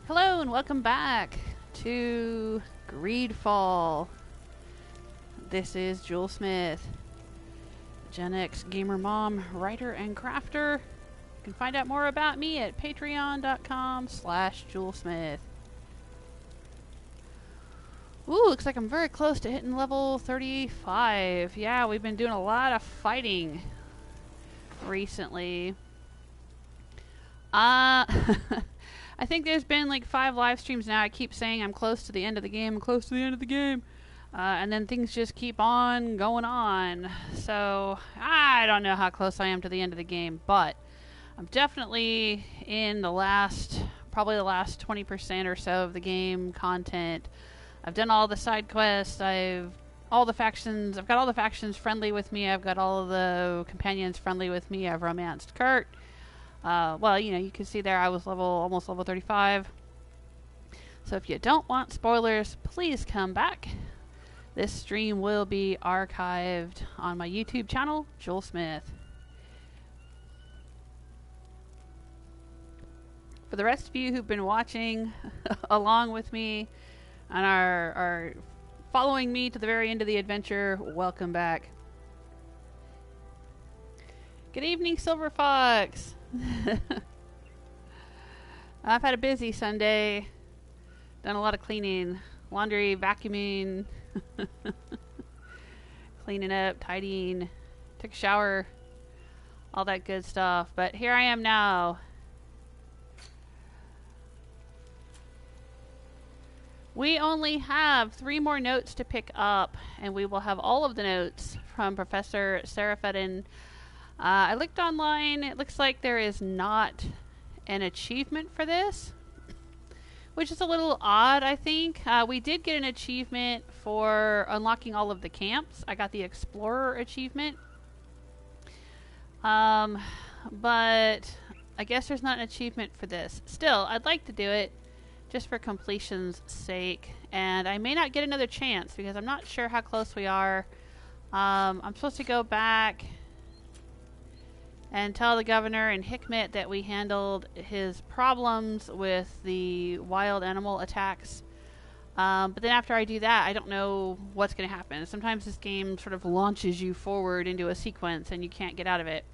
Hello and welcome back to GreedFall. This is Jewel Smith, Gen X gamer mom, writer, and crafter. You can find out more about me at patreon.com/JewelSmith. Ooh, looks like I'm very close to hitting level 35. Yeah, we've been doing a lot of fighting recently. I think there's been like 5 live streams now. I keep saying I'm close to the end of the game, and then things just keep on going on. So I don't know how close I am to the end of the game, but I'm definitely in probably the last 20% or so of the game content. I've done all the side quests. I've got all the factions friendly with me. I've got all of the companions friendly with me. I've romanced Kurt. Well, you can see there I was almost level 35. So if you don't want spoilers, please come back. This stream will be archived on my YouTube channel, Jewel Smith. For the rest of you who've been watching along with me and are following me to the very end of the adventure, welcome back. Good evening, Silver Fox. I've had a busy Sunday. Done a lot of cleaning, laundry, vacuuming, cleaning up, tidying, took a shower, all that good stuff. But here I am now. We only have 3 more notes to pick up, and we will have all of the notes from Professor Serafedin. I looked online. It looks like there is not an achievement for this, which is a little odd, I think. We did get an achievement for unlocking all of the camps. I got the Explorer achievement. But I guess there's not an achievement for this. Still, I'd like to do it just for completion's sake. And I may not get another chance because I'm not sure how close we are. I'm supposed to go back and tell the governor and Hikmet that we handled his problems with the wild animal attacks. But then after I do that, I don't know what's going to happen. Sometimes this game sort of launches you forward into a sequence and you can't get out of it.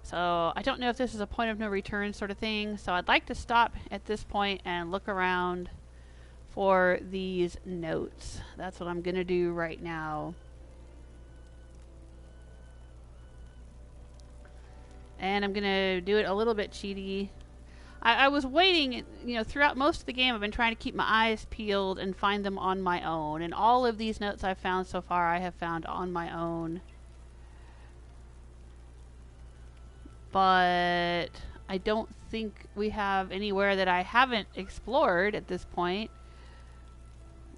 So I don't know if this is a point of no return sort of thing. So I'd like to stop at this point and look around for these notes. That's what I'm going to do right now. And I'm going to do it a little bit cheaty. I was waiting, throughout most of the game I've been trying to keep my eyes peeled and find them on my own. And all of these notes I've found so far I have found on my own. But I don't think we have anywhere that I haven't explored at this point.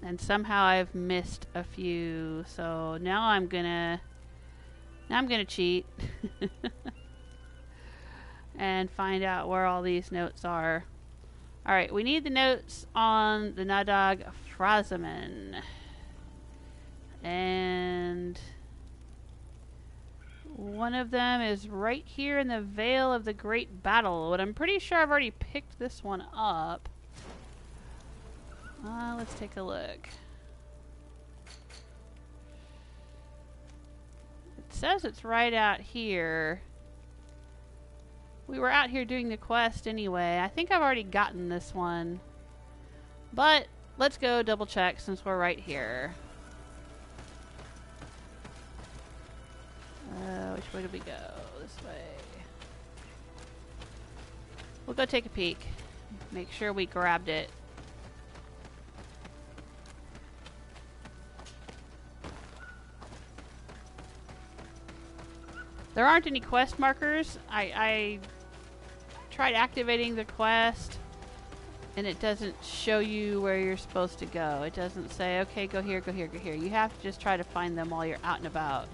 And somehow I've missed a few. So now I'm going to cheat. And find out where all these notes are. Alright, we need the notes on the Nadag Frazaman. And one of them is right here in the Vale of the Great Battle. But I'm pretty sure I've already picked this one up. Let's take a look. It says it's right out here. We were out here doing the quest anyway. I think I've already gotten this one. But let's go double check since we're right here. Which way did we go? This way. We'll go take a peek. Make sure we grabbed it. There aren't any quest markers. I tried activating the quest and it doesn't show you where you're supposed to go. It doesn't say, okay, go here, go here, go here. You have to just try to find them while you're out and about.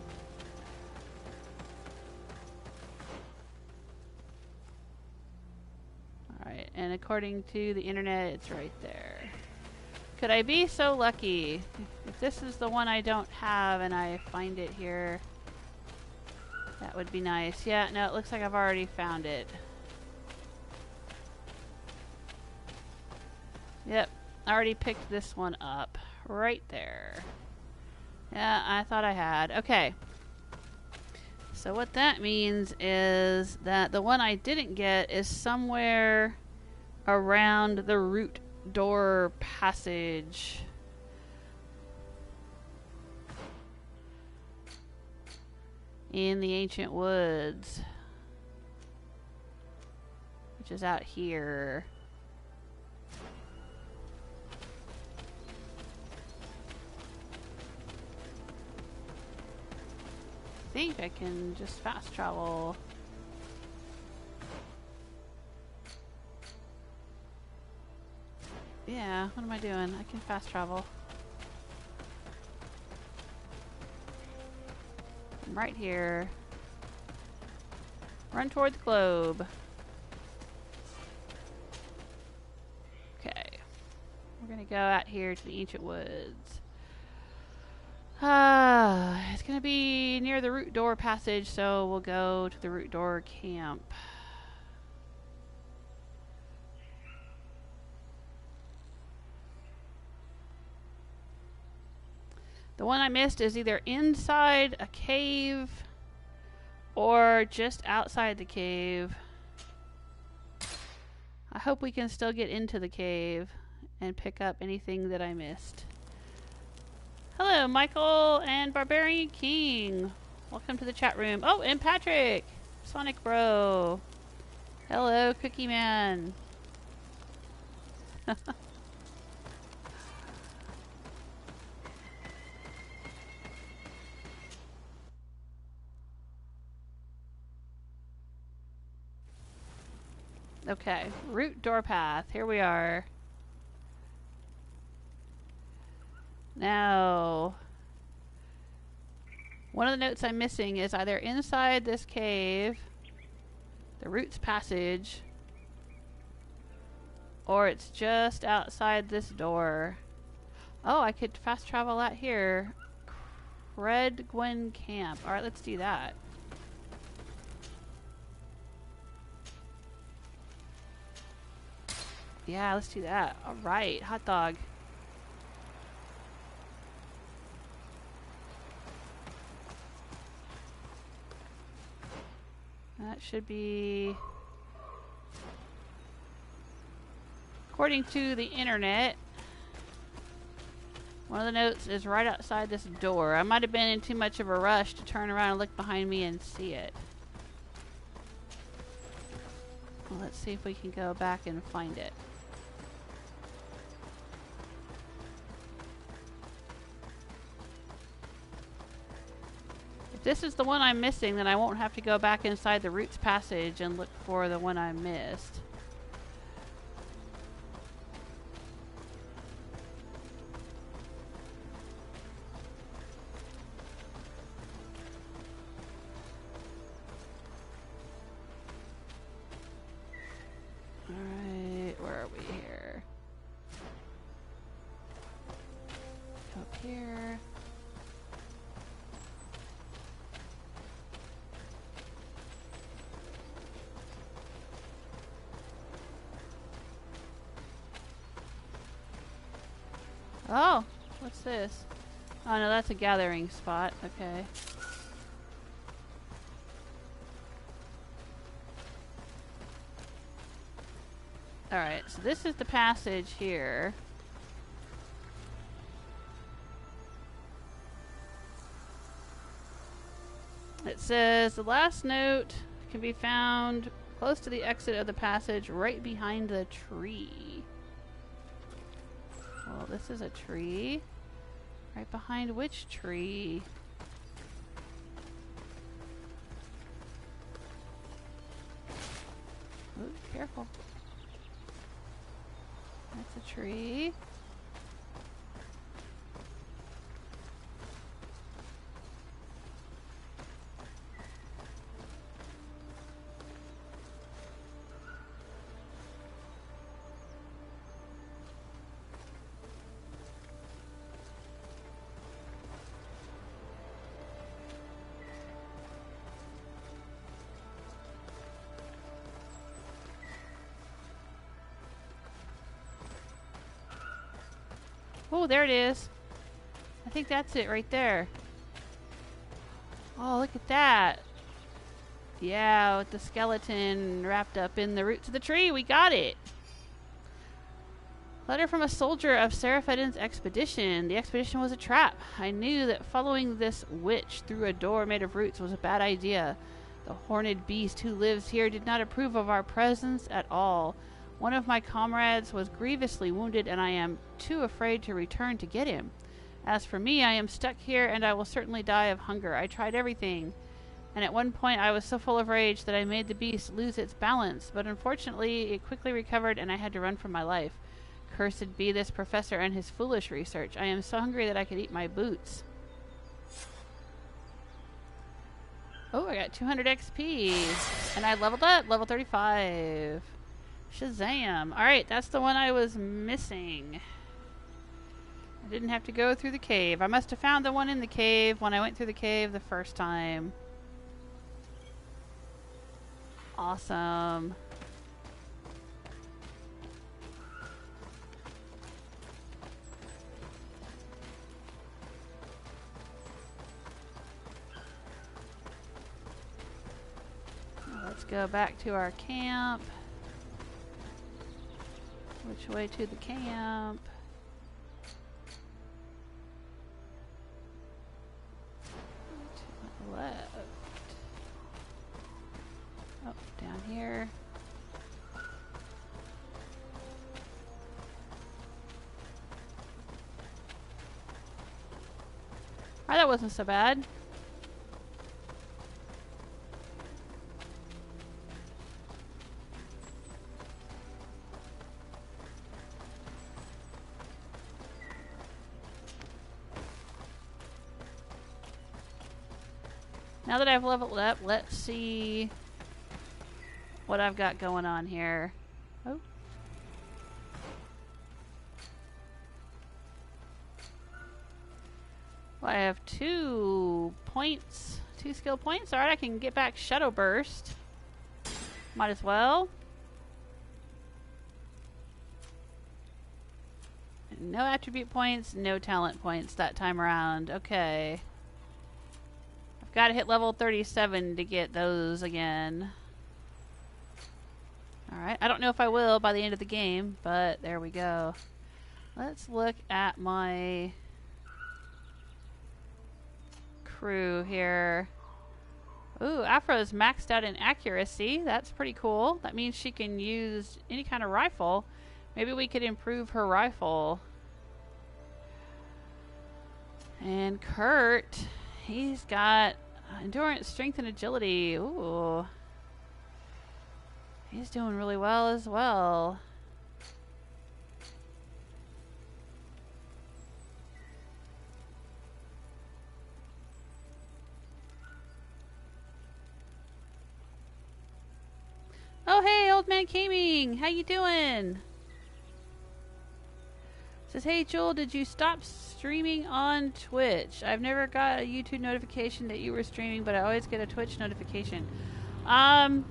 Alright, and according to the internet, it's right there. Could I be so lucky? If this is the one I don't have and I find it here, that would be nice. Yeah, no, it looks like I've already found it. Yep, I already picked this one up. Right there. Yeah, I thought I had. Okay. So what that means is that the one I didn't get is somewhere around the root door passage. In the ancient woods. Which is out here. I think I can just fast travel. Yeah, what am I doing? I can fast travel. I'm right here. Run toward the globe. Okay. We're gonna go out here to the ancient woods. It's gonna be near the root door passage, so we'll go to the root door camp. The one I missed is either inside a cave or just outside the cave. I hope we can still get into the cave and pick up anything that I missed. Hello, Michael and Barbarian King. Welcome to the chat room. Oh, and Patrick! Sonic Bro. Hello, Cookie Man. Okay, root door path. Here we are. Now, one of the notes I'm missing is either inside this cave, the roots passage, or it's just outside this door. Oh, I could fast travel out here. Red Gwen Camp. Alright, let's do that. Yeah, let's do that. Alright, hot dog. That should be... According to the internet, one of the notes is right outside this door. I might have been in too much of a rush to turn around and look behind me and see it. Well, let's see if we can go back and find it. If this is the one I'm missing, then I won't have to go back inside the roots passage and look for the one I missed. Alright, where are we here? Up here. Oh, what's this? Oh no, that's a gathering spot. Okay. Alright, so this is the passage here. It says the last note can be found close to the exit of the passage right behind the tree. Well, this is a tree. Right behind which tree? Ooh, careful. That's a tree. Oh, there it is. I think that's it right there. Oh, look at that. Yeah, with the skeleton wrapped up in the roots of the tree. We got it. Letter from a soldier of Seraphedin's expedition. The expedition was a trap. I knew that following this witch through a door made of roots was a bad idea. The horned beast who lives here did not approve of our presence at all. One of my comrades was grievously wounded, and I am too afraid to return to get him. As for me, I am stuck here, and I will certainly die of hunger. I tried everything, and at one point I was so full of rage that I made the beast lose its balance, but unfortunately it quickly recovered, and I had to run for my life. Cursed be this professor and his foolish research. I am so hungry that I could eat my boots. Oh, I got 200 XP. And I leveled up. Level 35. Shazam. Alright, that's the one I was missing. I didn't have to go through the cave. I must have found the one in the cave when I went through the cave the first time. Awesome. Let's go back to our camp. Which way to the camp? To the left. Oh, down here. Oh, that wasn't so bad. Now that I've leveled up, let's see what I've got going on here. Oh. Well, I have 2 points, 2 skill points. Alright, I can get back Shadow Burst. Might as well. No attribute points, no talent points that time around. Okay. I've got to hit level 37 to get those again. Alright, I don't know if I will by the end of the game, but there we go. Let's look at my crew here. Ooh, Afro's maxed out in accuracy. That's pretty cool. That means she can use any kind of rifle. Maybe we could improve her rifle. And Kurt, he's got endurance, strength, and agility. Ooh. He's doing really well as well. Oh, hey, Old Man Gaming. How you doing? Says, hey, Joel, did you stop streaming on Twitch? I've never got a YouTube notification that you were streaming, but I always get a Twitch notification. Well,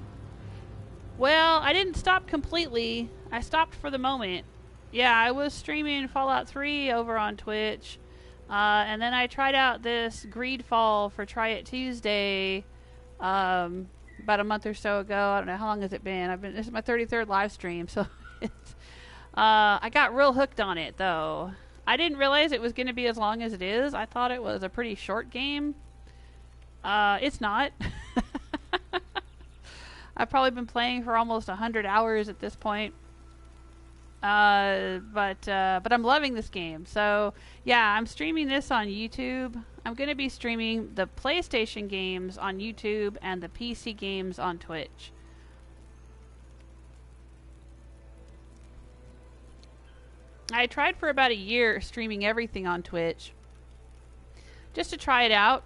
I didn't stop completely. I stopped for the moment. Yeah, I was streaming Fallout 3 over on Twitch. And then I tried out this GreedFall for Try It Tuesday about a month or so ago. I don't know, how long has it been? This is my 33rd live stream, so it's... I got real hooked on it, though. I didn't realize it was going to be as long as it is. I thought it was a pretty short game. It's not. I've probably been playing for almost 100 hours at this point. But I'm loving this game. So, yeah, I'm streaming this on YouTube. I'm going to be streaming the PlayStation games on YouTube and the PC games on Twitch. I tried for about a year streaming everything on Twitch just to try it out.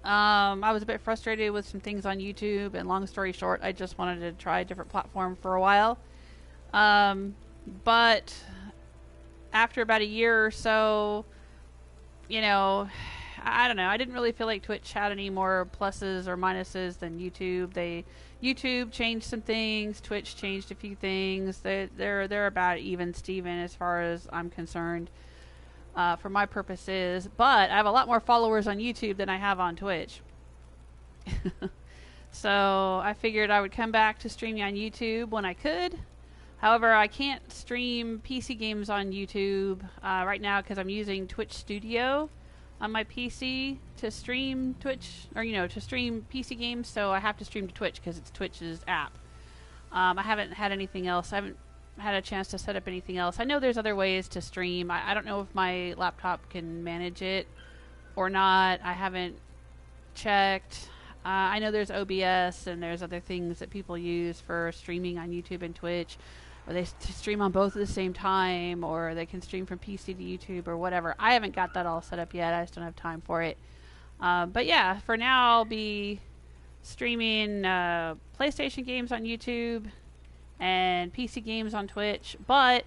I was a bit frustrated with some things on YouTube, and long story short, I just wanted to try a different platform for a while. But after about a year or so, you know, I don't know. I didn't really feel like Twitch had any more pluses or minuses than YouTube. YouTube changed some things. Twitch changed a few things. They're about even Steven as far as I'm concerned. for my purposes, but I have a lot more followers on YouTube than I have on Twitch. So I figured I would come back to streaming on YouTube when I could. However, I can't stream PC games on YouTube right now because I'm using Twitch Studio on my PC to stream Twitch, or to stream PC games. So I have to stream to Twitch because it's Twitch's app. I haven't had anything else. I haven't had a chance to set up anything else. I know there's other ways to stream. I don't know if my laptop can manage it or not. I haven't checked. I know there's OBS and there's other things that people use for streaming on YouTube and Twitch, or they stream on both at the same time, or they can stream from PC to YouTube or whatever. I haven't got that all set up yet. I just don't have time for it. But yeah, for now I'll be streaming PlayStation games on YouTube and PC games on Twitch, but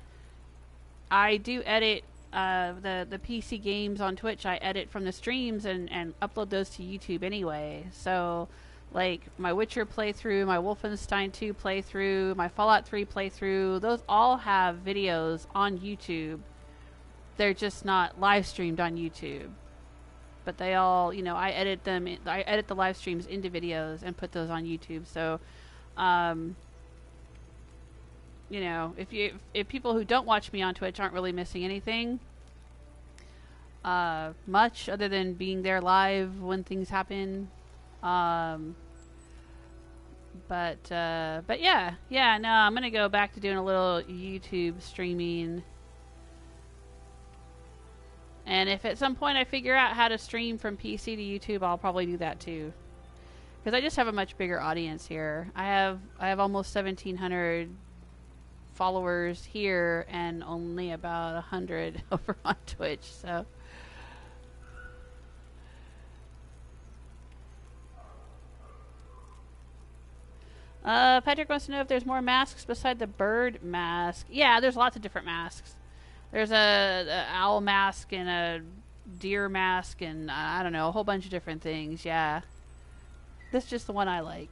I do edit the PC games on Twitch. I edit from the streams and upload those to YouTube anyway. So like my Witcher playthrough, my Wolfenstein 2 playthrough, my Fallout 3 playthrough, those all have videos on YouTube. They're just not live streamed on YouTube. But they all, I edit them. I edit the live streams into videos and put those on YouTube. So, if people who don't watch me on Twitch aren't really missing anything much other than being there live when things happen. But yeah, no, I'm gonna go back to doing a little YouTube streaming. And if at some point I figure out how to stream from PC to YouTube, I'll probably do that too. Because I just have a much bigger audience here. I have almost 1,700 followers here and only about 100 over on Twitch. So Patrick wants to know if there's more masks beside the bird mask. Yeah, there's lots of different masks. There's a owl mask and a deer mask and I don't know, a whole bunch of different things. Yeah, this is just the one I like.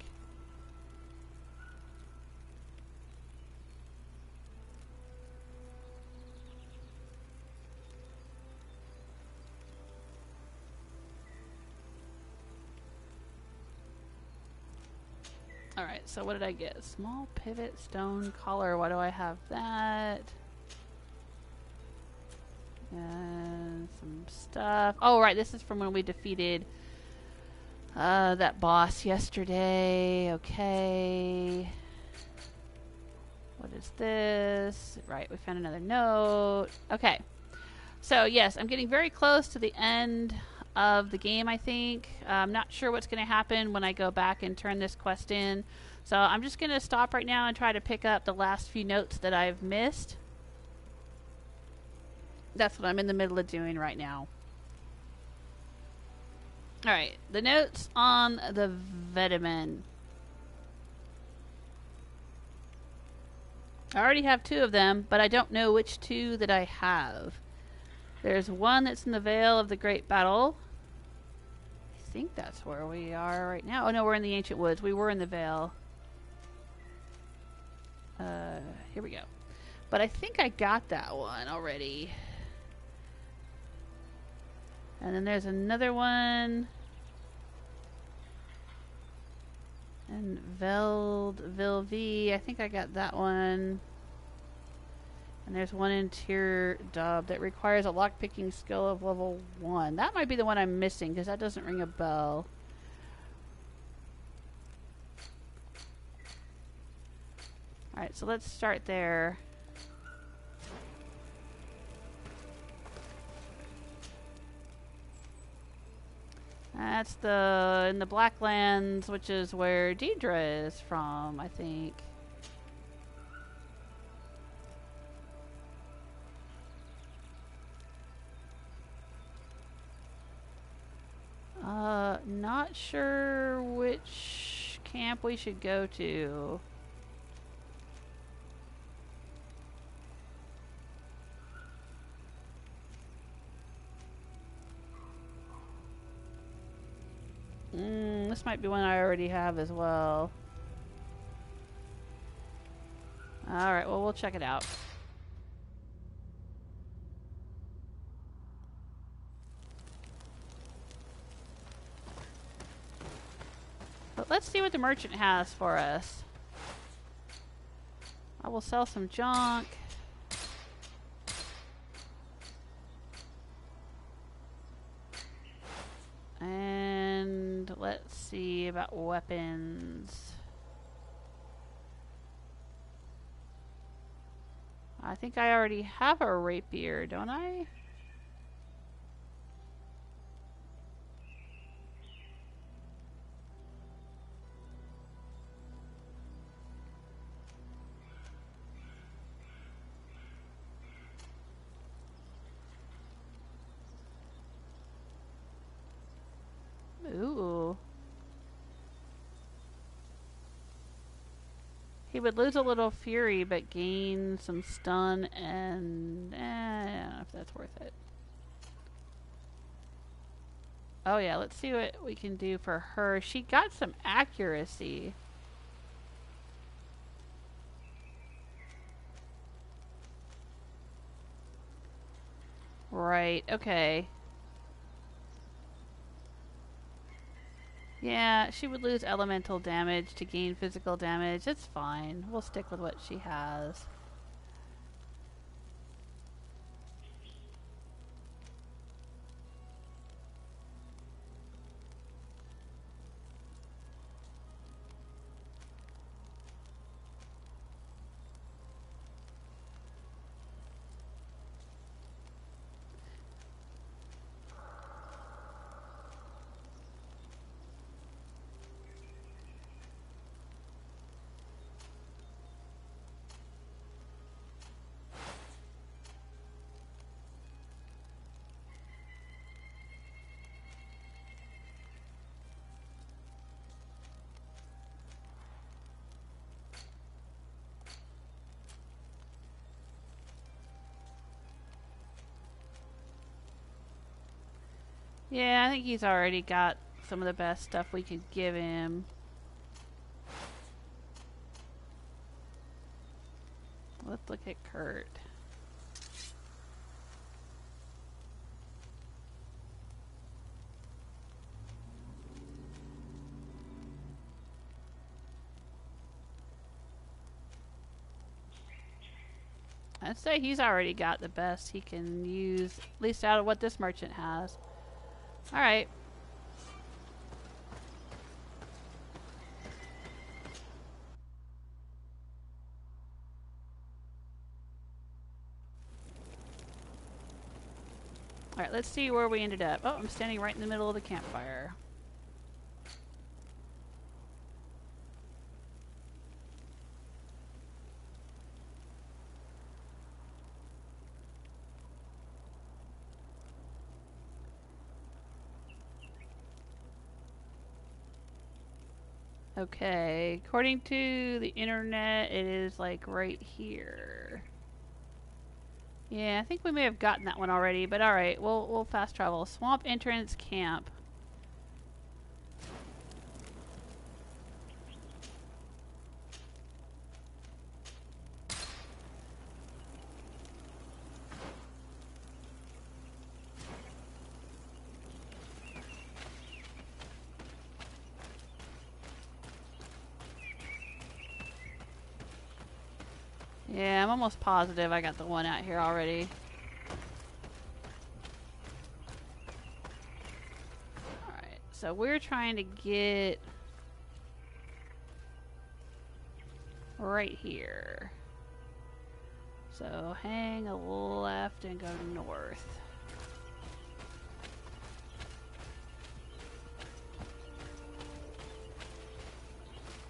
Alright, so what did I get? Small pivot stone collar. Why do I have that? And some stuff. Oh, right. This is from when we defeated that boss yesterday. Okay. What is this? Right. We found another note. Okay. So, yes, I'm getting very close to the end of the game, I think. I'm not sure what's going to happen when I go back and turn this quest in. So, I'm just going to stop right now and try to pick up the last few notes that I've missed. That's what I'm in the middle of doing right now. Alright, the notes on the vitamin. I already have 2 of them, but I don't know which 2 that I have. There's one that's in the Vale of the Great Battle. I think that's where we are right now. Oh no, we're in the Ancient Woods. We were in the Vale. Here we go. But I think I got that one already. And then there's another one. And Vilv, I think I got that one. And there's one in Tier Dub that requires a lockpicking skill of level 1. That might be the one I'm missing, because that doesn't ring a bell. Alright, so let's start there. That's in the Blacklands, which is where Deidre is from, I think. Not sure which camp we should go to. This might be one I already have as well. Alright, well, we'll check it out. let's see what the merchant has for us. I will sell some junk. And let's see about weapons. I think I already have a rapier, don't I? Ooh. He would lose a little fury, but gain some stun, and I don't know if that's worth it. Oh yeah, let's see what we can do for her. She got some accuracy. Right, okay. Yeah, she would lose elemental damage to gain physical damage. It's fine. We'll stick with what she has. Yeah, I think he's already got some of the best stuff we could give him. Let's look at Kurt. I'd say he's already got the best he can use, at least out of what this merchant has. Alright. Alright, let's see where we ended up. Oh, I'm standing right in the middle of the campfire. Okay, according to the internet, it is like right here. Yeah, I think we may have gotten that one already, but alright, we'll fast travel. Swamp entrance camp. Yeah, I'm almost positive I got the one out here already. Alright, so we're trying to get right here. So hang a left and go north.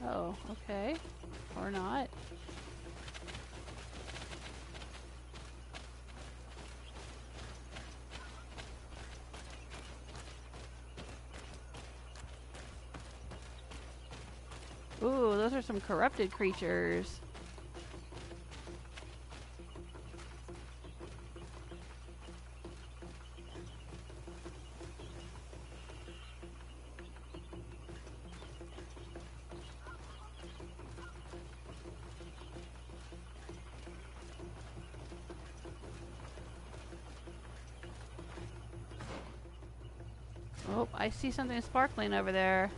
Oh, okay. Or not. Ooh, those are some corrupted creatures. Oh, I see something sparkling over there.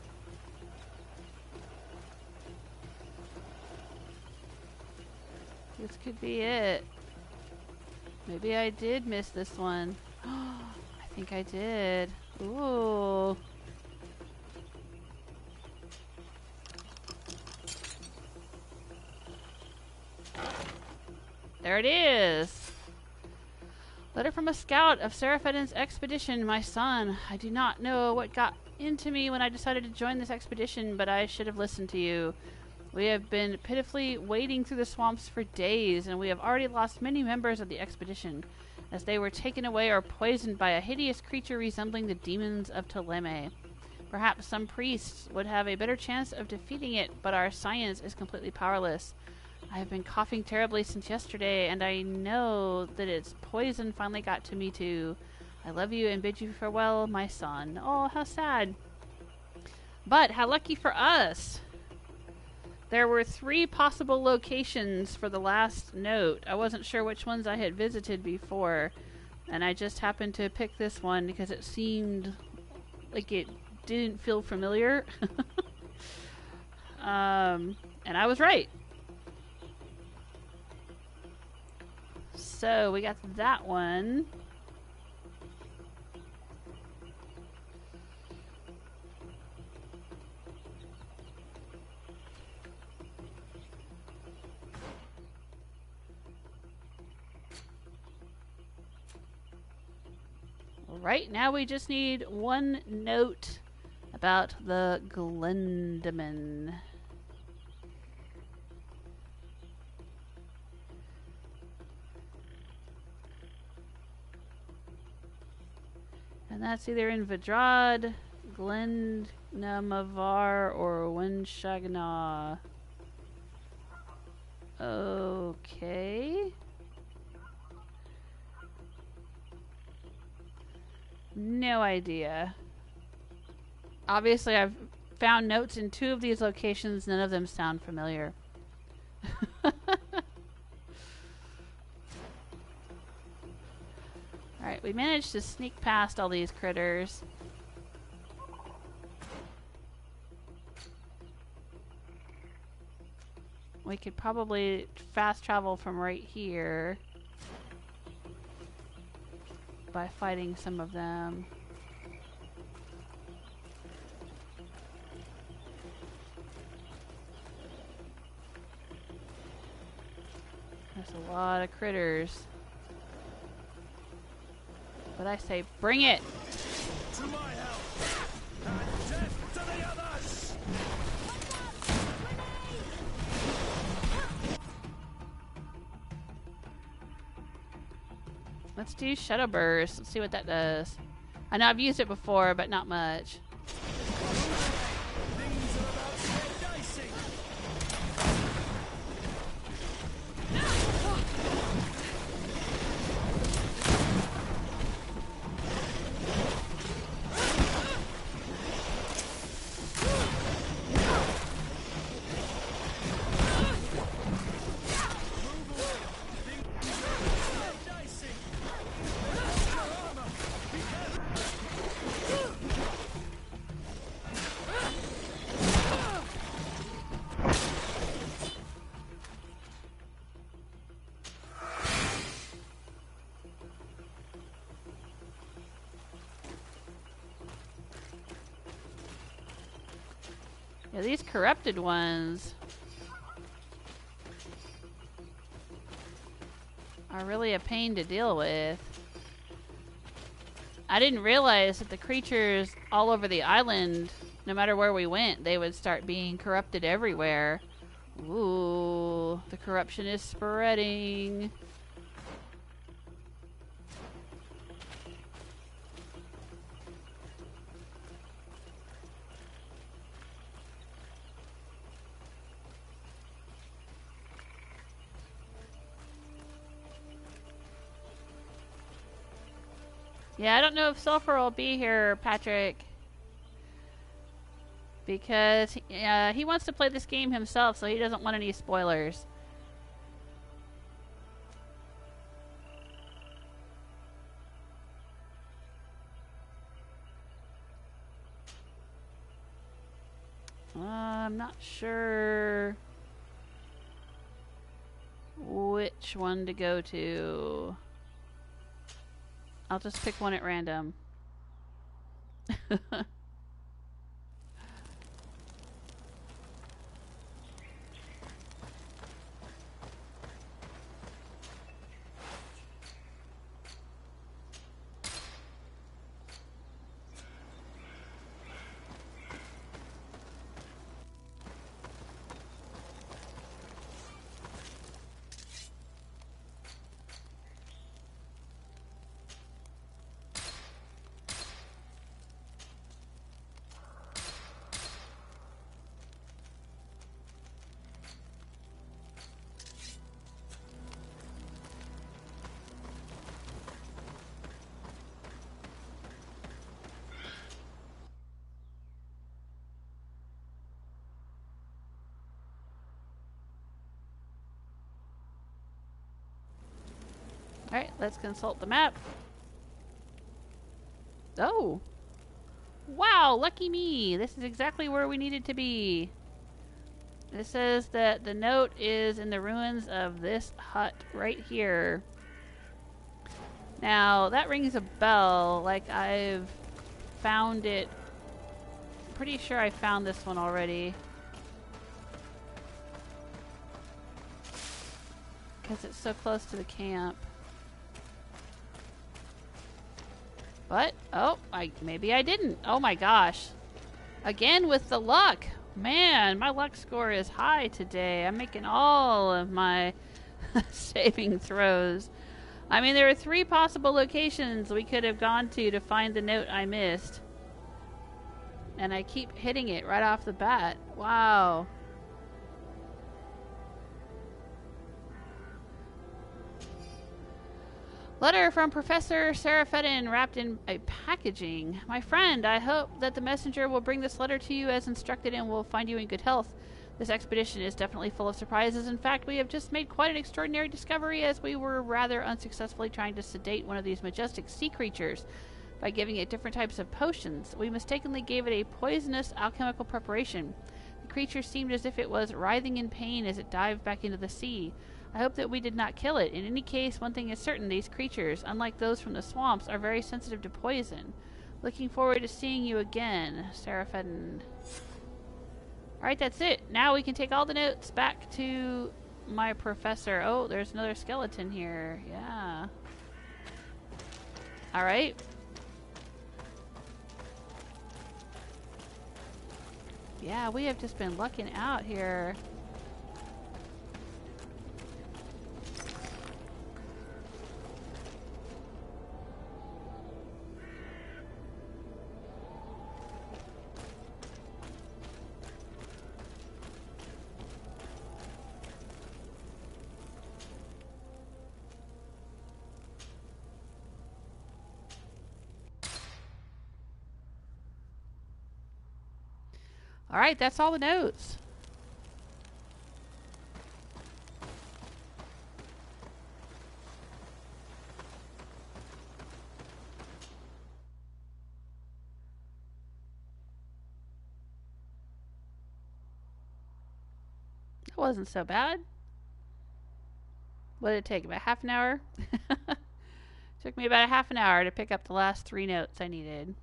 could be it. Maybe I did miss this one. I think I did. Ooh. There it is. Letter from a scout of Seraphedin's expedition, my son. I do not know what got into me when I decided to join this expedition, but I should have listened to you. We have been pitifully wading through the swamps for days, and we have already lost many members of the expedition, as they were taken away or poisoned by a hideous creature resembling the demons of Ptolemy. Perhaps some priests would have a better chance of defeating it, but our science is completely powerless. I have been coughing terribly since yesterday, and I know that its poison finally got to me too. I love you and bid you farewell, my son. Oh, how sad. But how lucky for us. There were 3 possible locations for the last note. I wasn't sure which ones I had visited before, and I just happened to pick this one because it seemed like it didn't feel familiar. And I was right. So we got that one. Right now we just need one note about the Glendaman. And that's either in Vidrad, Glendnamavar, or Wenshagna. Okay. No idea. Obviously, I've found notes in 2 of these locations. None of them sound familiar. Alright, we managed to sneak past all these critters. We could probably fast travel from right here by fighting some of them. There's a lot of critters. But I say, bring it! To my help! And death to the others! Let's do Shadow Burst. Let's see what that does. I know I've used it before, but not much. Things are about to get dicey! Yeah, these corrupted ones are really a pain to deal with. I didn't realize that the creatures all over the island, no matter where we went, they would start being corrupted everywhere. Ooh, the corruption is spreading. Yeah, I don't know if Sulfur will be here, Patrick. Because he wants to play this game himself, so he doesn't want any spoilers. I'm not sure which one to go to. I'll just pick one at random. Alright, let's consult the map. Oh! Wow, lucky me! This is exactly where we needed to be. It says that the note is in the ruins of this hut right here. Now, that rings a bell, like I've found it. Pretty sure I found this one already. Because it's so close to the camp. But, oh, maybe I didn't. Oh my gosh. Again with the luck. Man, my luck score is high today. I'm making all of my saving throws. I mean, there are 3 possible locations we could have gone to find the note I missed. And I keep hitting it right off the bat. Wow. Letter from Professor Serafedin wrapped in a packaging. My friend, I hope that the messenger will bring this letter to you as instructed and will find you in good health. This expedition is definitely full of surprises. In fact, we have just made quite an extraordinary discovery as we were rather unsuccessfully trying to sedate one of these majestic sea creatures by giving it different types of potions. We mistakenly gave it a poisonous alchemical preparation. The creature seemed as if it was writhing in pain as it dived back into the sea. I hope that we did not kill it. In any case, one thing is certain, these creatures, unlike those from the swamps, are very sensitive to poison. Looking forward to seeing you again, Serafedin. Alright, that's it. Now we can take all the notes back to my professor. Oh, there's another skeleton here. Yeah. Alright. Yeah, we have just been lucking out here. Alright, that's all the notes. That wasn't so bad. What did it take? About half an hour? Took me about a half an hour to pick up the last 3 notes I needed.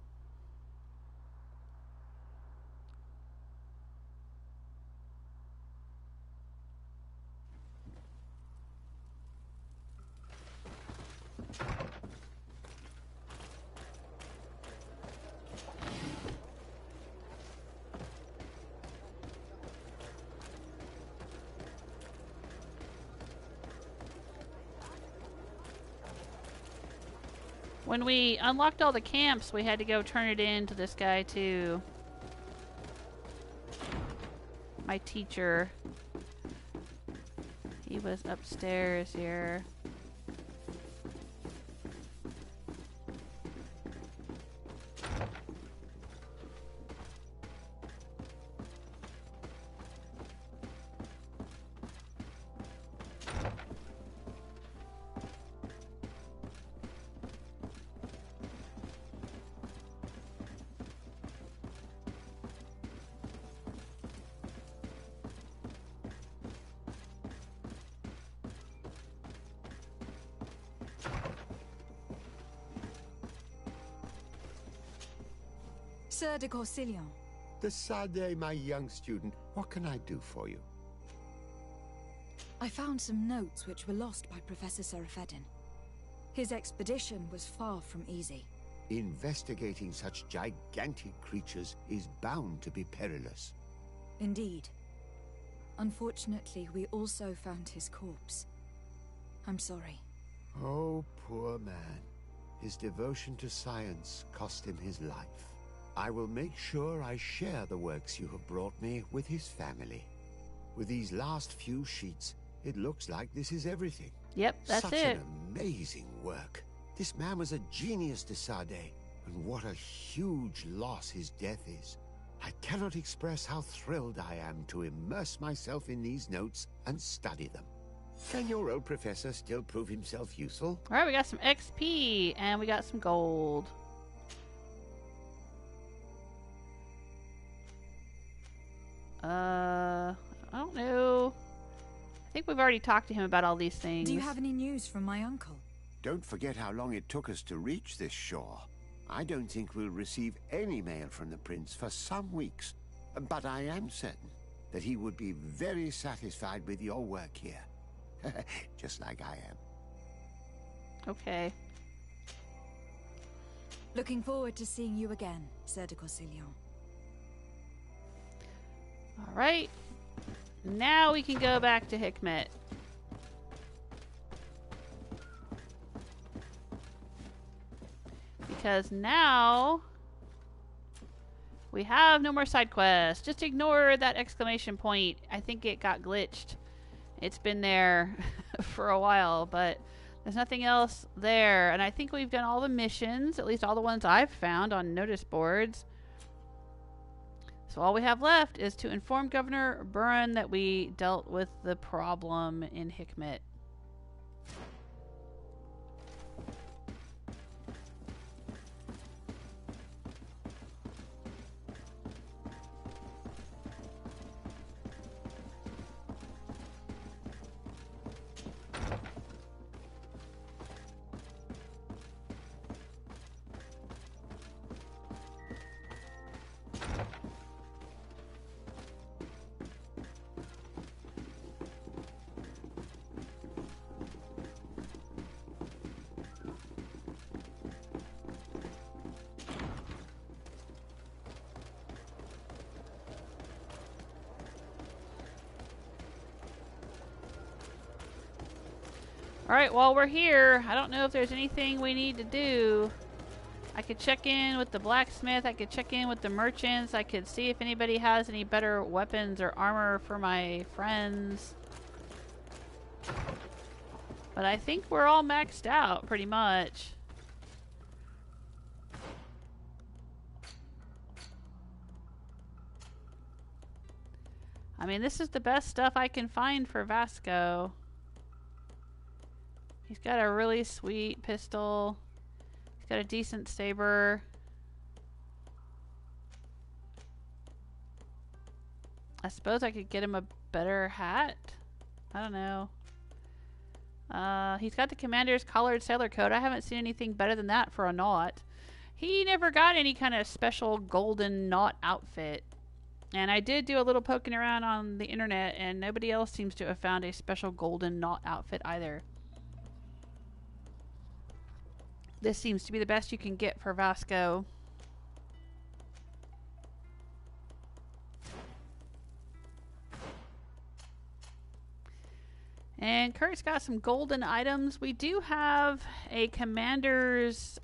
When we unlocked all the camps, we had to go turn it in to this guy too. My teacher. He was upstairs here. Sir de Corsilion. The Sade, my young student, what can I do for you? I found some notes which were lost by Professor Serafedin. His expedition was far from easy. Investigating such gigantic creatures is bound to be perilous. Indeed. Unfortunately, we also found his corpse. I'm sorry. Oh, poor man. His devotion to science cost him his life. I will make sure I share the works you have brought me with his family. With these last few sheets, it looks like this is everything. Yep, that's Such it. an amazing work. This man was a genius, de Sade, and what a huge loss his death is. I cannot express how thrilled I am to immerse myself in these notes and study them. Can your old professor still prove himself useful? Alright, we got some XP and we got some gold. I don't know. I think we've already talked to him about all these things. Do you have any news from my uncle? Don't forget how long it took us to reach this shore. I don't think we'll receive any mail from the prince for some weeks. But I am certain that he would be very satisfied with your work here. Just like I am. Okay. Looking forward to seeing you again, Sir de Corsilion. Alright. Now we can go back to Hikmet. Because now we have no more side quests. Just ignore that exclamation point. I think it got glitched. It's been there for a while, but there's nothing else there. And I think we've done all the missions, at least all the ones I've found on notice boards. So all we have left is to inform Governor Buran that we dealt with the problem in Hikmet. Alright, while we're here, I don't know if there's anything we need to do. I could check in with the blacksmith, I could check in with the merchants, I could see if anybody has any better weapons or armor for my friends. But I think we're all maxed out, pretty much. I mean, this is the best stuff I can find for Vasco. He's got a really sweet pistol. He's got a decent saber. I suppose I could get him a better hat. I don't know. He's got the commander's collared sailor coat. I haven't seen anything better than that for a knot. He never got any kind of special golden knot outfit. And I did do a little poking around on the internet, and nobody else seems to have found a special golden knot outfit either. This seems to be the best you can get for Vasco. And Kurt's got some golden items. We do have a commander's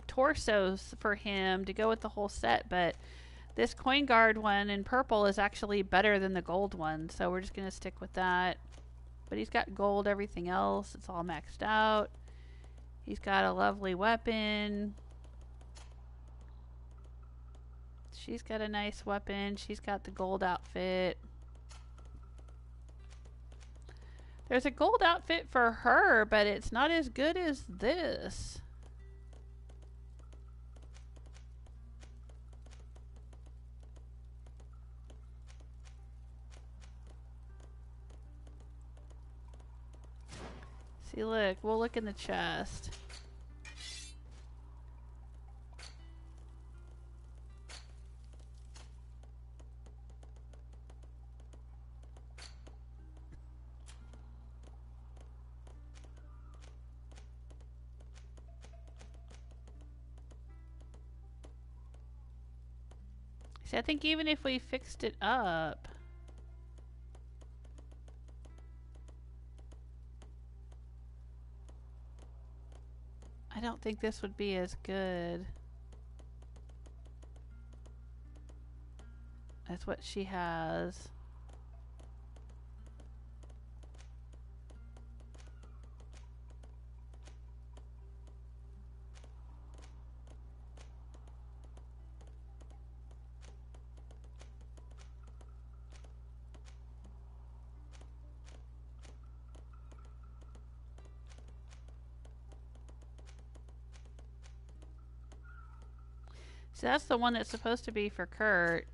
torsos for him to go with the whole set, but this coin guard one in purple is actually better than the gold one, so we're just going to stick with that. But he's got gold, everything else. It's all maxed out. He's got a lovely weapon. She's got a nice weapon. She's got the gold outfit. There's a gold outfit for her, but it's not as good as this. See, look, we'll look in the chest. See, I think even if we fixed it up... I don't think this would be as good as what she has. So that's the one that's supposed to be for Kurt.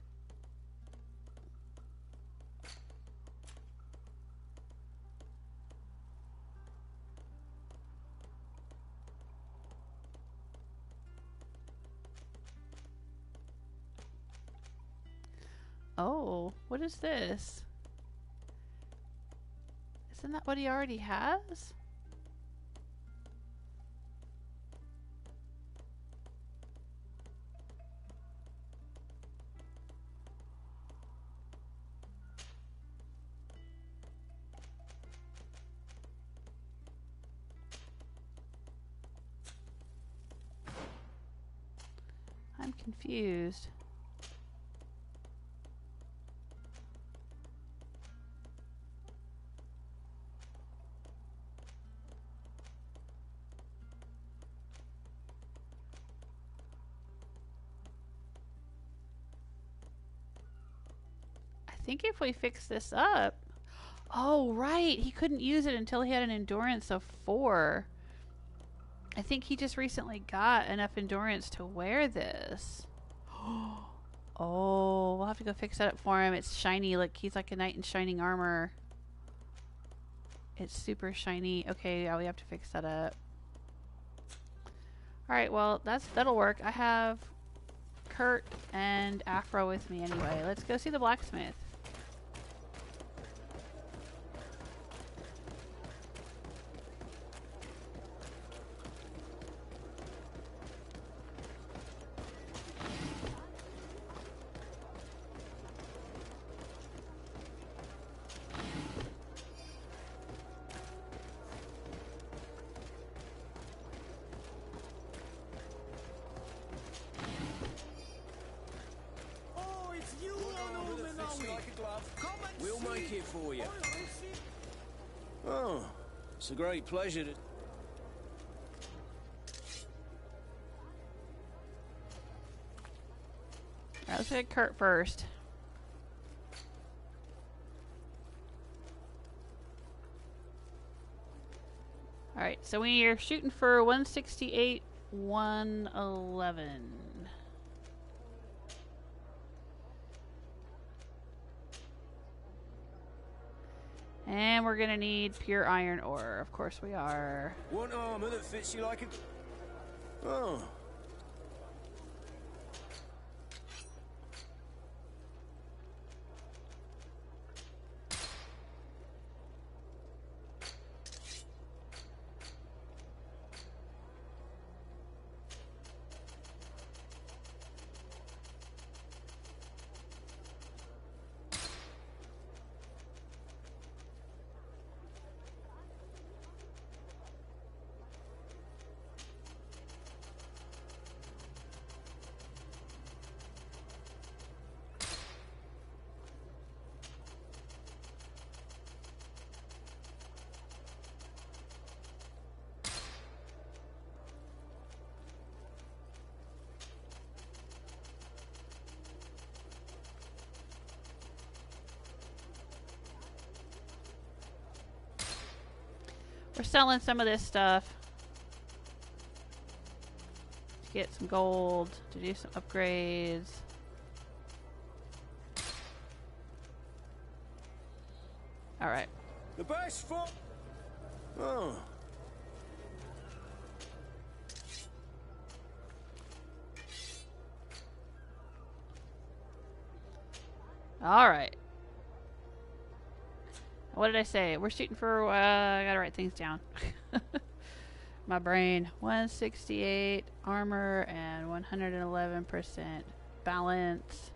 Oh, what is this? Isn't that what he already has? I'm confused. I think if we fix this up... Oh, right. He couldn't use it until he had an endurance of 4. I think he just recently got enough endurance to wear this. Oh, we'll have to go fix that up for him. It's shiny. Like, he's like a knight in shining armor. It's super shiny. Okay, yeah, we have to fix that up. Alright, well, that'll work. I have Kurt and Afro with me anyway. Let's go see the blacksmith. Oh, it's you on home in the Come and We'll see. make it for you. Oh, I see. Oh, it's a great pleasure to... Alright, let's get Kurt first. Alright, so we are shooting for 168, 111. And we're gonna need pure iron ore. Of course we are. Want armor that fits you like a... Oh. We're selling some of this stuff to get some gold, to do some upgrades. Alright. The best for... Oh. Alright. What did I say? We're shooting for, I gotta write things down. My brain. 168 armor and 111% balance.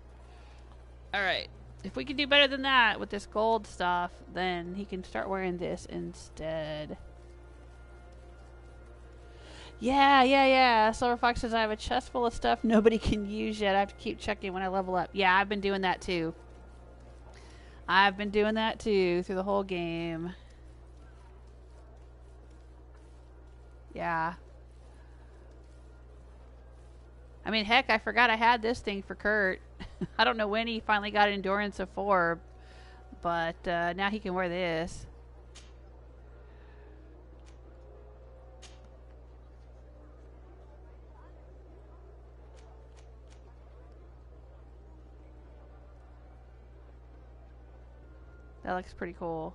Alright. If we can do better than that with this gold stuff, then he can start wearing this instead. Yeah. Silver Fox says I have a chest full of stuff nobody can use yet. I have to keep checking when I level up. Yeah, I've been doing that too. I've been doing that too through the whole game. Yeah. I mean, heck, I forgot I had this thing for Kurt. I don't know when he finally got Endurance of 4, but now he can wear this. That looks pretty cool.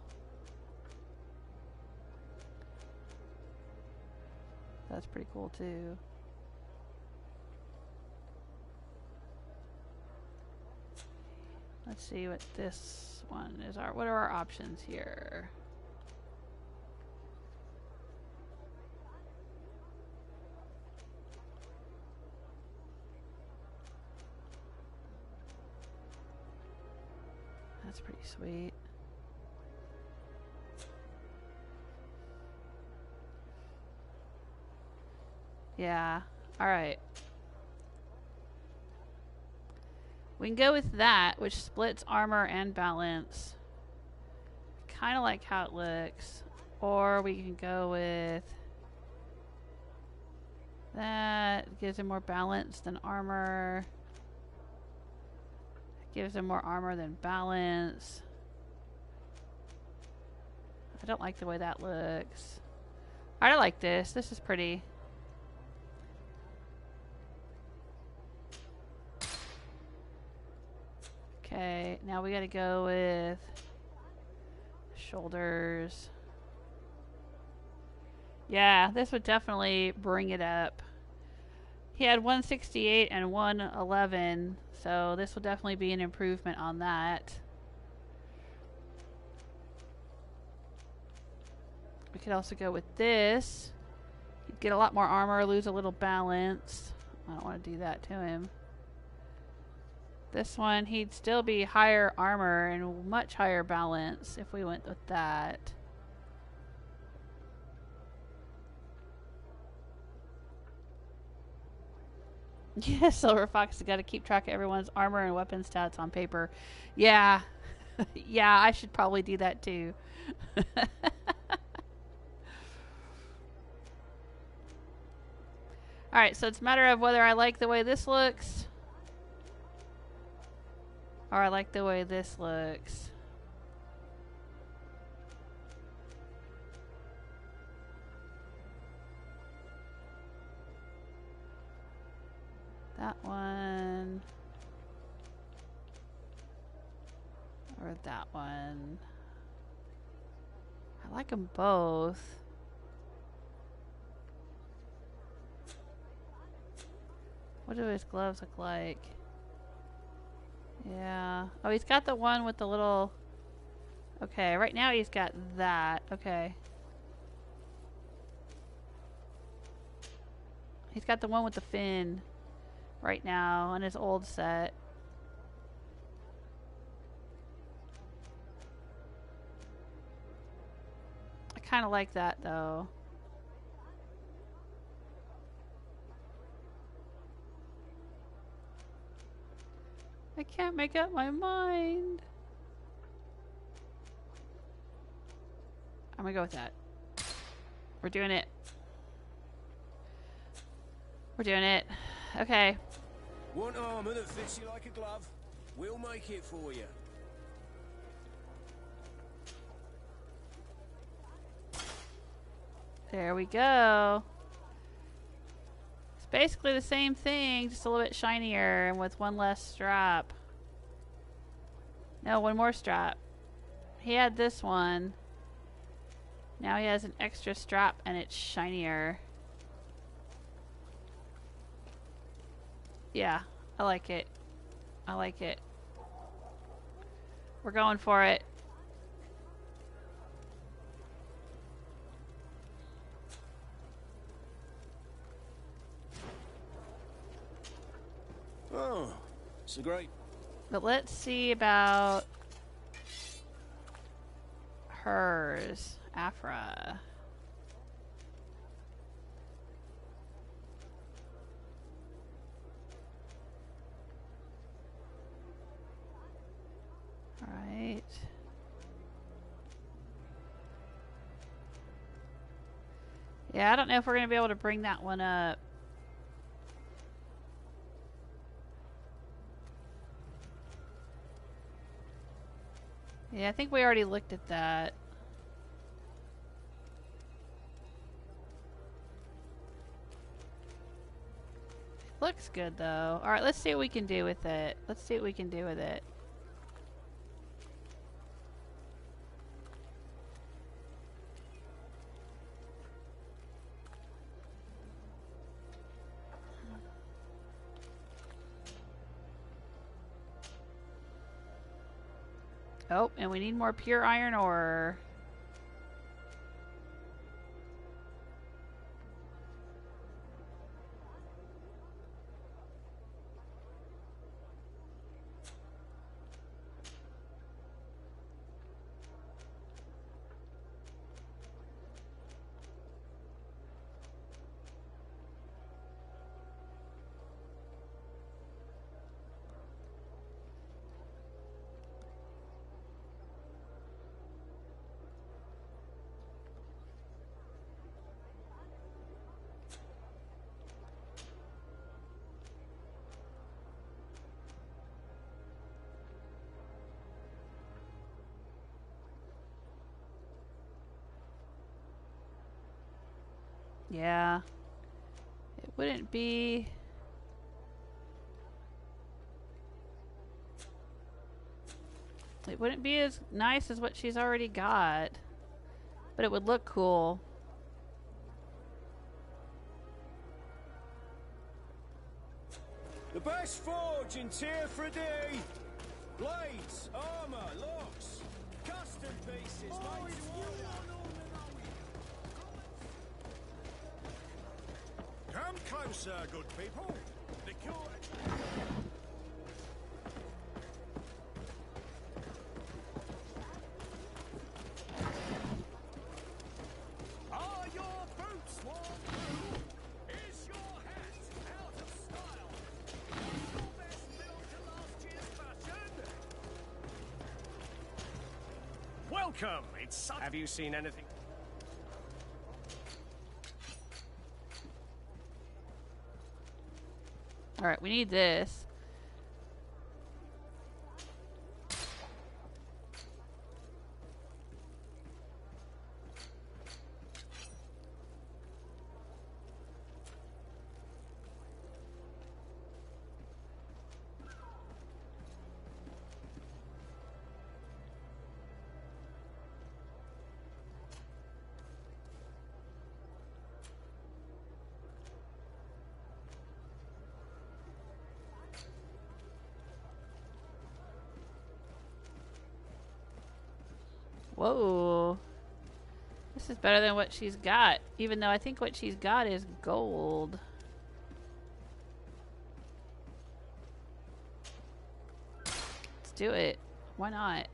That's pretty cool too. Let's see what this one is. What are our options here? That's pretty sweet. Yeah. All right. We can go with that, which splits armor and balance. Kind of like how it looks. Or we can go with that. Gives him more balance than armor. Gives him more armor than balance. I don't like the way that looks. I like this. This is pretty. Okay, now we gotta go with shoulders. Yeah, this would definitely bring it up. He had 168 and 111, so this will definitely be an improvement on that. We could also go with this. He'd get a lot more armor, lose a little balance. I don't want to do that to him. This one, he'd still be higher armor and much higher balance if we went with that. Yeah, Silver Fox has got to keep track of everyone's armor and weapon stats on paper. Yeah. Yeah, I should probably do that too. Alright, so it's a matter of whether I like the way this looks or I like the way this looks. That one. Or that one. I like them both. What do his gloves look like? Yeah. Oh, he's got the one with the little... Okay, right now he's got that. Okay. He's got the one with the fin right now on his old set. I kind of like that though. I can't make up my mind. I'm gonna go with that. We're doing it. We're doing it. Okay. Want armor that fits you like a glove? We'll make it for you. There we go. It's basically the same thing, just a little bit shinier and with one less strap. No, one more strap. He had this one. Now he has an extra strap and it's shinier. Yeah, I like it. I like it. We're going for it. Oh, it's a great... But let's see about hers. Afra. Alright. Yeah, I don't know if we're going to be able to bring that one up. Yeah, I think we already looked at that. Looks good though. Alright, let's see what we can do with it. Let's see what we can do with it. Oh, and we need more pure iron ore. Yeah. It wouldn't be... It wouldn't be as nice as what she's already got. But it would look cool. The best forge in tier for a day. Blades, armor, locks, custom pieces, made to order. Come closer, good people. The cure... Are your boots worn through? Is your hat out of style? Your best build to last year's fashion? Welcome. It's such... Have you seen anything? Alright, we need this. Whoa. This is better than what she's got, even though I think what she's got is gold. Let's do it. Why not?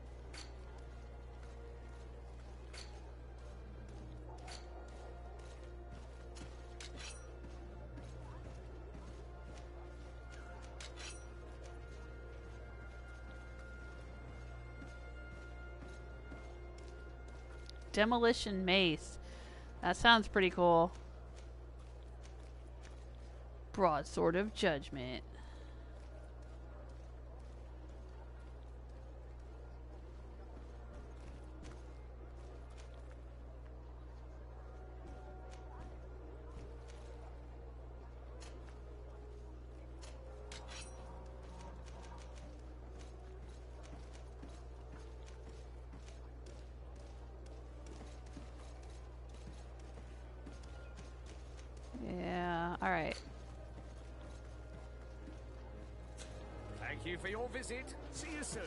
Demolition mace. That sounds pretty cool. Broadsword of Judgment. Yeah, alright. Thank you for your visit. See you soon.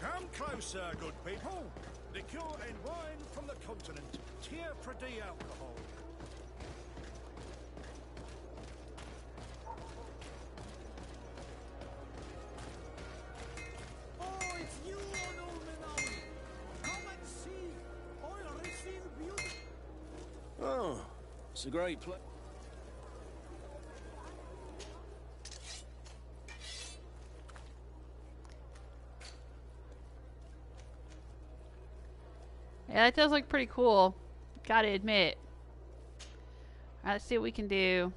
Come closer, good people. Liqueur and wine from the continent. Tier for D alcohol. It's a great place. Yeah, that does look pretty cool. Gotta admit. Alright, let's see what we can do.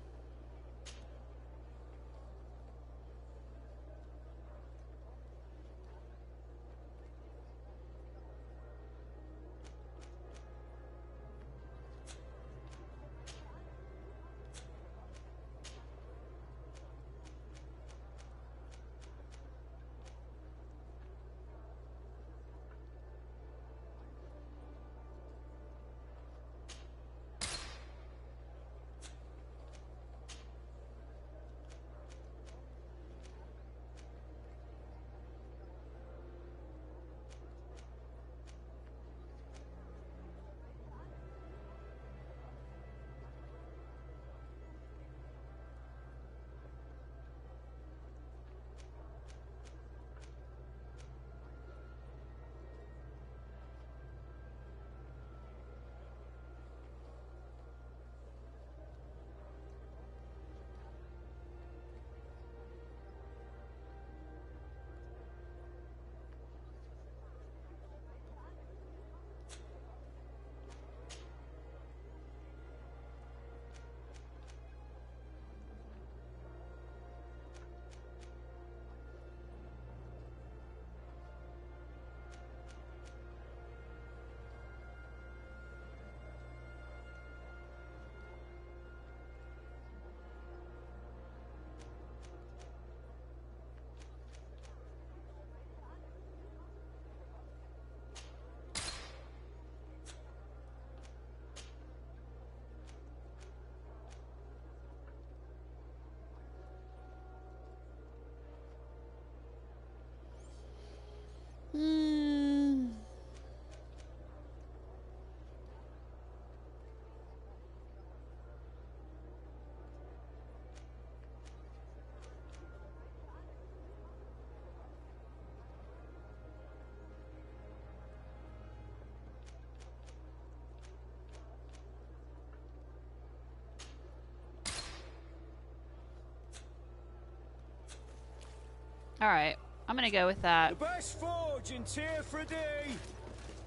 Alright, I'm gonna go with that. The best forge in tier 3D.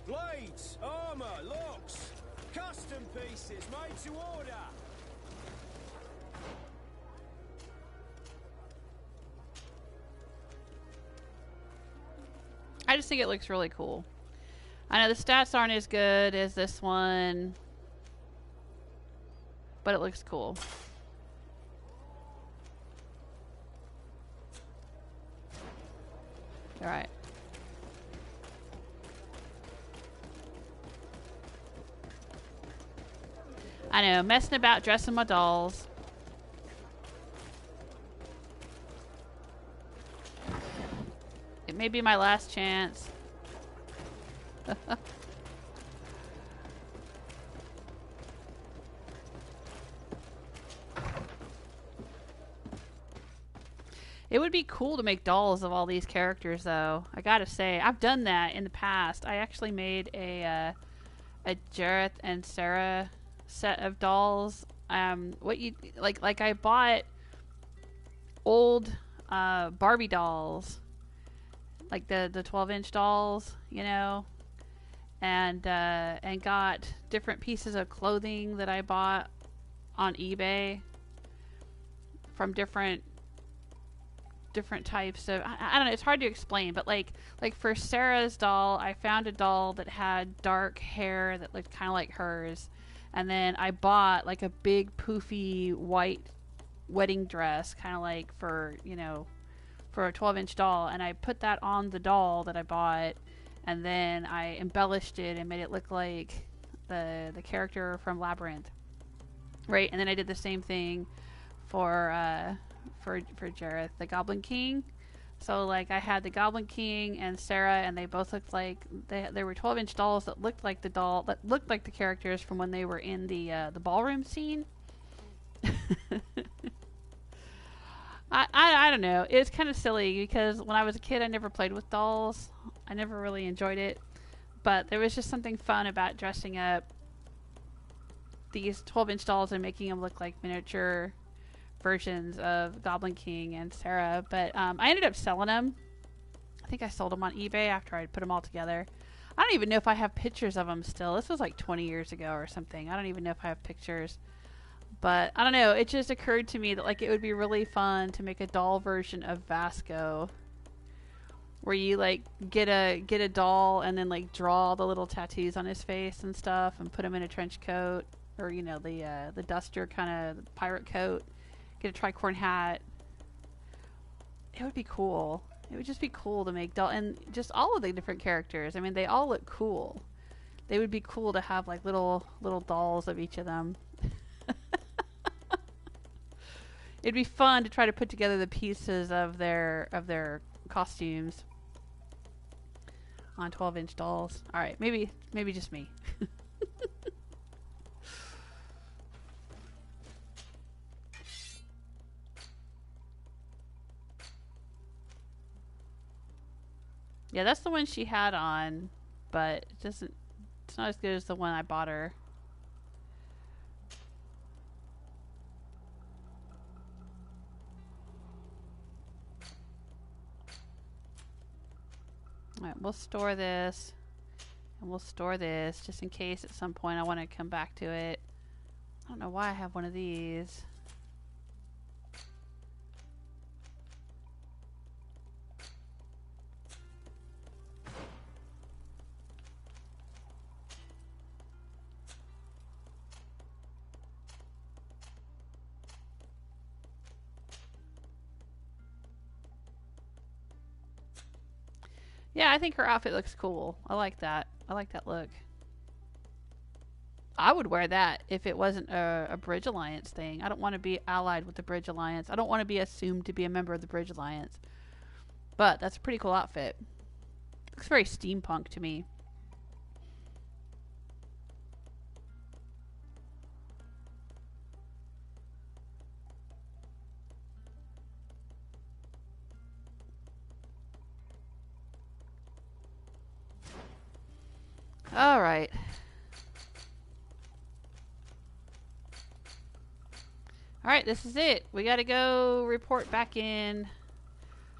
Blades, armor, locks, custom pieces made to order. I just think it looks really cool. I know the stats aren't as good as this one, but it looks cool. Alright. I know, messing about dressing my dolls. It may be my last chance. It would be cool to make dolls of all these characters, though. I gotta say, I've done that in the past. I actually made a Jareth and Sarah set of dolls. What you like I bought old Barbie dolls, like the 12-inch dolls, you know, and got different pieces of clothing that I bought on eBay from different types of, I don't know, it's hard to explain, but like for Sarah's doll, I found a doll that had dark hair that looked kind of like hers, and then I bought like a big poofy white wedding dress, kind of like for, you know, for a 12-inch doll, and I put that on the doll that I bought, and then I embellished it and made it look like the character from Labyrinth, right? And then I did the same thing for Jareth, the Goblin King. So like I had the Goblin King and Sarah, and they both looked like they were 12-inch dolls that looked like the characters from when they were in the ballroom scene. I don't know. It's kind of silly because when I was a kid, I never played with dolls. I never really enjoyed it, but there was just something fun about dressing up these 12-inch dolls and making them look like miniature versions of Goblin King and Sarah. But I ended up selling them. I think I sold them on eBay after I put them all together. I don't even know if I have pictures of them still. This was like 20 years ago or something. I don't even know if I have pictures. But I don't know. It just occurred to me that like it would be really fun to make a doll version of Vasco, where you like get a doll and then like draw the little tattoos on his face and stuff, and put him in a trench coat, or you know the duster kind of pirate coat. Get a tricorn hat. It would be cool. It would just be cool to make doll, and just all of the different characters. I mean, they all look cool. They would be cool to have like little dolls of each of them. It'd be fun to try to put together the pieces of their costumes on 12-inch dolls. All right, maybe just me. Yeah, that's the one she had on, but it's not as good as the one I bought her. Alright, we'll store this. And we'll store this just in case at some point I want to come back to it. I don't know why I have one of these. Yeah, I think her outfit looks cool. I like that. I like that look. I would wear that if it wasn't a Bridge Alliance thing. I don't want to be allied with the Bridge Alliance. I don't want to be assumed to be a member of the Bridge Alliance. But that's a pretty cool outfit. Looks very steampunk to me. All right. All right, this is it. We got to go report back in.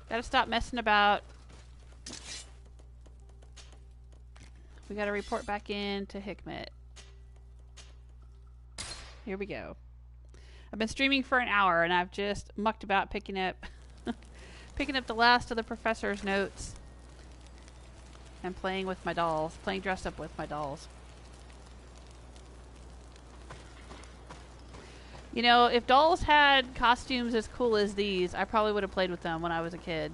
Got to stop messing about. We got to report back in to Hikmet. Here we go. I've been streaming for an hour and I've just mucked about picking up the last of the professor's notes. And playing with my dolls. Playing dress up with my dolls. You know, if dolls had costumes as cool as these, I probably would have played with them when I was a kid.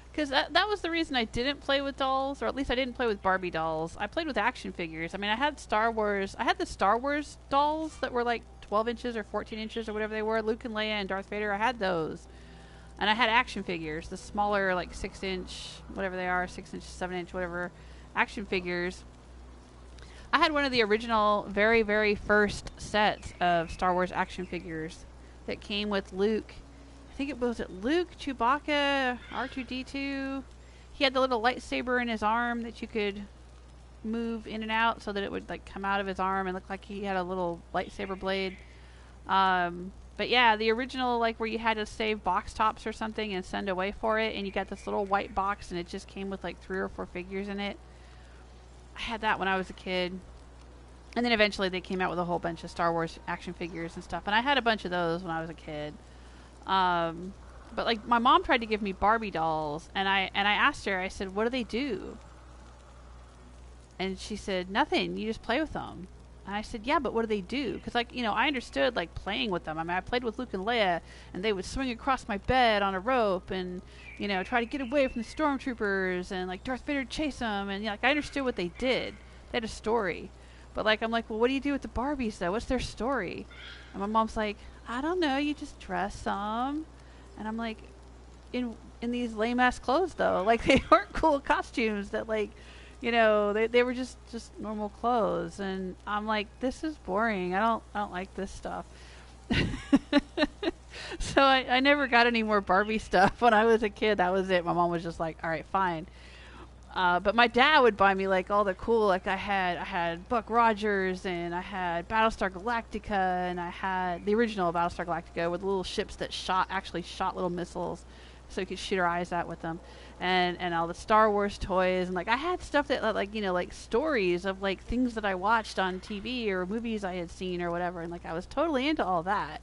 Because that was the reason I didn't play with dolls, or at least I didn't play with Barbie dolls. I played with action figures. I mean, I had Star Wars. I had the Star Wars dolls that were like 12 inches or 14 inches or whatever they were. Luke and Leia and Darth Vader. I had those. And I had action figures, the smaller, like 6-inch, whatever they are, 6-inch, 7-inch, whatever, action figures. I had one of the original, very, very first sets of Star Wars action figures that came with Luke. I think it was Luke, Chewbacca, R2-D2. He had the little lightsaber in his arm that you could move in and out so that it would like come out of his arm and look like he had a little lightsaber blade. But yeah, the original, like where you had to save box tops or something and send away for it, and you got this little white box and it just came with like 3 or 4 figures in it. I had that when I was a kid. And then eventually they came out with a whole bunch of Star Wars action figures and stuff. And I had a bunch of those when I was a kid. But like my mom tried to give me Barbie dolls, and I asked her, I said, what do they do? And she said, nothing, you just play with them. And I said, yeah, but what do they do? Because, like, you know, I understood, like, playing with them. I mean, I played with Luke and Leia, and they would swing across my bed on a rope and, you know, try to get away from the stormtroopers, and, like, Darth Vader chase them. And, you know, like, I understood what they did. They had a story. But, like, I'm like, well, what do you do with the Barbies, though? What's their story? And my mom's like, I don't know. You just dress them. And I'm like, in these lame-ass clothes, though. Like, they weren't cool costumes that, like... You know, they were just normal clothes, and I'm like, this is boring. I don't like this stuff. So I never got any more Barbie stuff when I was a kid. That was it. My mom was just like, all right, fine. But my dad would buy me like all the cool, like I had Buck Rogers, and I had Battlestar Galactica, and I had the original Battlestar Galactica with little ships that actually shot little missiles, so you could shoot our eyes out with them, and all the Star Wars toys, and like I had stuff that like, you know, like stories of like things that I watched on TV or movies I had seen or whatever, and like I was totally into all that.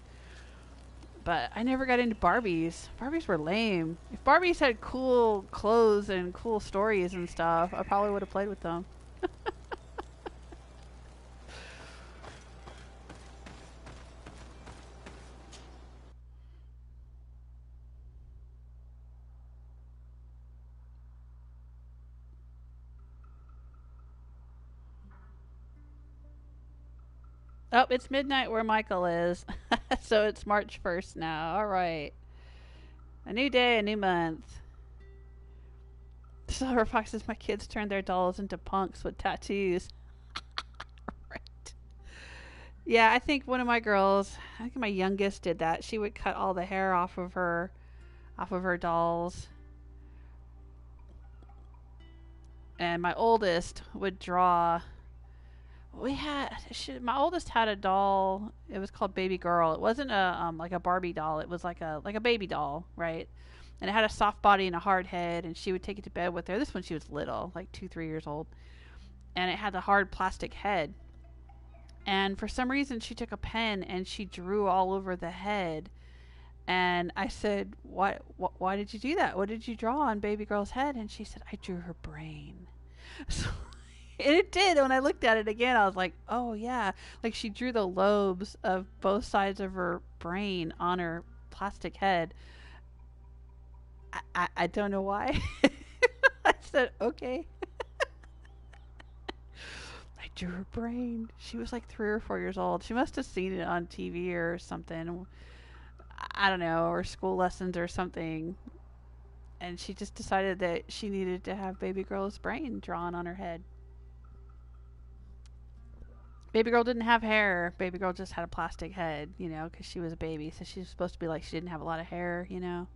But I never got into Barbies. Barbies were lame. If Barbies had cool clothes and cool stories and stuff, I probably would have played with them. Oh, it's midnight where Michael is. So it's March 1st now. All right. A new day, a new month. Silver Fox says my kids turned their dolls into punks with tattoos. Right. Yeah, I think one of my girls, I think my youngest did that. She would cut all the hair off of her dolls. And my oldest would draw. My oldest had a doll. It was called Baby Girl. It wasn't a like a Barbie doll. It was like a baby doll, right? And it had a soft body and a hard head, and she would take it to bed with her. This one she was little, like 2-3 years old, and it had the hard plastic head. And for some reason, she took a pen and she drew all over the head. And I said, "Why did you do that? What did you draw on Baby Girl's head?" And she said, "I drew her brain." So. And it did. When I looked at it again, I was like, oh, yeah. Like, she drew the lobes of both sides of her brain on her plastic head. I don't know why. I said, okay. I drew her brain. She was like 3 or 4 years old. She must have seen it on TV or something. I don't know, or school lessons or something. And she just decided that she needed to have Baby Girl's brain drawn on her head. Baby Girl didn't have hair. Baby Girl just had a plastic head, you know, because she was a baby. So she was supposed to be like she didn't have a lot of hair, you know.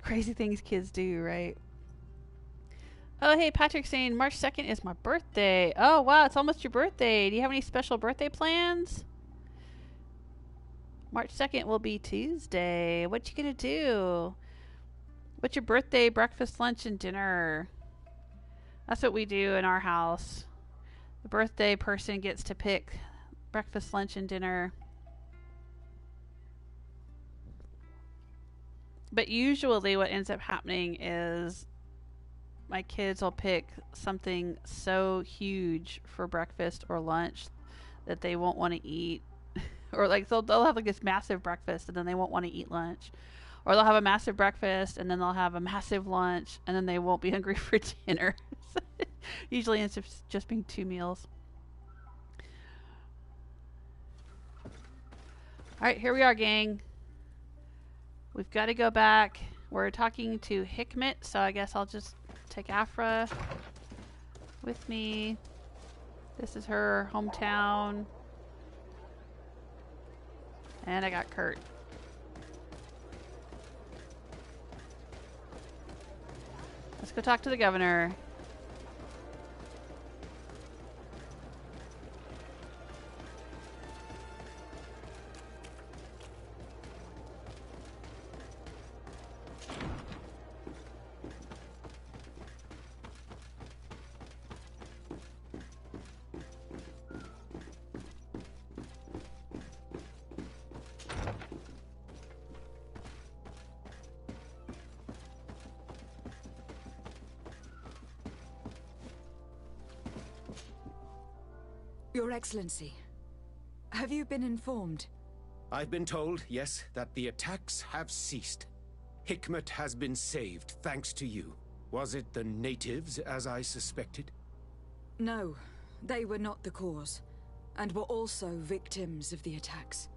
Crazy things kids do, right? Oh, hey, Patrick's saying March 2nd is my birthday. Oh, wow, it's almost your birthday. Do you have any special birthday plans? March 2nd will be Tuesday. What you gonna do? What's your birthday breakfast, lunch, and dinner? That's what we do in our house. The birthday person gets to pick breakfast, lunch, and dinner. But usually what ends up happening is my kids will pick something so huge for breakfast or lunch that they won't want to eat. Or like they'll have like this massive breakfast and then they won't want to eat lunch. Or they'll have a massive breakfast and then they'll have a massive lunch and then they won't be hungry for dinner. Usually ends up just being 2 meals. Alright, here we are, gang. We've got to go back. We're talking to Hikmet, so I guess I'll just take Afra with me. This is her hometown. And I got Kurt. Let's go talk to the governor. Your Excellency, have you been informed? I've been told, yes, that the attacks have ceased. Hikmet has been saved, thanks to you. Was it the natives, as I suspected? No, they were not the cause, and were also victims of the attacks.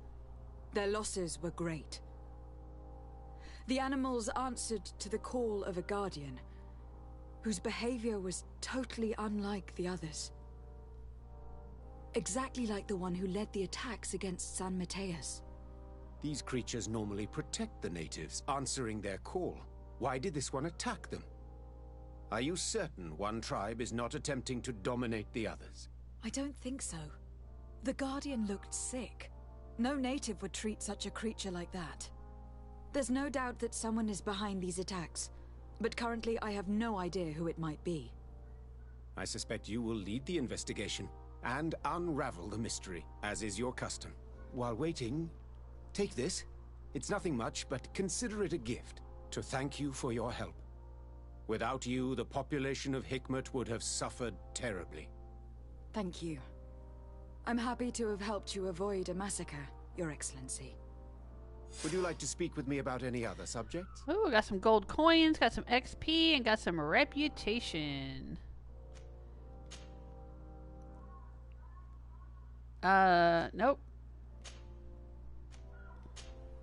Their losses were great. The animals answered to the call of a guardian, whose behavior was totally unlike the others. Exactly like the one who led the attacks against San Mateus. These creatures normally protect the natives, answering their call. Why did this one attack them? Are you certain one tribe is not attempting to dominate the others? I don't think so. The Guardian looked sick. No native would treat such a creature like that. There's no doubt that someone is behind these attacks, but currently I have no idea who it might be. I suspect you will lead the investigation and unravel the mystery, as is your custom. While waiting, take this. It's nothing much, but consider it a gift to thank you for your help. Without you, the population of Hikmet would have suffered terribly. Thank you. I'm happy to have helped you avoid a massacre, Your Excellency. Would you like to speak with me about any other subjects? Ooh, got some gold coins, got some XP, and got some reputation. Nope.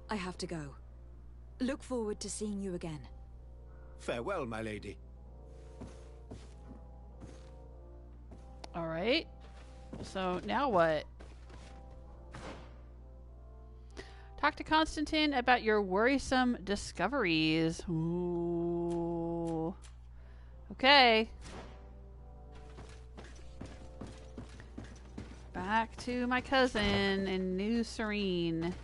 I have to go. Look forward to seeing you again. Farewell, my lady. Alright. So, now what? Talk to Constantine about your worrisome discoveries. Ooh. Okay. Back to my cousin in New Serene.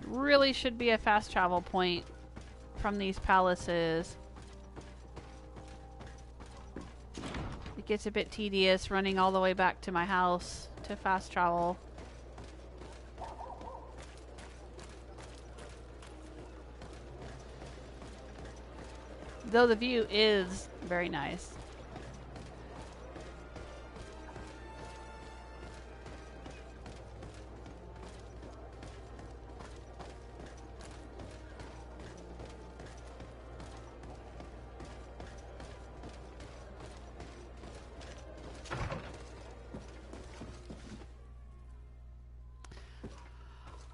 Really should be a fast travel point from these palaces. It gets a bit tedious running all the way back to my house to fast travel. Though the view is very nice.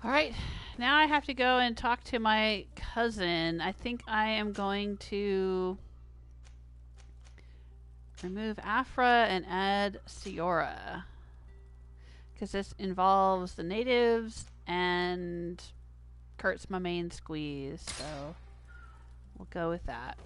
Alright, now I have to go and talk to my cousin. I think I am going to remove Afra and add Siora, because this involves the natives and Kurt's my main squeeze, so we'll go with that.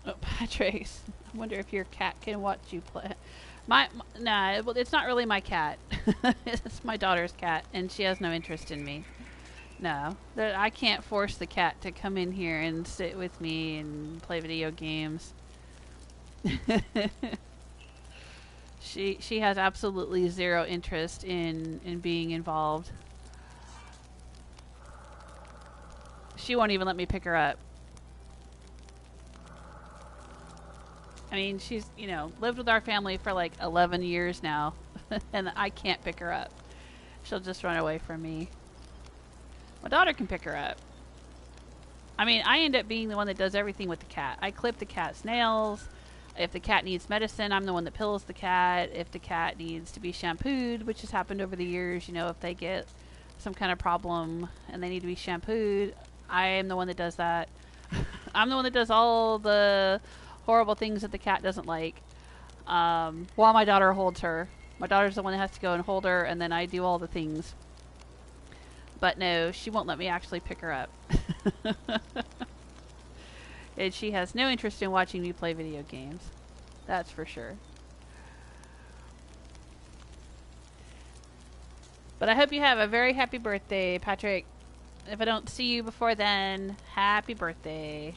Oh, Patrick, I wonder if your cat can watch you play. Nah, well, it's not really my cat. It's my daughter's cat, and she has no interest in me. No, I can't force the cat to come in here and sit with me and play video games. She has absolutely zero interest in being involved. She won't even let me pick her up. I mean, she's, you know, lived with our family for like 11 years now, and I can't pick her up. She'll just run away from me. My daughter can pick her up. I mean, I end up being the one that does everything with the cat. I clip the cat's nails. If the cat needs medicine, I'm the one that pills the cat. If the cat needs to be shampooed, which has happened over the years, you know, if they get some kind of problem and they need to be shampooed, I am the one that does that. I'm the one that does all the horrible things that the cat doesn't like, while my daughter holds her. My daughter's the one that has to go and hold her, and then I do all the things. But no, she won't let me actually pick her up. And she has no interest in watching me play video games. That's for sure. But I hope you have a very happy birthday, Patrick. If I don't see you before then, happy birthday.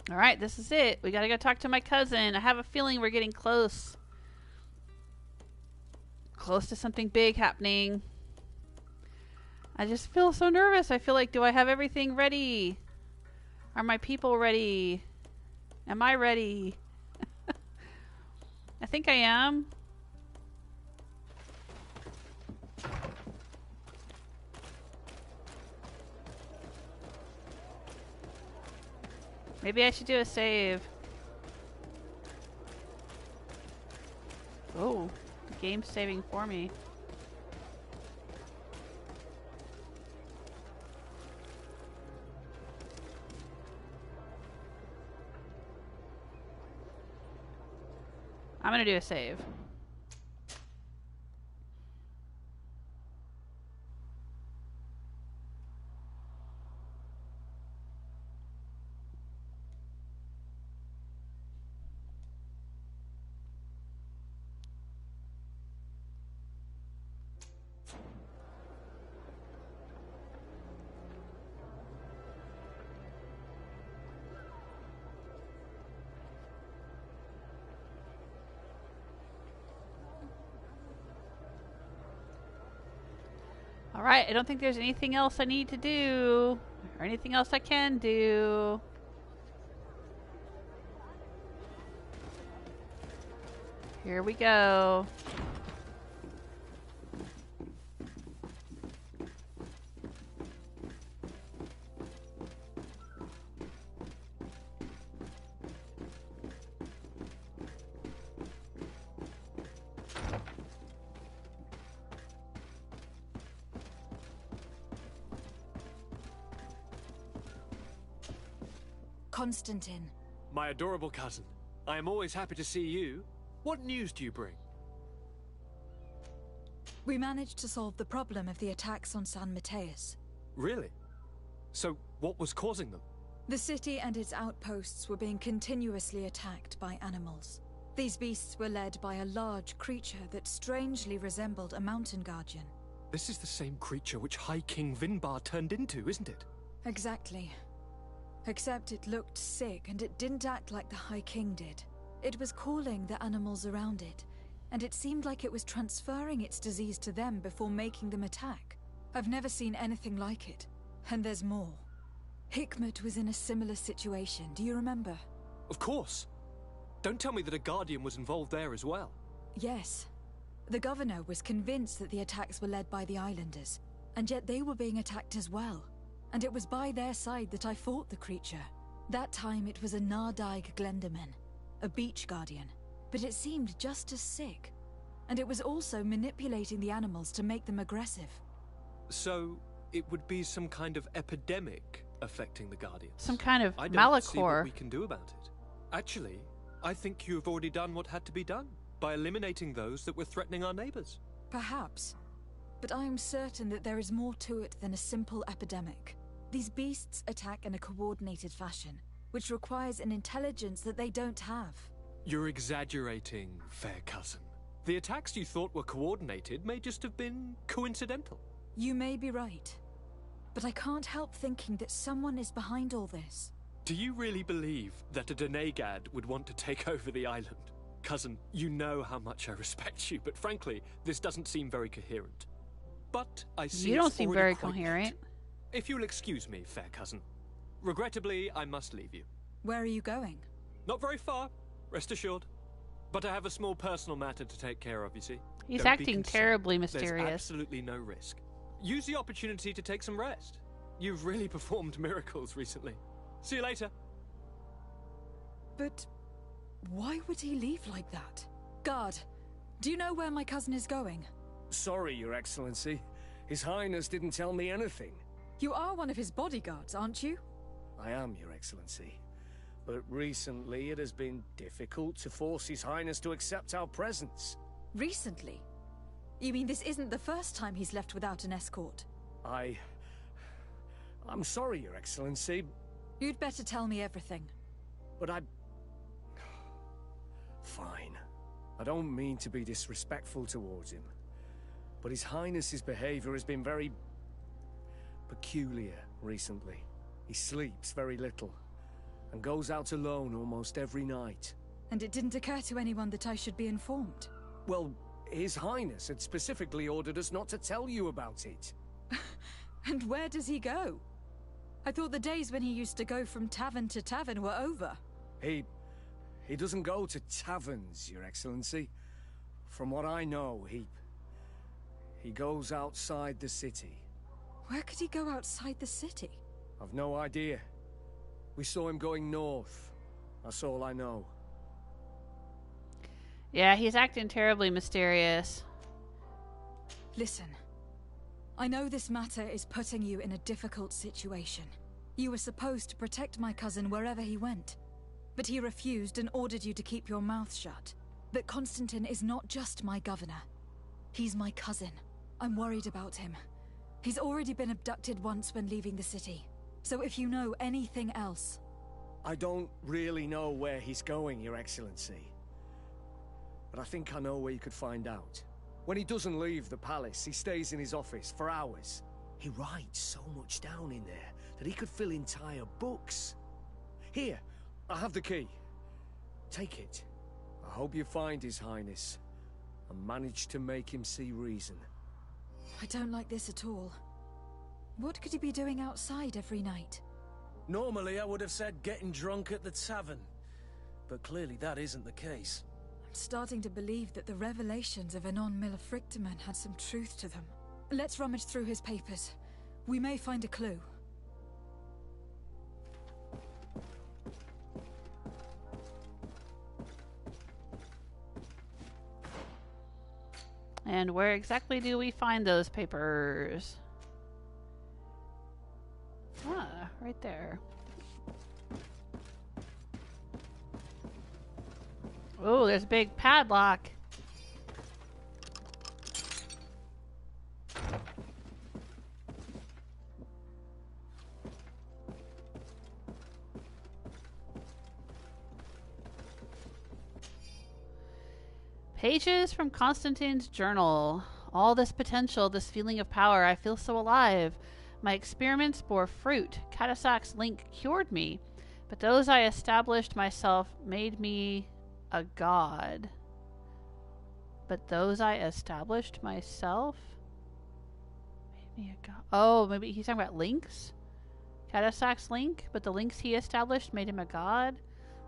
Alright, this is it. We gotta go talk to my cousin. I have a feeling we're getting close. Close to something big happening. I just feel so nervous. I feel like, do I have everything ready? Are my people ready? Am I ready? I think I am. Maybe I should do a save. Oh, the game's saving for me. I'm gonna do a save. Alright, I don't think there's anything else I need to do, or anything else I can do. Here we go. Constantine. My adorable cousin. I am always happy to see you. What news do you bring? We managed to solve the problem of the attacks on San Mateus. Really? So, what was causing them? The city and its outposts were being continuously attacked by animals. These beasts were led by a large creature that strangely resembled a mountain guardian. This is the same creature which High King Vinbar turned into, isn't it? Exactly. Except it looked sick and it didn't act like the High King did. It was calling the animals around it, and it seemed like it was transferring its disease to them before making them attack. I've never seen anything like it. And there's more. Hikmet was in a similar situation, do you remember? Of course. Don't tell me that a guardian was involved there as well. Yes. The governor was convinced that the attacks were led by the islanders, and yet they were being attacked as well. And it was by their side that I fought the creature. That time it was a Nardaig Glenderman, a beach guardian, but it seemed just as sick. And it was also manipulating the animals to make them aggressive. So, it would be some kind of epidemic affecting the Guardians. Some kind of I don't see what Malachor. we can do about it. Actually, I think you have already done what had to be done, by eliminating those that were threatening our neighbors. Perhaps. But I am certain that there is more to it than a simple epidemic. These beasts attack in a coordinated fashion, which requires an intelligence that they don't have. You're exaggerating, fair cousin. The attacks you thought were coordinated may just have been coincidental. You may be right. But I can't help thinking that someone is behind all this. Do you really believe that a Denegad would want to take over the island? Cousin, you know how much I respect you, but frankly, this doesn't seem very coherent. But I see You don't it's seem already very quite coherent. late. If you'll excuse me, fair cousin. Regrettably, I must leave you. Where are you going? Not very far, rest assured. But I have a small personal matter to take care of, you see. He's Don't be acting concerned. terribly There's mysterious. absolutely no risk. Use the opportunity to take some rest. You've really performed miracles recently. See you later. But why would he leave like that? Guard, do you know where my cousin is going? Sorry, Your Excellency. His Highness didn't tell me anything. You are one of his bodyguards, aren't you? I am, Your Excellency. But recently it has been difficult to force His Highness to accept our presence. Recently? You mean this isn't the first time he's left without an escort? I'm sorry, Your Excellency, You'd better tell me everything. but Fine. I don't mean to be disrespectful towards him. But His Highness's behavior has been very peculiar recently. He sleeps very little and goes out alone almost every night. And it didn't occur to anyone that I should be informed. Well, His Highness had specifically ordered us not to tell you about it. And where does he go? I thought the days when he used to go from tavern to tavern were over. He doesn't go to taverns, Your Excellency. From what I know, he goes outside the city. Where could he go outside the city? I've no idea. We saw him going north. That's all I know. Yeah, he's acting terribly mysterious. Listen. I know this matter is putting you in a difficult situation. You were supposed to protect my cousin wherever he went. But he refused and ordered you to keep your mouth shut. But Constantine is not just my governor. He's my cousin. I'm worried about him. He's already been abducted once when leaving the city. So if you know anything else... I don't really know where he's going, Your Excellency. But I think I know where you could find out. When he doesn't leave the palace, he stays in his office for hours. He writes so much down in there that he could fill entire books. Here, I have the key. Take it. I hope you find His Highness and manage to make him see reason. I don't like this at all. What could he be doing outside every night? Normally I would have said getting drunk at the tavern. But clearly that isn't the case. I'm starting to believe that the revelations of Anon Millefrictaman had some truth to them. Let's rummage through his papers. We may find a clue. And where exactly do we find those papers? Ah, right there. Oh, there's a big padlock. Pages from Constantine's journal. All this potential, this feeling of power. I feel so alive. My experiments bore fruit. Katasak's link cured me. But those I established myself made me a god. But those I established myself made me a god. Oh, maybe he's talking about links? Katasak's link, but the links he established made him a god?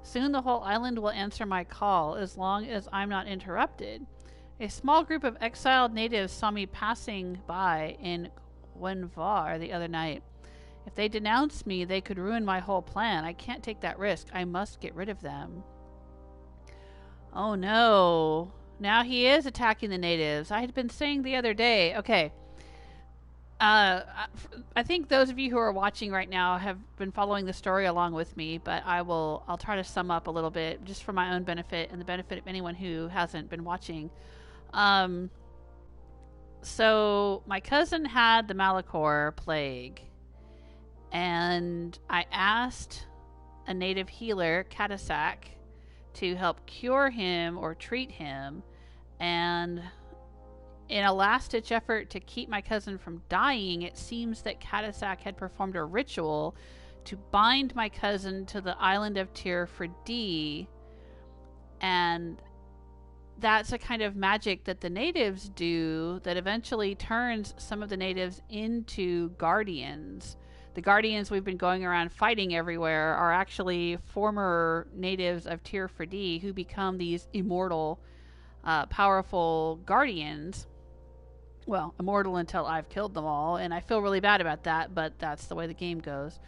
Soon the whole island will answer my call, as long as I'm not interrupted. A small group of exiled natives saw me passing by in Gwenvar the other night. If they denounce me, they could ruin my whole plan. I can't take that risk. I must get rid of them. Oh no. Now he is attacking the natives. I had been saying the other day. Okay. I think those of you who are watching right now have been following the story along with me, but I'll try to sum up a little bit just for my own benefit and the benefit of anyone who hasn't been watching. So my cousin had the Malachor plague, and I asked a native healer, Katasak, to help cure him or treat him, and in a last-ditch effort to keep my cousin from dying, it seems that Katasak had performed a ritual to bind my cousin to the island of Tyr for D, and that's a kind of magic that the natives do that eventually turns some of the natives into guardians. The guardians we've been going around fighting everywhere are actually former natives of Tyr for D who become these immortal, powerful guardians. Well, immortal until I've killed them all, and I feel really bad about that, but that's the way the game goes.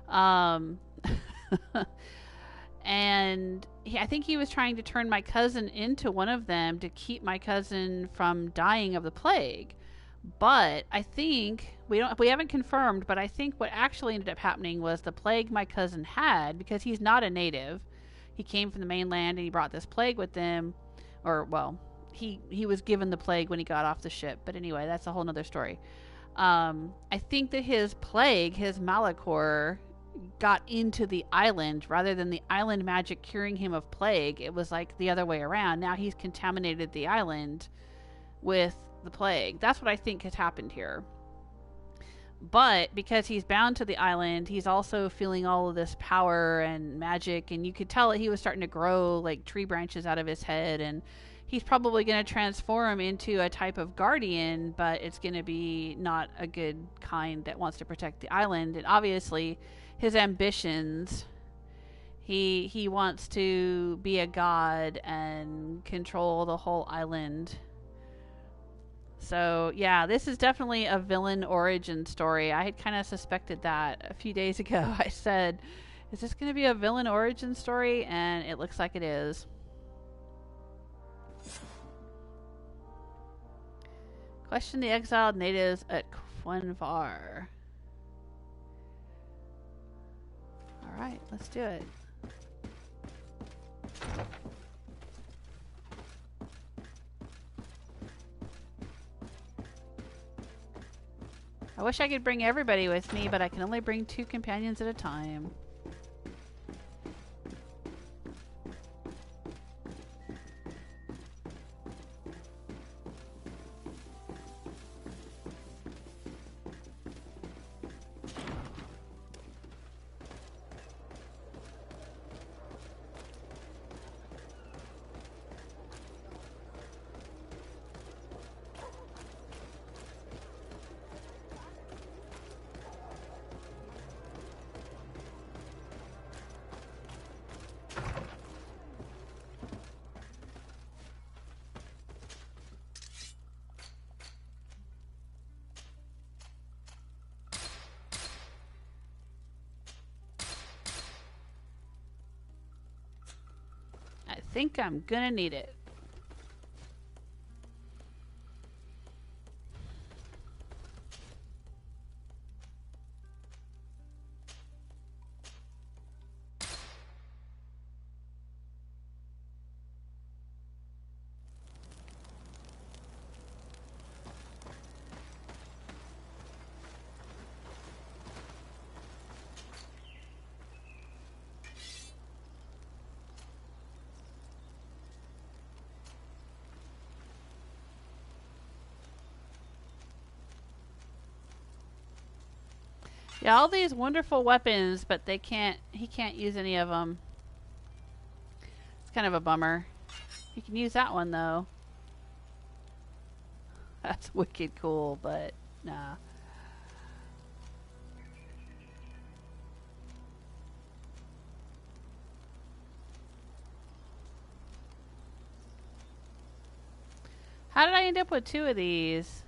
And I think he was trying to turn my cousin into one of them to keep my cousin from dying of the plague. But I think, we haven't confirmed, but I think what actually ended up happening was the plague my cousin had, because he's not a native. He came from the mainland and he brought this plague with him, or, well, he was given the plague when he got off the ship. But anyway, that's a whole nother story. I think that his plague, his Malachor, got into the island rather than the island magic curing him of plague. It was like the other way around. Now he's contaminated the island with the plague. That's what I think has happened here. But because he's bound to the island, he's also feeling all of this power and magic, and you could tell that he was starting to grow like tree branches out of his head, and he's probably going to transform into a type of guardian, but it's going to be not a good kind that wants to protect the island. And obviously his ambitions, he wants to be a god and control the whole island. So yeah, this is definitely a villain origin story. I had kind of suspected that a few days ago. I said Is this going to be a villain origin story? And it looks like it is. Question the exiled natives at Quenvar. Alright, let's do it. I wish I could bring everybody with me, but I can only bring 2 companions at a time. I think I'm gonna need it. Yeah, all these wonderful weapons, but he can't use any of them. It's kind of a bummer. He can use that one though. That's wicked cool, but nah. How did I end up with 2 of these?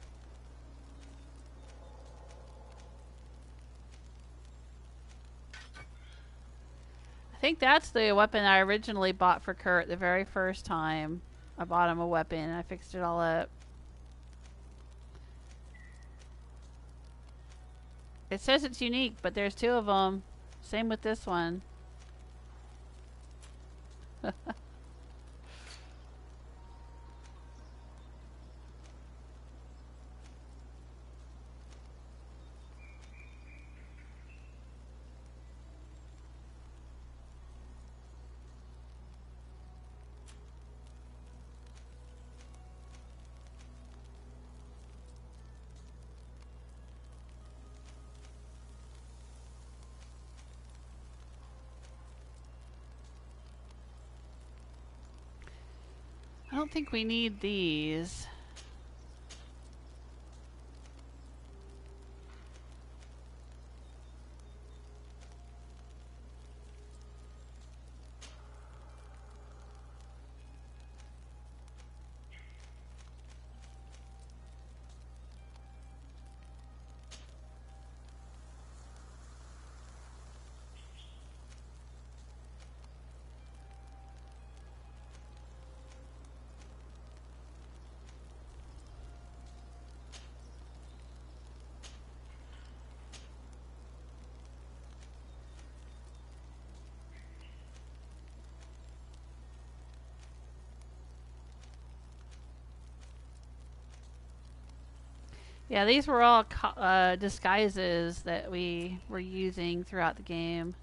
I think that's the weapon I originally bought for Kurt the very first time. I bought him a weapon and I fixed it all up. It says it's unique, but there's 2 of them. Same with this one. I don't think we need these. Yeah, these were all disguises that we were using throughout the game.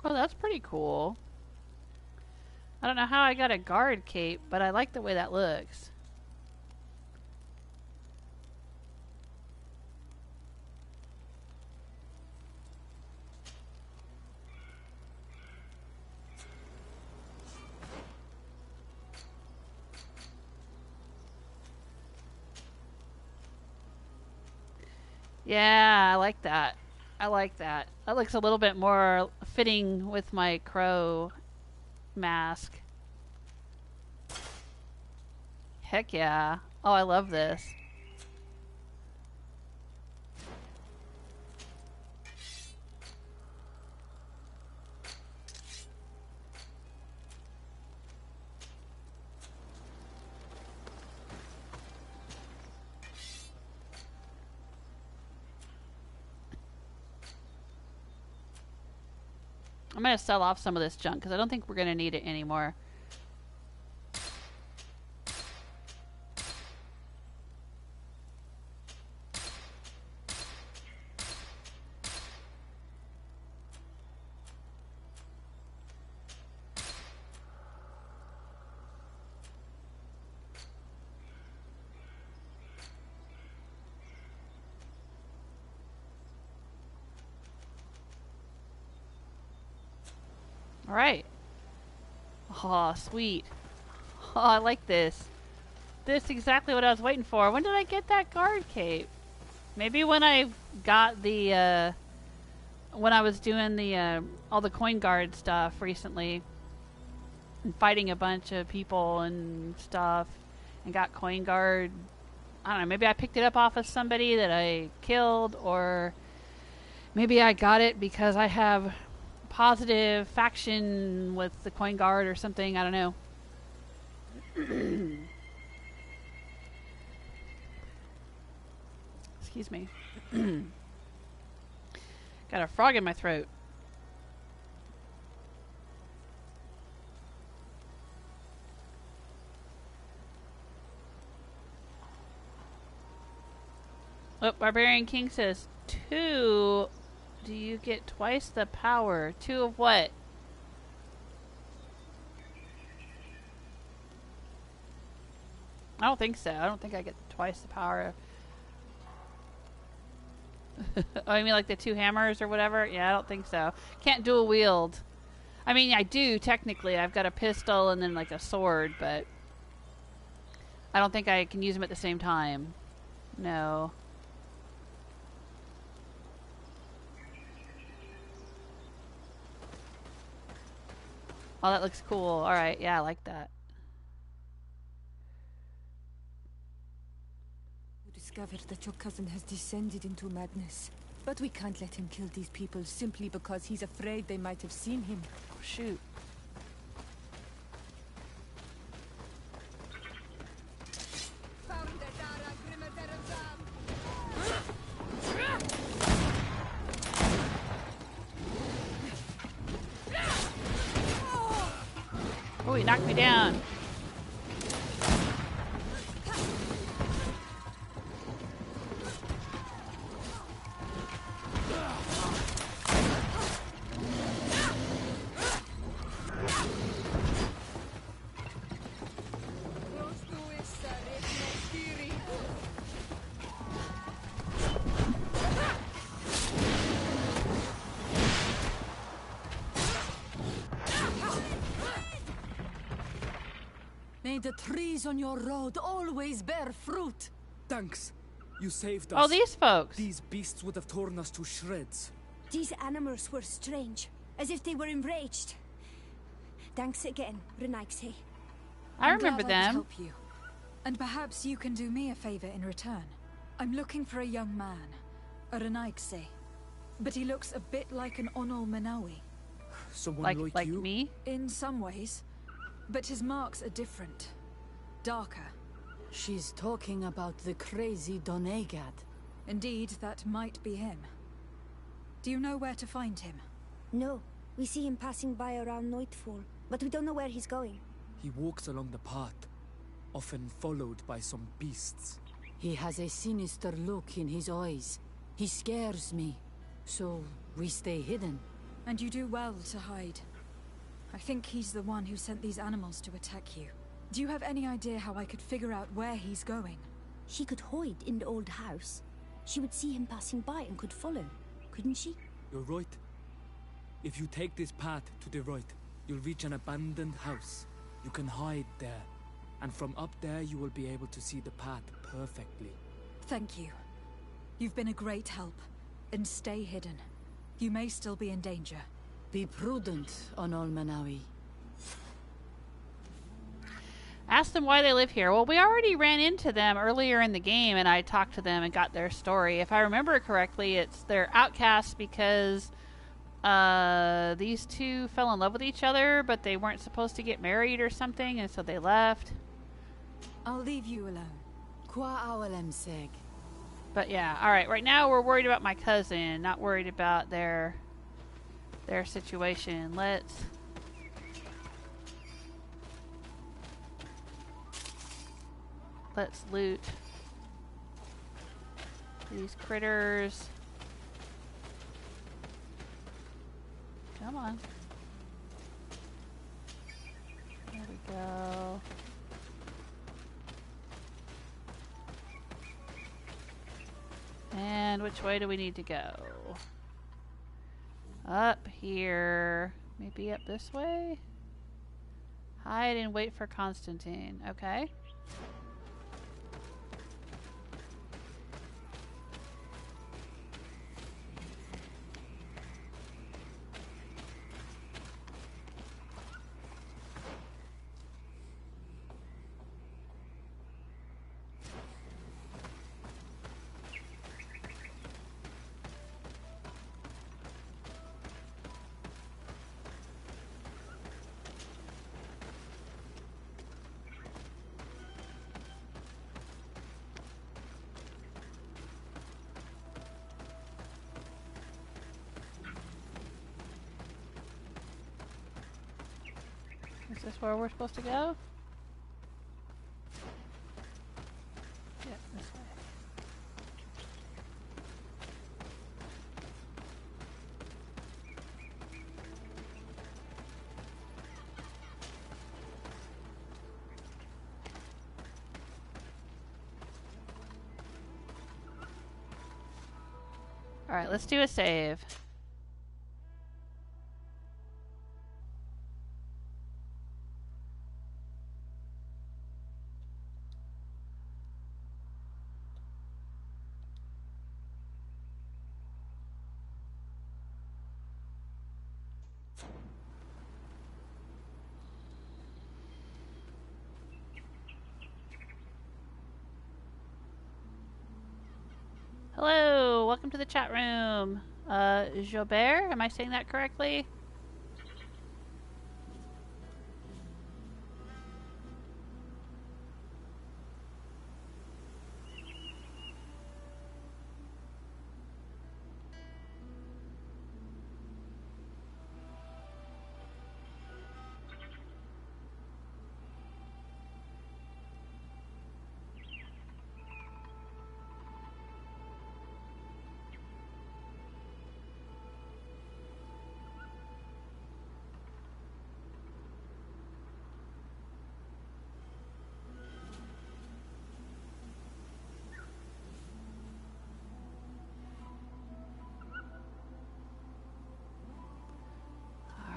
Oh, that's pretty cool. I don't know how I got a guard cape, but I like the way that looks. Yeah, I like that. I like that. That looks a little bit more fitting with my crow mask. Heck yeah. Oh, I love this. I'm going to sell off some of this junk because I don't think we're going to need it anymore. Alright. Oh, sweet. Oh, I like this. This is exactly what I was waiting for. When did I get that guard cape? Maybe when I got the, when I was doing the, all the coin guard stuff recently. And fighting a bunch of people and stuff. And got coin guard. I don't know, maybe I picked it up off of somebody that I killed. Or maybe I got it because I have positive faction with the coin guard or something. I don't know. Excuse me. Got a frog in my throat. Oh, Barbarian King says 2. Do you get twice the power? 2 of what? I don't think so. I don't think I get twice the power. Oh, you mean like the 2 hammers or whatever? Yeah, I don't think so. Can't dual wield. I mean, I do technically. I've got a pistol and then like a sword, but I don't think I can use them at the same time. No. Oh, that looks cool. Alright, yeah, I like that. You discovered that your cousin has descended into madness. But we can't let him kill these people simply because he's afraid they might have seen him. Oh, shoot. Oh, he knocked me down. May the trees on your road always bear fruit. Thanks. You saved us. Oh, these folks. These beasts would have torn us to shreds. These animals were strange, as if they were enraged. Thanks again, Renaigse. I I'm remember glad I could them. help you. And perhaps you can do me a favor in return. I'm looking for a young man, a Renaigse. But he looks a bit like an Onol Manawi. Someone Like you? me? In some ways. But his marks are different. Darker. She's talking about the crazy Donegad. Indeed, that might be him. Do you know where to find him? No, we see him passing by around nightfall, but we don't know where he's going. He walks along the path, often followed by some beasts. He has a sinister look in his eyes. He scares me. So, we stay hidden. And you do well to hide. I think he's the one who sent these animals to attack you. Do you have any idea how I could figure out where he's going? She could hide in the old house. She would see him passing by and could follow, couldn't she? You're right. If you take this path to the right, you'll reach an abandoned house. You can hide there. And from up there you will be able to see the path perfectly. Thank you. You've been a great help. And stay hidden. You may still be in danger. Be prudent on Ol Manawi. Ask them why they live here. Well, we already ran into them earlier in the game, and I talked to them and got their story. If I remember correctly, it's they're outcasts because these two fell in love with each other, but they weren't supposed to get married or something, and so they left. I'll leave you alone. Qua awalem seg. But yeah, alright, right now we're worried about my cousin, not worried about their situation. Let's loot these critters. Come on. There we go. And which way do we need to go? Up here. Maybe up this way? Hide and wait for Constantine. Okay. Is this where we're supposed to go? Yeah, this way. Alright, let's do a save. Hello, welcome to the chat room. Jobert, am I saying that correctly?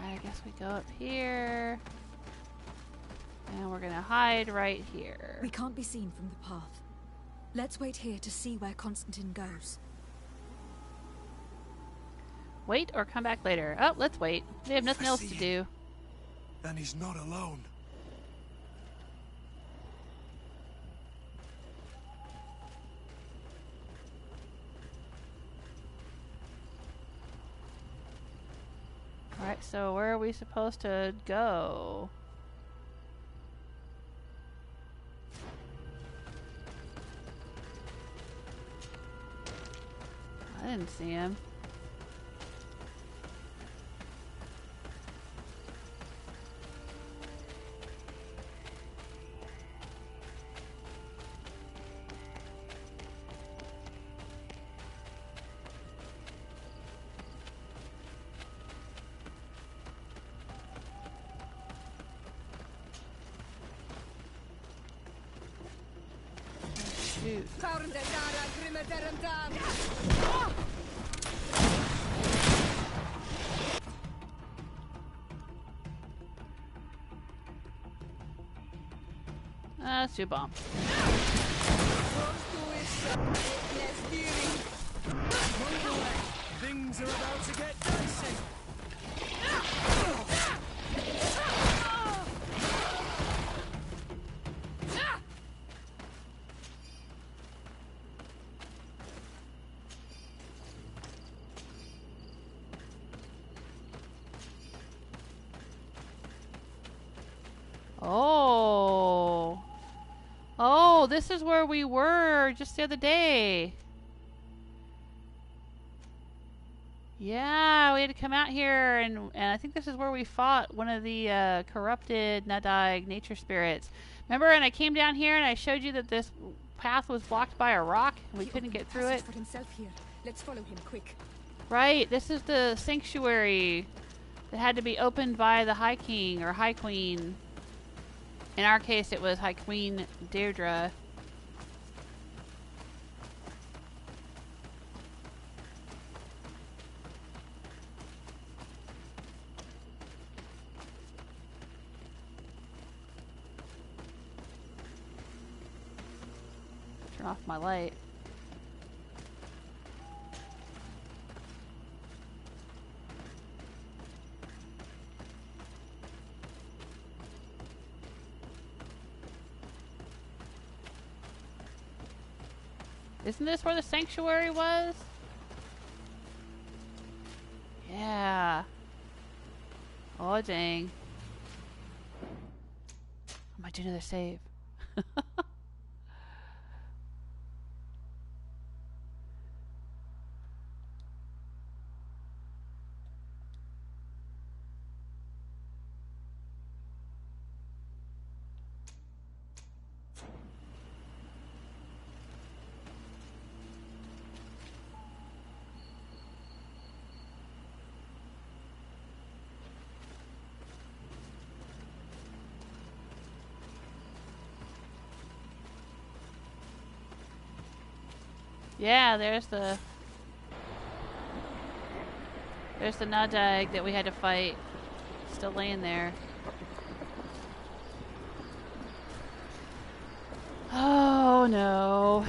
I guess we go up here. And we're gonna hide right here. We can't be seen from the path. Let's wait here to see where Constantine goes. Wait or come back later? Oh, let's wait. We have nothing else to do. And he's not alone. Alright, so where are we supposed to go? I didn't see him. shoot. Let's do a bomb. Things are about to get dicey. Oh. Oh, this is where we were just the other day. Yeah, we had to come out here, and I think this is where we fought one of the corrupted Nadag nature spirits. Remember, and I came down here and I showed you that this path was blocked by a rock and we couldn't get through it? For himself here. Let's follow him quick. Right, this is the sanctuary that had to be opened by the High King or High Queen. In our case, it was High Queen Deirdre. Turn off my light. Isn't this where the sanctuary was? Yeah. Oh, dang. I might do another save. Yeah, there's the Nadag that we had to fight. Still laying there. Oh no.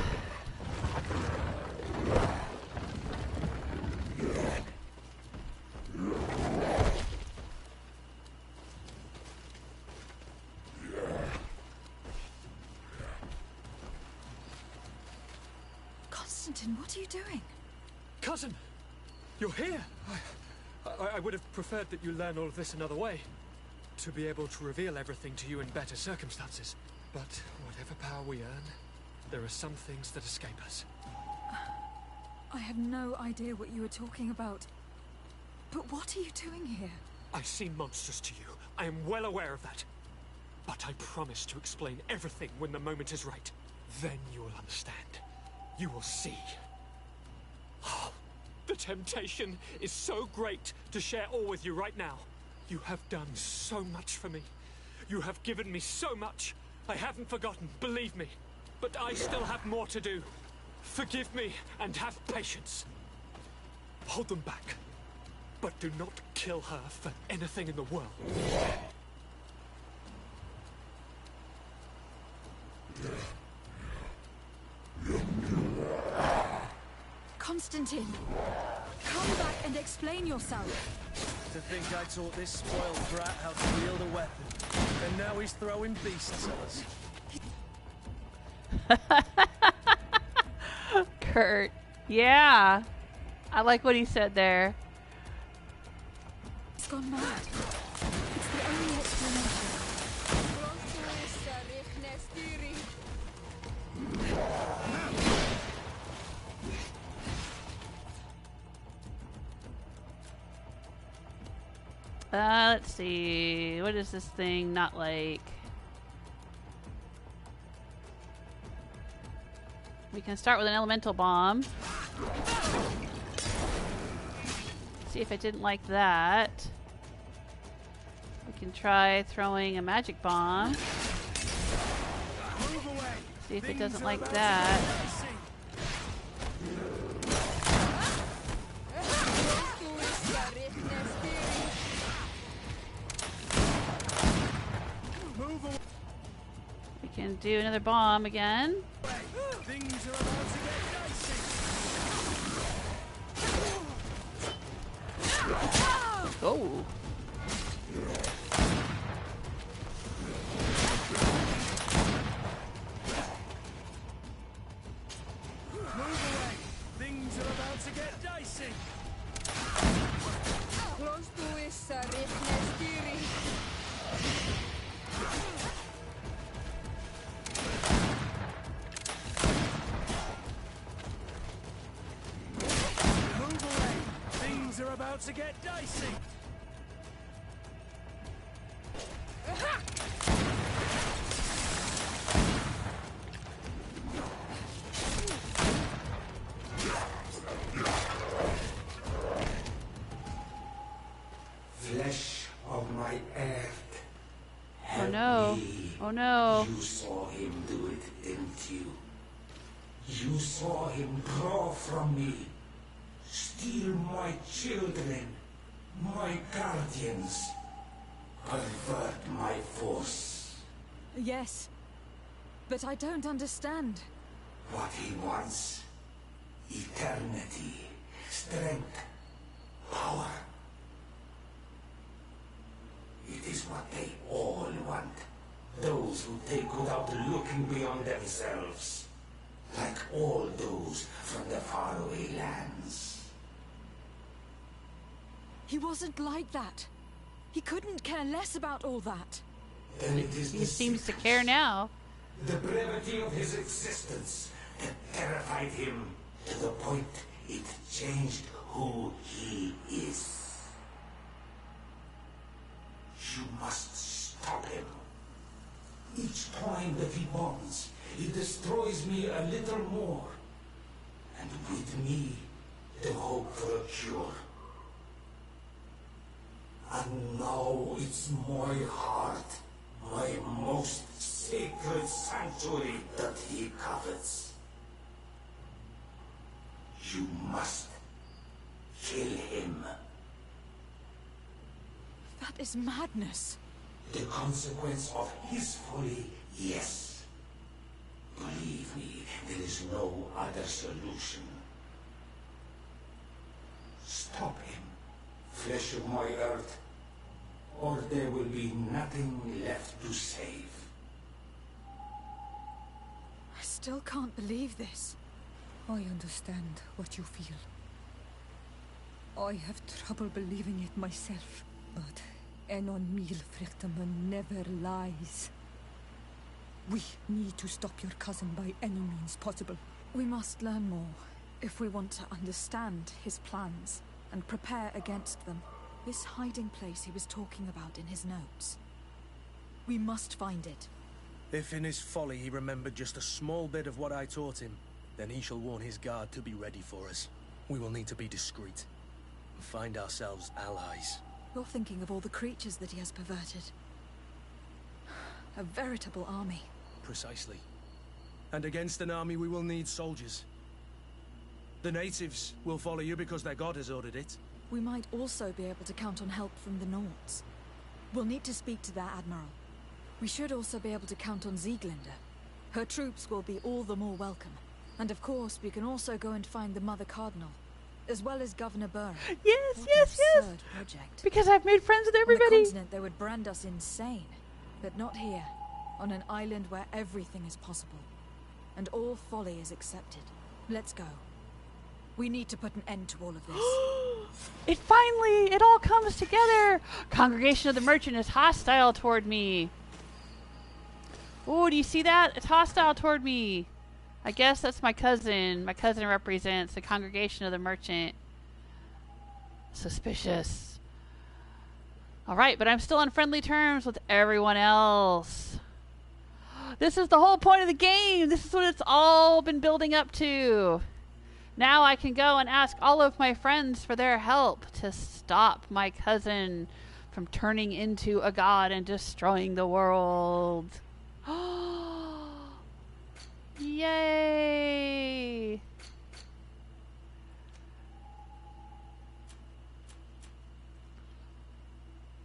What are you doing? Cousin! You're here! I would have preferred that you learn all of this another way. To be able to reveal everything to you in better circumstances. But whatever power we earn, there are some things that escape us. I had no idea what you were talking about. But what are you doing here? I seem monstrous to you. I am well aware of that. But I promise to explain everything when the moment is right. Then you will understand. You will see. Oh, the temptation is so great to share all with you right now. You have done so much for me. You have given me so much. I haven't forgotten, believe me. But I still have more to do. Forgive me and have patience. Hold them back. But do not kill her for anything in the world. Constantine, come back and explain yourself. To think I taught this spoiled brat how to wield a weapon, and now he's throwing beasts at us. Kurt. Yeah. I like what he said there. It's gone mad. It's the only explanation. Let's see. What is this thing not like? We can start with an elemental bomb. See if it didn't like that. We can try throwing a magic bomb. Move away. See if it doesn't like that. We can do another bomb again. Things are about to get dicey. Oh. Move away. Things are about to get dicey. Move away. Things are about to get dicey. Flesh of my earth. Oh no. Oh no. You saw him do it, didn't you? You saw him draw from me, steal my children, my guardians, pervert my force. Yes, but I don't understand. What he wants, eternity, strength, power. It is what they all want. Those who take without looking beyond themselves. Like all those from the faraway lands. He wasn't like that. He couldn't care less about all that. Then it is He seems to care now. the brevity of his existence that terrified him to the point it changed who he is. You must stop him. Each time that he bonds, he destroys me a little more. And with me, the hope for a cure. And now it's my heart, my most sacred sanctuary that he covets. You must kill him. That is madness. The consequence of his folly, yes. Believe me, there is no other solution. Stop him, flesh of my earth, or there will be nothing left to save. I still can't believe this. I understand what you feel. I have trouble believing it myself, but Enon Milfrichtaman never lies. We need to stop your cousin by any means possible. We must learn more if we want to understand his plans and prepare against them. This hiding place he was talking about in his notes. We must find it. If in his folly he remembered just a small bit of what I taught him, then he shall warn his guard to be ready for us. We will need to be discreet and find ourselves allies. You're thinking of all the creatures that he has perverted. A veritable army. Precisely. And against an army we will need soldiers. The natives will follow you because their god has ordered it. We might also be able to count on help from the Nords. We'll need to speak to their admiral. We should also be able to count on Sieglinde. Her troops will be all the more welcome. And of course, we can also go and find the Mother Cardinal, as well as Governor Burr. Yes, What yes, an yes! absurd project. Because I've made friends with On everybody! the continent, they would brand us insane. But not here, on an island where everything is possible. And all folly is accepted. Let's go. We need to put an end to all of this. It all comes together! Congregation of the Merchant is hostile toward me. Oh, do you see that? It's hostile toward me. I guess that's my cousin. My cousin represents the Congregation of the Merchant. Suspicious. Alright, but I'm still on friendly terms with everyone else. This is the whole point of the game. This is what it's all been building up to. Now I can go and ask all of my friends for their help to stop my cousin from turning into a god and destroying the world. Yay!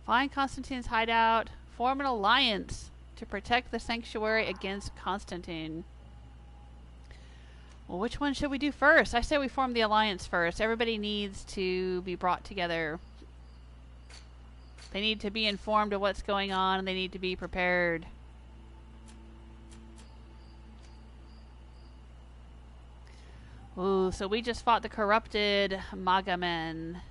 Find Constantine's hideout. Form an alliance to protect the sanctuary against Constantine. Well, which one should we do first? I say we form the alliance first. Everybody needs to be brought together. They need to be informed of what's going on, and they need to be prepared. Ooh, so we just fought the corrupted Magamen.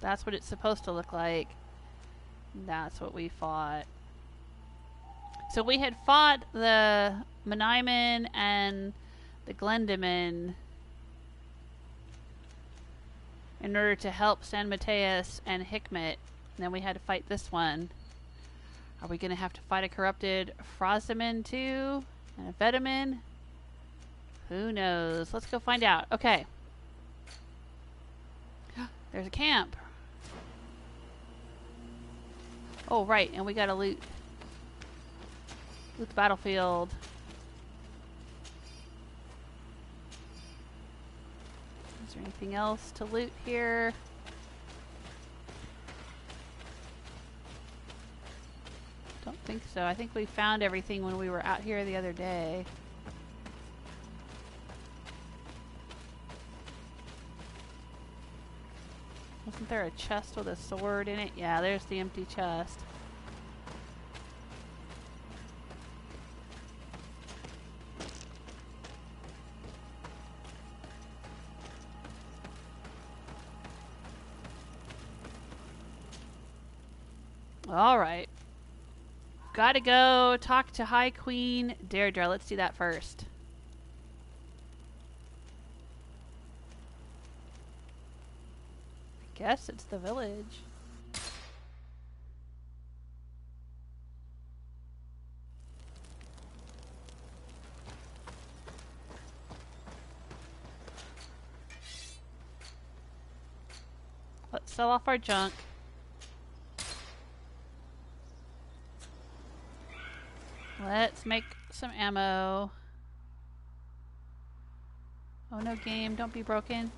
That's what it's supposed to look like. That's what we fought. So we had fought the Menaimen and the Glendamen in order to help San Mateus and Hikmet. And then we had to fight this one. Are we going to have to fight a corrupted Frazamin too? And a Vedamin? Who knows? Let's go find out. Okay. There's a camp. Oh, right. And we got to loot the battlefield. Is there anything else to loot here? Don't think so. I think we found everything when we were out here the other day. Wasn't there a chest with a sword in it? Yeah, there's the empty chest. Alright. Gotta go talk to High Queen Deirdre. Let's do that first. Guess it's the village. Let's sell off our junk. Let's make some ammo. Oh no, game, don't be broken.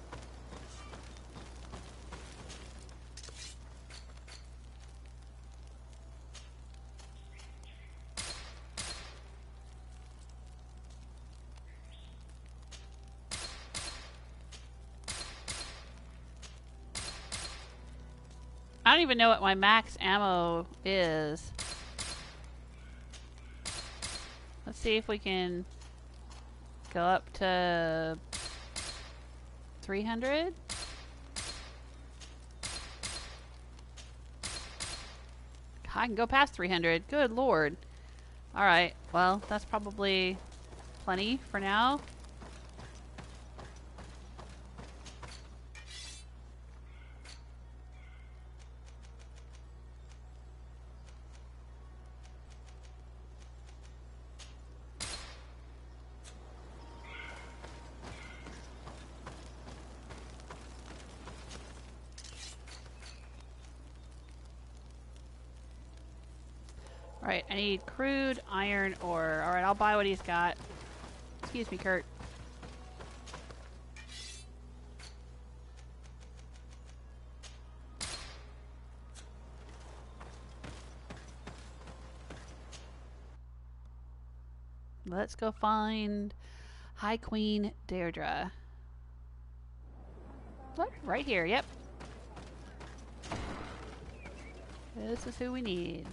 I don't even know what my max ammo is. Let's see if we can go up to 300. I can go past 300. Good lord. Alright, well, that's probably plenty for now. Alright, I need crude iron ore. Alright, I'll buy what he's got. Excuse me, Kurt. Let's go find High Queen Deirdre. What? Right here, yep. This is who we need.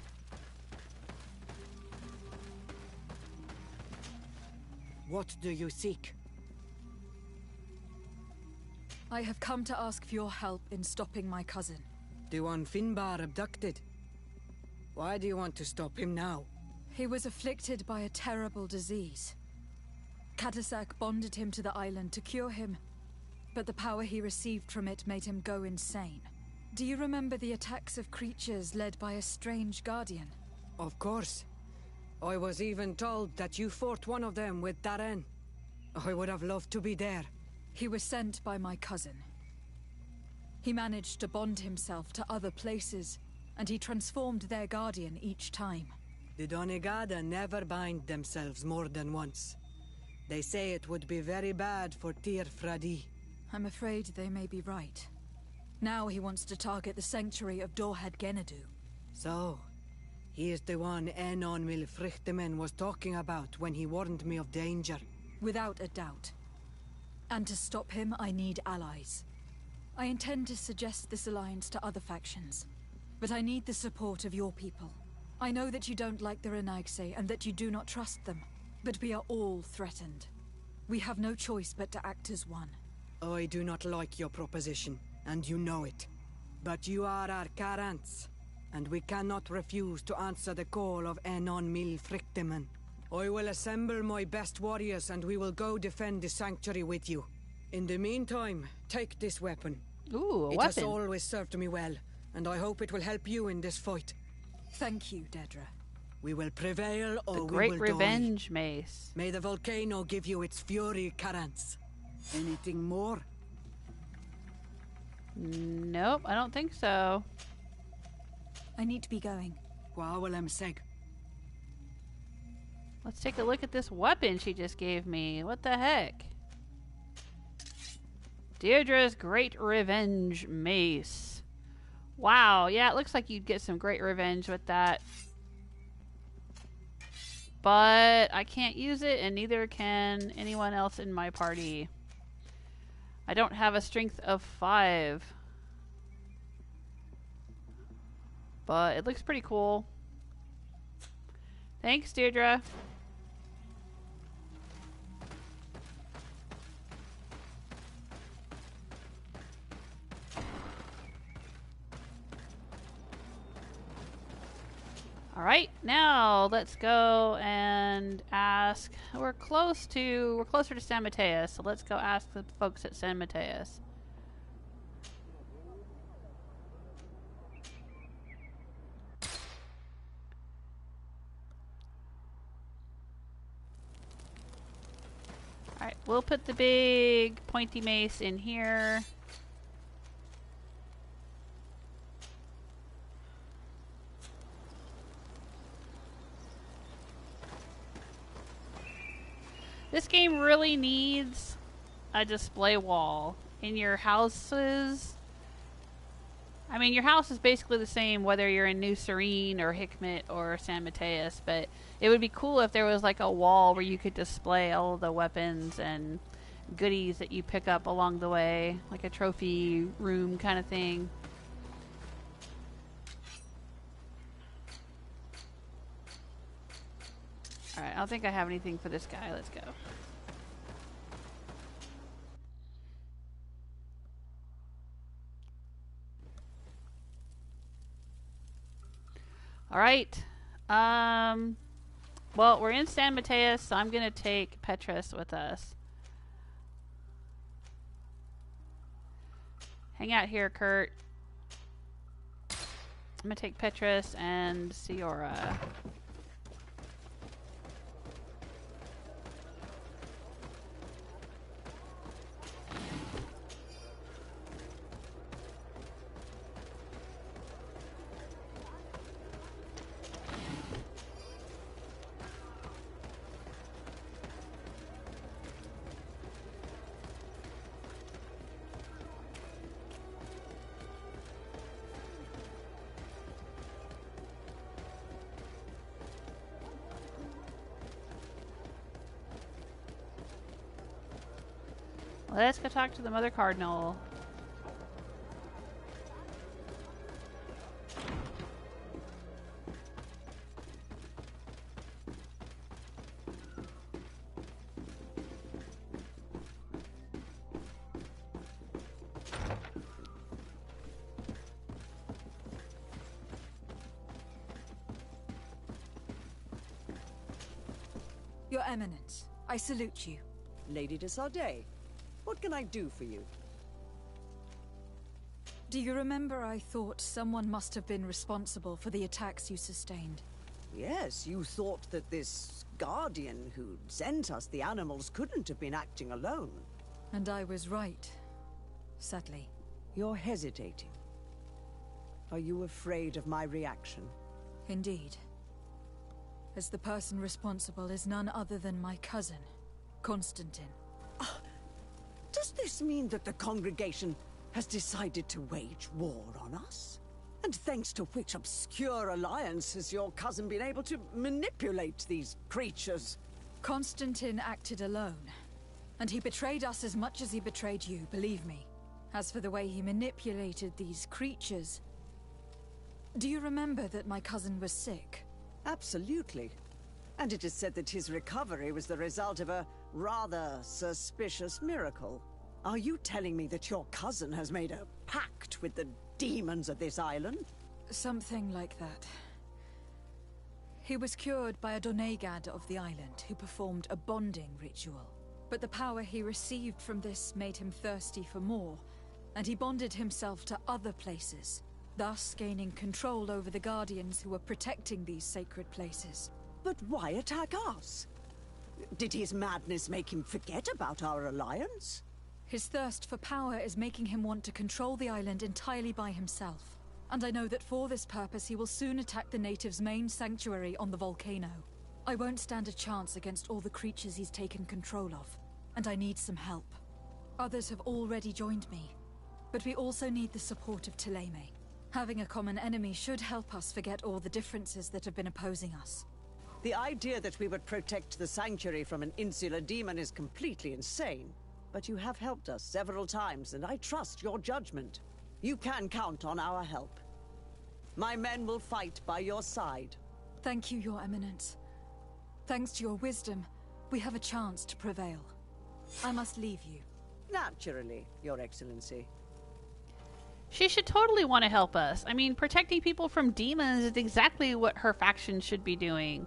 What do you seek? I have come to ask for your help in stopping my cousin. Duan Finbar abducted. Why do you want to stop him now? He was afflicted by a terrible disease. Katasak bonded him to the island to cure him, but the power he received from it made him go insane. Do you remember the attacks of creatures led by a strange guardian? Of course. I was even told that you fought one of them with Darren. I would have loved to be there. He was sent by my cousin. He managed to bond himself to other places, and he transformed their guardian each time. The Donegada never bind themselves more than once. They say it would be very bad for Tyr Fradi. I'm afraid they may be right. Now he wants to target the sanctuary of Dorhad Genadu. So, he is the one Enon Milfrichtemen was talking about when he warned me of danger. Without a doubt. And to stop him, I need allies. I intend to suggest this alliance to other factions, but I need the support of your people. I know that you don't like the Renaigse and that you do not trust them, but we are all threatened. We have no choice but to act as one. I do not like your proposition, and you know it. But you are our Karants, and we cannot refuse to answer the call of Enon Milfrichtemen. I will assemble my best warriors and we will go defend the sanctuary with you. In the meantime, take this weapon. Ooh, a it weapon. has always served me well, and I hope it will help you in this fight. Thank you, Dedra. We will prevail or The we Great will Revenge die. Mace. May the volcano give you its fury, Karants. Anything more? Nope, I don't think so. I need to be going. Let's take a look at this weapon she just gave me. What the heck? Deirdre's Great Revenge Mace. Wow, yeah, it looks like you'd get some great revenge with that. But I can't use it, and neither can anyone else in my party. I don't have a strength of 5. But it looks pretty cool. Thanks, Deirdre. Alright, now let's go and ask. We're closer to San Mateus, so let's go ask the folks at San Mateus. Alright, we'll put the big pointy mace in here. This game really needs a display wall in your houses. I mean, your house is basically the same whether you're in New Serene or Hikmet or San Mateus, but it would be cool if there was like a wall where you could display all of the weapons and goodies that you pick up along the way, like a trophy room kind of thing. Alright, I don't think I have anything for this guy. Let's go. Alright. Well, we're in San Mateus, so I'm going to take Petrus with us. Hang out here, Kurt. I'm going to take Petrus and Ciora. Let's go talk to the Mother Cardinal. Your Eminence, I salute you. Lady de Sardet, what can I do for you? Do you remember I thought someone must have been responsible for the attacks you sustained? Yes, you thought that this guardian who sent us the animals couldn't have been acting alone. And I was right, sadly. You're hesitating. Are you afraid of my reaction? Indeed. as the person responsible is none other than my cousin, Constantine. Does this mean that the congregation has decided to wage war on us? And thanks to which obscure alliance has your cousin been able to manipulate these creatures? Constantine acted alone, and he betrayed us as much as he betrayed you, believe me. As for the way he manipulated these creatures... Do you remember that my cousin was sick? Absolutely. And it is said that his recovery was the result of a rather suspicious miracle. Are you telling me that your cousin has made a pact with the demons of this island? Something like that. He was cured by a Donegad of the island who performed a bonding ritual. But the power he received from this made him thirsty for more, and he bonded himself to other places, thus gaining control over the Guardians who were protecting these sacred places. But why attack us? Did his madness make him forget about our alliance? His thirst for power is making him want to control the island entirely by himself. And I know that for this purpose he will soon attack the natives' main sanctuary on the volcano. I won't stand a chance against all the creatures he's taken control of, and I need some help. Others have already joined me, but we also need the support of Thélème. Having a common enemy should help us forget all the differences that have been opposing us. The idea that we would protect the sanctuary from an insular demon is completely insane. But you have helped us several times, and I trust your judgment. You can count on our help. My men will fight by your side. Thank you, Your Eminence. Thanks to your wisdom, we have a chance to prevail. I must leave you. Naturally, Your Excellency. She should totally want to help us. I mean, protecting people from demons is exactly what her faction should be doing.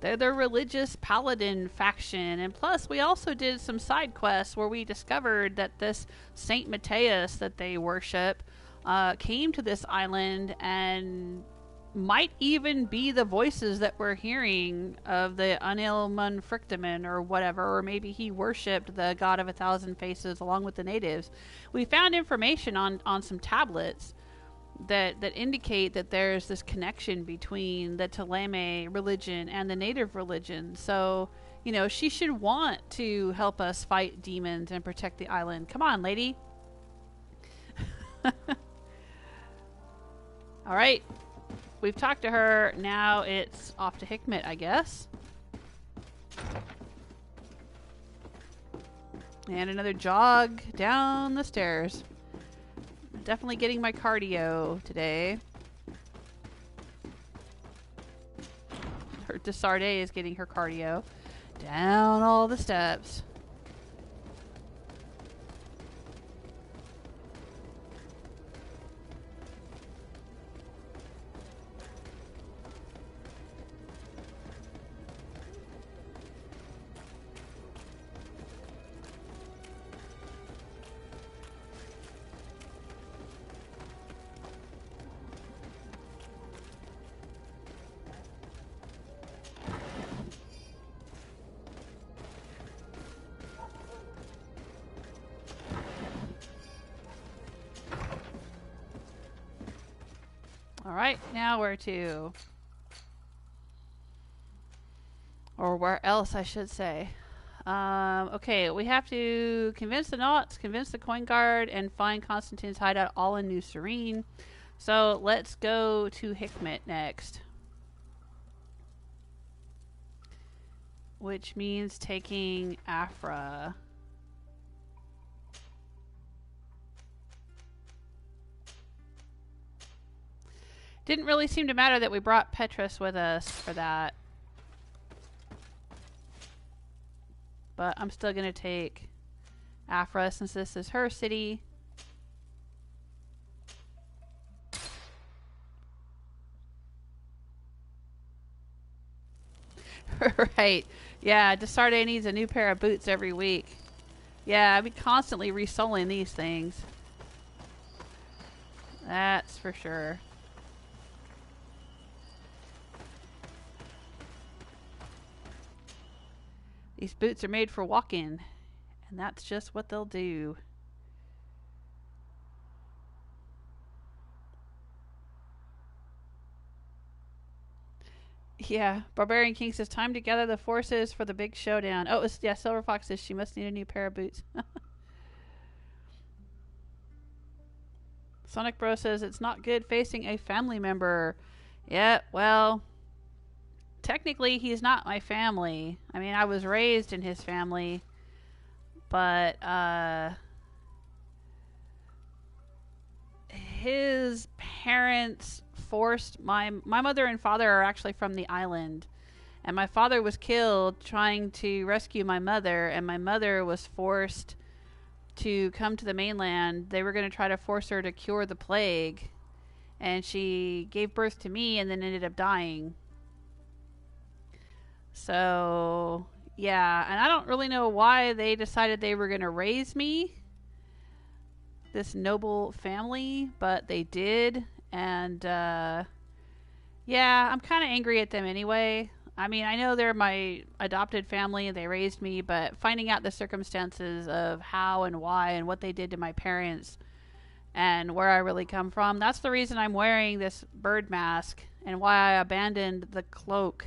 They're the religious paladin faction, and plus we also did some side quests where we discovered that this Saint Matthias that they worship came to this island and might even be the voices that we're hearing of the Unilmun Frictamen or whatever, or maybe he worshipped the god of 1,000 faces along with the natives. We found information on some tablets that indicate that there's this connection between the Thélème religion and the native religion. So, you know, she should want to help us fight demons and protect the island. Come on, lady. All right. We've talked to her. Now it's off to Hikmet, I guess. And another jog down the stairs. Definitely getting my cardio today. Her Desarde is getting her cardio down all the steps. Alright, now where to? Or where else, I should say. Okay, we have to convince the Nauts, convince the Coin Guard, and find Constantine's hideout all in New Serene. So let's go to Hikmet next. Which means taking Afra. Didn't really seem to matter that we brought Petrus with us for that. But I'm still going to take Afra since this is her city. Right. Yeah, Desarde needs a new pair of boots every week. Yeah, I'd be constantly resoling these things. That's for sure. These boots are made for walking, and that's just what they'll do. Yeah, Barbarian King says, time to gather the forces for the big showdown. Oh, yeah, Silver Fox says she must need a new pair of boots. Sonic Bro says, it's not good facing a family member. Yeah, well, technically he's not my family. I mean, I was raised in his family, but, his parents forced my mother and father are actually from the island, and my father was killed trying to rescue my mother, and my mother was forced to come to the mainland. They were going to try to force her to cure the plague, and she gave birth to me and then ended up dying. So yeah, and I don't really know why they decided they were going to raise me, this noble family, but they did. And yeah, I'm kind of angry at them anyway. I mean, I know they're my adopted family and they raised me, but finding out the circumstances of how and why and what they did to my parents and where I really come from, that's the reason I'm wearing this bird mask and why I abandoned the cloak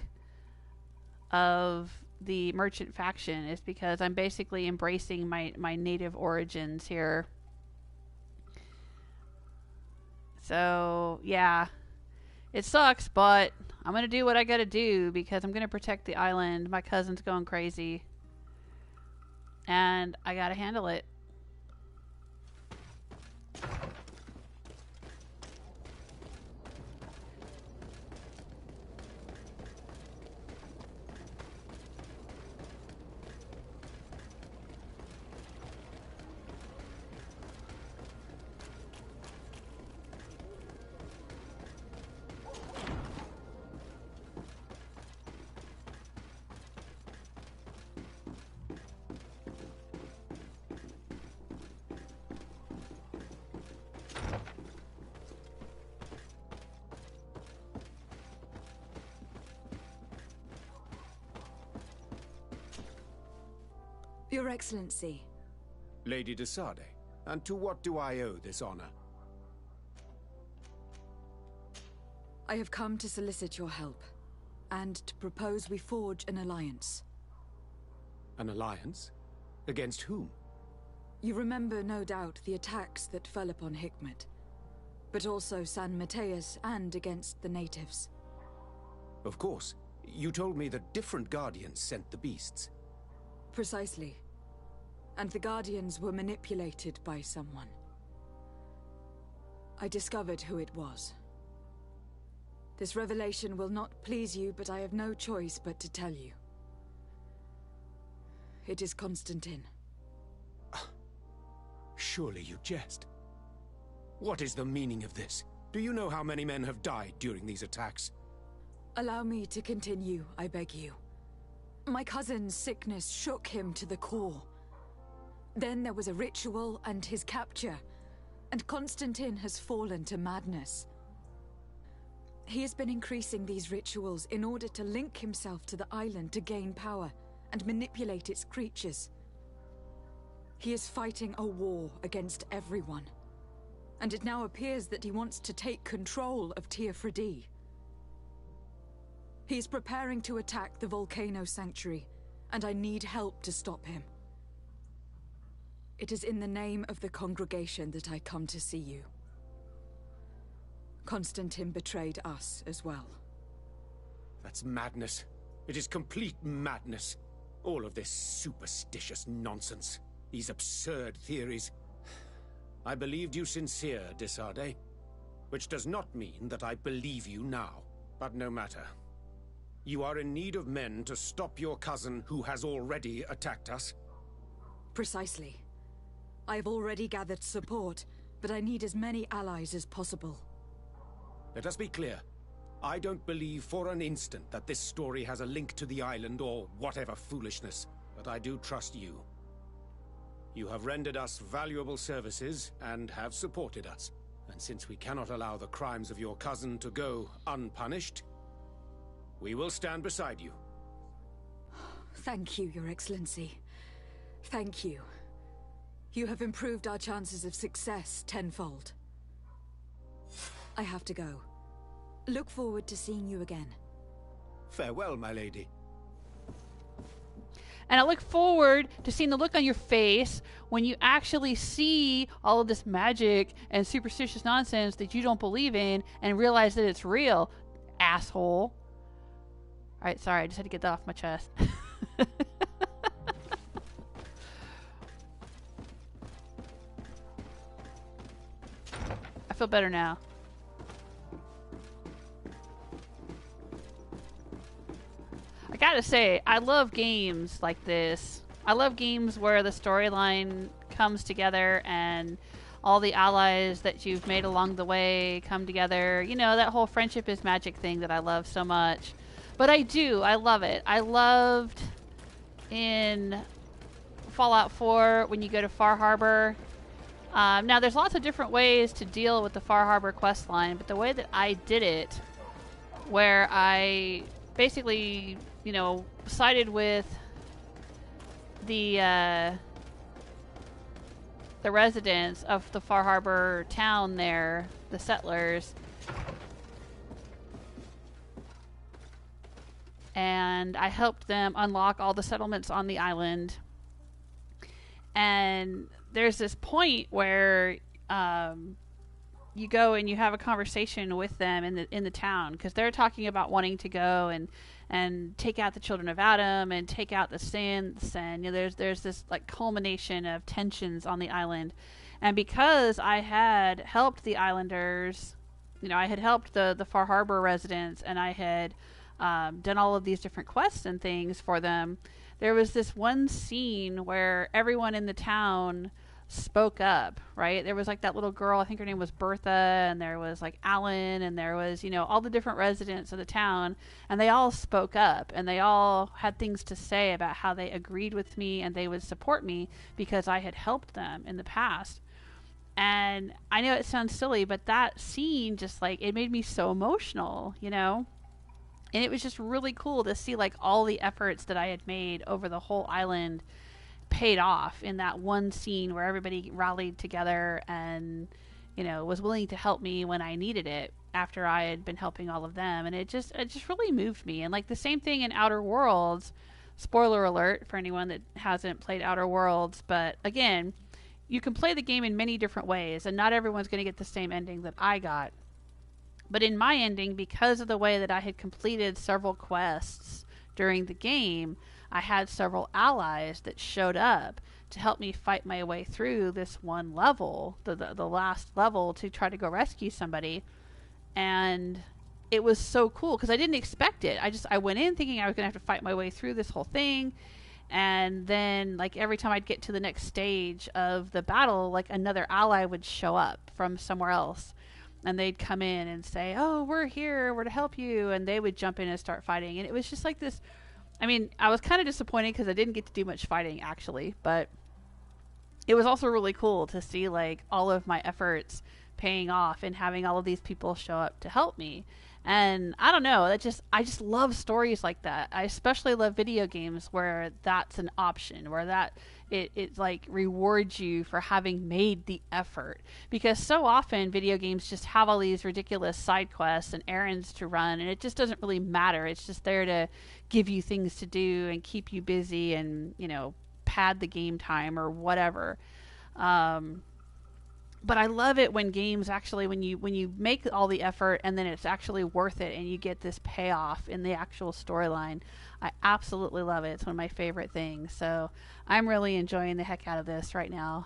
of the merchant faction, is because I'm basically embracing my native origins here. So, yeah, it sucks, but I'm going to do what I got to do because I'm going to protect the island. My cousin's going crazy, and I got to handle it. Your Excellency. Lady de Sade, and to what do I owe this honor? I have come to solicit your help, and to propose we forge an alliance. An alliance? Against whom? You remember, no doubt, the attacks that fell upon Hikmet, but also San Mateus and against the natives. Of course. You told me that different Guardians sent the beasts. Precisely. And the Guardians were manipulated by someone. I discovered who it was. This revelation will not please you, but I have no choice but to tell you. It is Constantine. Surely you jest. What is the meaning of this? Do you know how many men have died during these attacks? Allow me to continue, I beg you. My cousin's sickness shook him to the core. Then there was a ritual and his capture, and Constantine has fallen to madness. He has been increasing these rituals in order to link himself to the island to gain power and manipulate its creatures. He is fighting a war against everyone, and it now appears that he wants to take control of Teofredi. He is preparing to attack the Volcano Sanctuary, and I need help to stop him. It is in the name of the congregation that I come to see you. Constantine betrayed us as well. That's madness. It is complete madness. All of this superstitious nonsense. These absurd theories. I believed you sincere, de Sade, which does not mean that I believe you now. But no matter. You are in need of men to stop your cousin who has already attacked us? Precisely. I have already gathered support, but I need as many allies as possible. Let us be clear. I don't believe for an instant that this story has a link to the island or whatever foolishness, but I do trust you. You have rendered us valuable services and have supported us. And since we cannot allow the crimes of your cousin to go unpunished, we will stand beside you. Thank you, Your Excellency. Thank you. You have improved our chances of success tenfold. I have to go. Look forward to seeing you again. Farewell, my lady. And I look forward to seeing the look on your face when you actually see all of this magic and superstitious nonsense that you don't believe in and realize that it's real, asshole. Alright, sorry, I just had to get that off my chest. I feel better now. I gotta say, I love games like this. I love games where the storyline comes together and all the allies that you've made along the way come together. You know, that whole friendship is magic thing that I love so much. But I love it. I loved in Fallout 4 when you go to Far Harbor. Now, there's lots of different ways to deal with the Far Harbor quest line, but the way that I did it, where I basically, you know, sided with the residents of the Far Harbor town there, the settlers, and I helped them unlock all the settlements on the island. And there's this point where you go and you have a conversation with them in the town, because they're talking about wanting to go and take out the children of Adam and take out the synths, and you know, there's this like culmination of tensions on the island. And because I had helped the islanders, you know, I had helped the Far Harbor residents, and I had done all of these different quests and things for them, there was this one scene where everyone in the town spoke up, right? There was like that little girl, I think her name was Bertha, and there was like Alan, and there was, you know, all the different residents of the town, and they all spoke up, and they all had things to say about how they agreed with me and they would support me because I had helped them in the past. And I know it sounds silly, but that scene just like, it made me so emotional, you know? And it was just really cool to see like all the efforts that I had made over the whole island paid off in that one scene where everybody rallied together and, you know, was willing to help me when I needed it after I had been helping all of them. And it just really moved me. And like the same thing in Outer Worlds, spoiler alert for anyone that hasn't played Outer Worlds, but again, you can play the game in many different ways, and not everyone's going to get the same ending that I got. But in my ending, because of the way that I had completed several quests during the game, I had several allies that showed up to help me fight my way through this one level, the last level, to try to go rescue somebody. And it was so cool because I didn't expect it. I went in thinking I was going to have to fight my way through this whole thing. And then, like, every time I'd get to the next stage of the battle, like, another ally would show up from somewhere else. And they'd come in and say, oh, we're here, we're to help you. And they would jump in and start fighting. And it was just like this. I mean, I was kind of disappointed because I didn't get to do much fighting, actually. But it was also really cool to see, like, all of my efforts paying off and having all of these people show up to help me. And I don't know, I just love stories like that. I especially love video games where that's an option, where it like rewards you for having made the effort. Because so often video games just have all these ridiculous side quests and errands to run, and it just doesn't really matter. It's just there to give you things to do and keep you busy and, you know, pad the game time or whatever. But I love it when games actually, when you make all the effort and then it's actually worth it and you get this payoff in the actual storyline. I absolutely love it. It's one of my favorite things. So I'm really enjoying the heck out of this right now.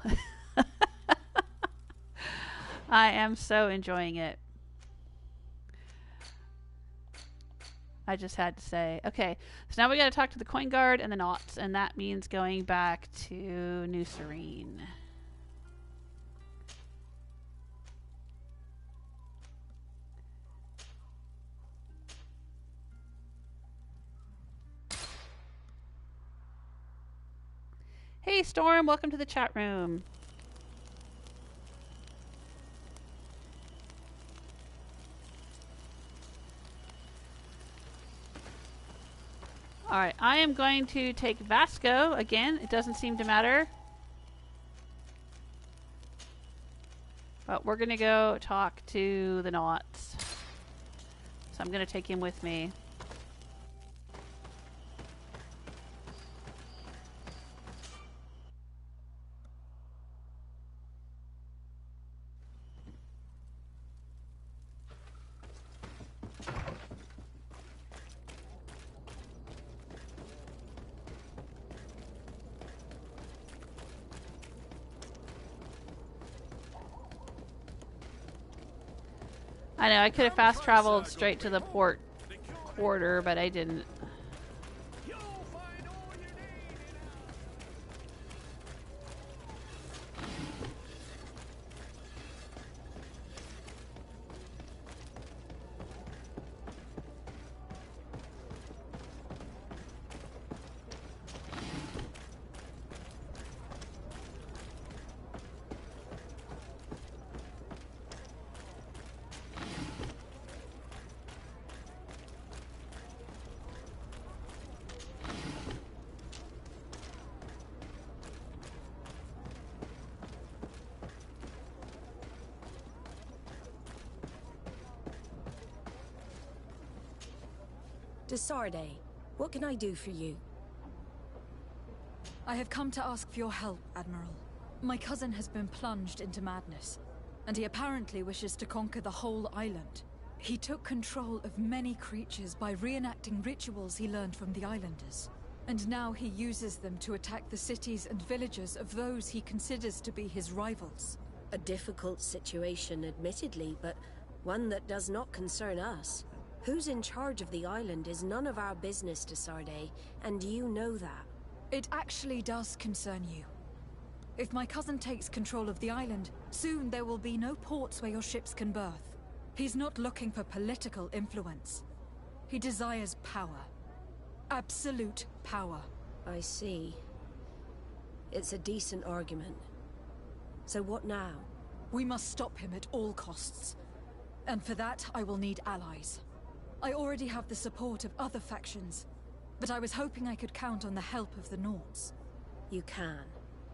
I am so enjoying it. I just had to say. Okay, so now we got to talk to the Coin Guard and the Naughts, and that means going back to New Serene. Hey Storm, welcome to the chat room. Alright, I am going to take Vasco again. It doesn't seem to matter. But we're going to go talk to the Naughts. So I'm going to take him with me. I know, I could have fast traveled straight to the port quarter, but I didn't. Desarde, what can I do for you? I have come to ask for your help, Admiral. My cousin has been plunged into madness, and he apparently wishes to conquer the whole island. He took control of many creatures by reenacting rituals he learned from the islanders. And now he uses them to attack the cities and villages of those he considers to be his rivals. A difficult situation, admittedly, but one that does not concern us. Who's in charge of the island is none of our business, Desarde, and you know that. It actually does concern you. If my cousin takes control of the island, soon there will be no ports where your ships can berth. He's not looking for political influence. He desires power. Absolute power. I see. It's a decent argument. So what now? We must stop him at all costs. And for that, I will need allies. I already have the support of other factions, but I was hoping I could count on the help of the Nords. You can.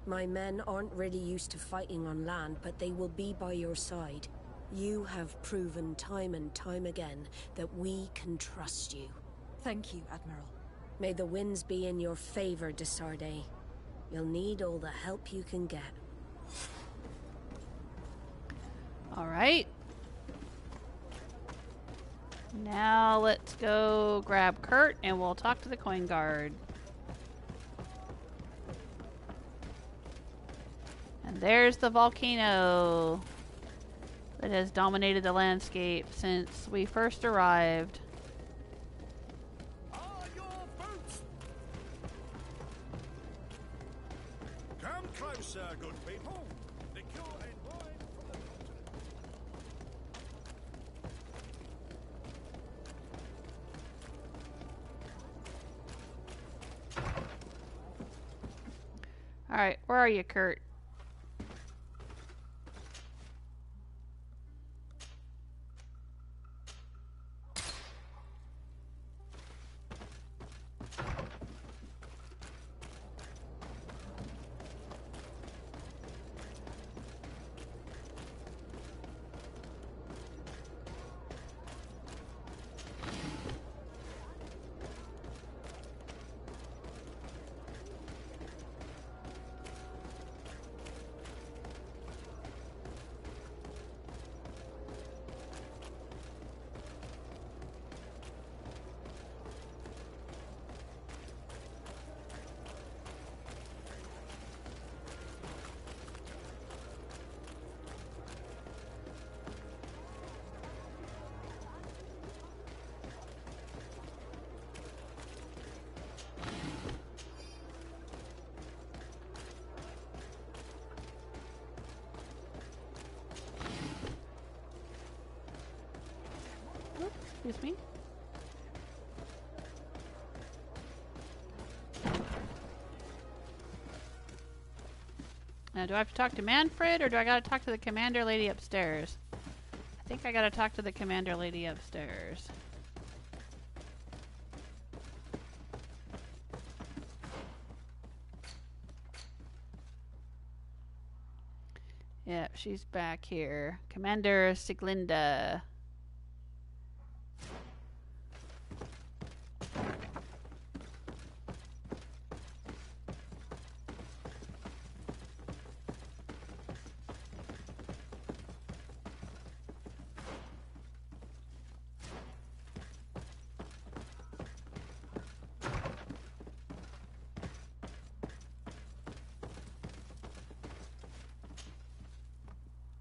My men aren't really used to fighting on land, but they will be by your side. You have proven time and time again that we can trust you. Thank you, Admiral. May the winds be in your favor, Desarde. You'll need all the help you can get. All right. Now let's go grab Kurt and we'll talk to the coin guard. And there's the volcano that has dominated the landscape since we first arrived. Are your boots? Come closer, good people. Liqueur and wine from the Alright, where are you, Kurt? Excuse me. Now, do I have to talk to Manfred, or do I gotta talk to the commander lady upstairs? I think I gotta talk to the commander lady upstairs. Yep, she's back here. Commander Siglinda.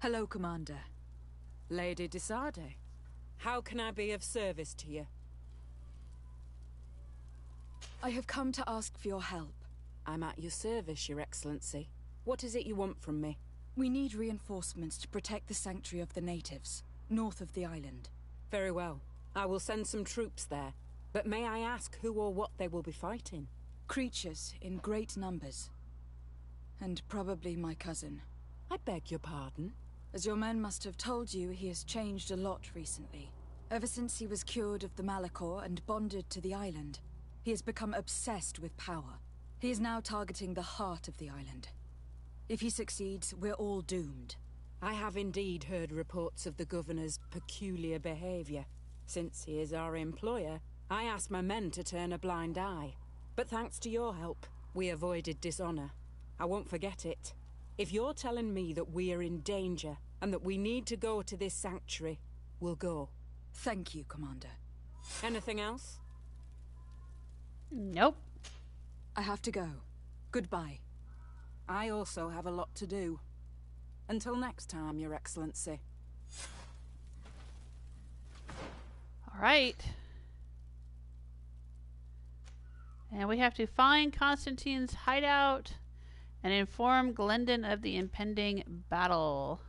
Hello, Commander. Lady Desarde. How can I be of service to you? I have come to ask for your help. I'm at your service, Your Excellency. What is it you want from me? We need reinforcements to protect the sanctuary of the natives, north of the island. Very well. I will send some troops there. But may I ask who or what they will be fighting? Creatures in great numbers. And probably my cousin. I beg your pardon? As your men must have told you, he has changed a lot recently. Ever since he was cured of the Malachor and bonded to the island, he has become obsessed with power. He is now targeting the heart of the island. If he succeeds, we're all doomed. I have indeed heard reports of the Governor's peculiar behavior. Since he is our employer, I asked my men to turn a blind eye. But thanks to your help, we avoided dishonor. I won't forget it. If you're telling me that we are in danger, and that we need to go to this sanctuary, we'll go. Thank you, Commander. Anything else? Nope. I have to go. Goodbye. I also have a lot to do. Until next time, Your Excellency. All right. And we have to find Constantine's hideout and inform Glendon of the impending battle.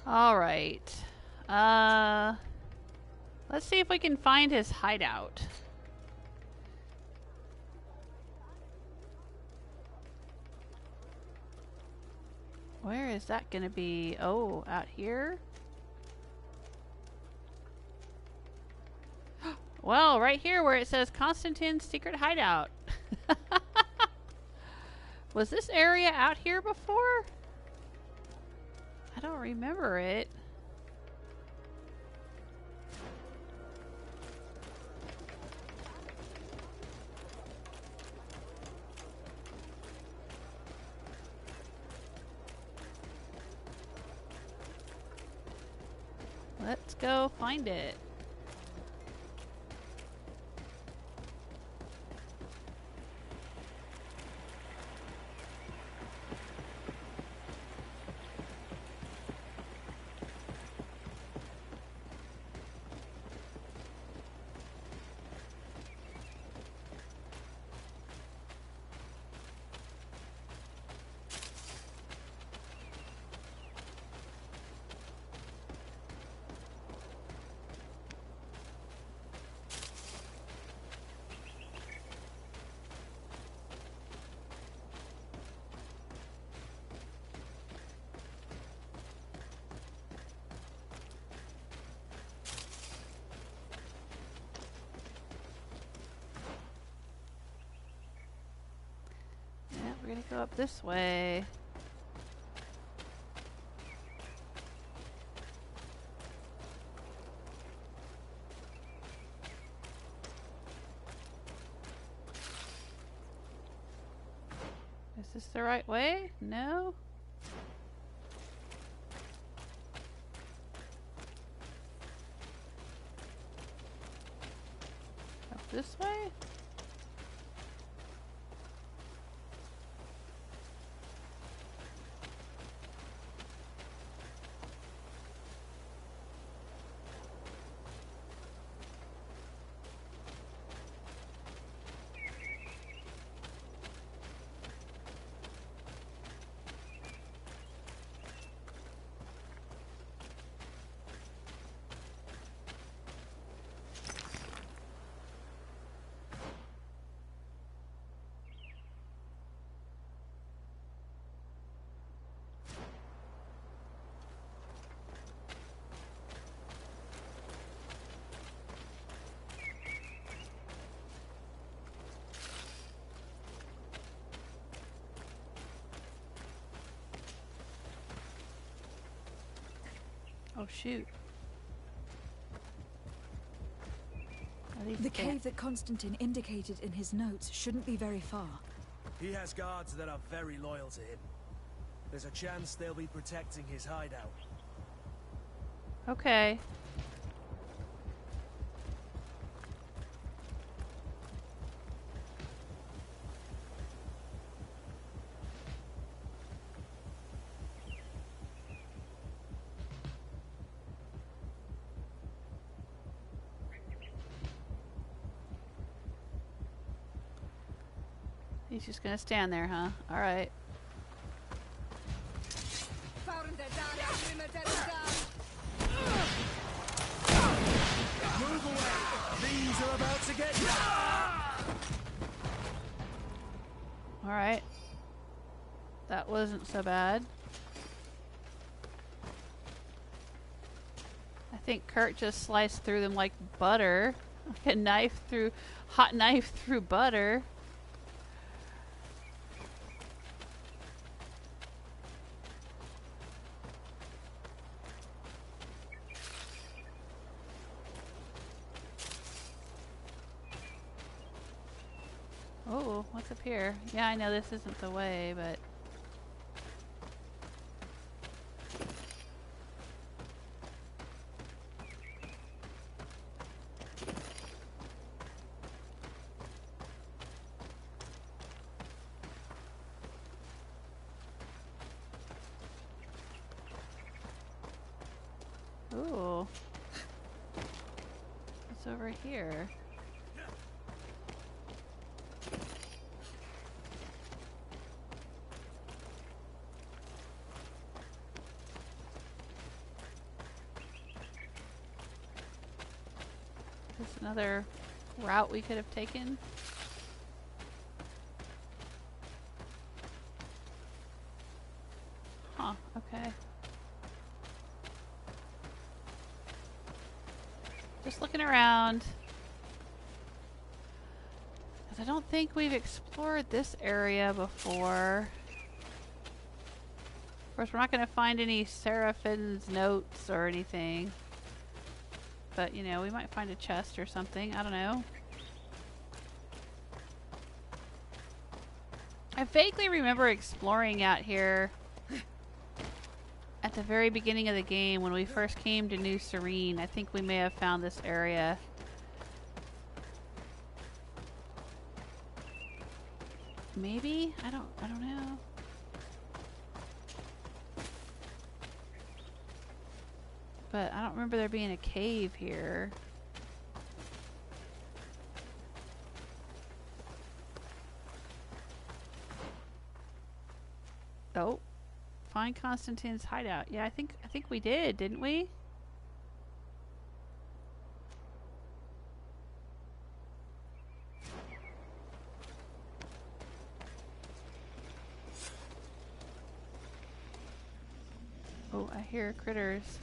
All right. Let's see if we can find his hideout. Where is that gonna be? Oh, out here? Well, right here where it says Constantine's secret hideout. Was this area out here before? I don't remember it. Let's go find it. We're gonna go up this way. Is this the right way? No? Up this way? Oh shoot. The cave that Constantine indicated in his notes shouldn't be very far. He has guards that are very loyal to him. There's a chance they'll be protecting his hideout. Okay. He's just gonna stand there, huh? Alright. Move away! These are about to get... Alright. That wasn't so bad. I think Kurt just sliced through them like butter. Like a knife through... hot knife through butter. Oh, what's up here? Yeah, I know this isn't the way, but... Ooh. What's over here? Another route we could have taken. Huh, okay. Just looking around. 'Cause I don't think we've explored this area before. Of course, we're not going to find any Seraphin's notes or anything. But, you know, we might find a chest or something. I don't know. I vaguely remember exploring out here at the very beginning of the game when we first came to New Serene. I think we may have found this area. Maybe? I don't know. But I don't remember there being a cave here. Oh. Find Constantine's hideout. Yeah, I think we did, didn't we? Oh, I hear critters.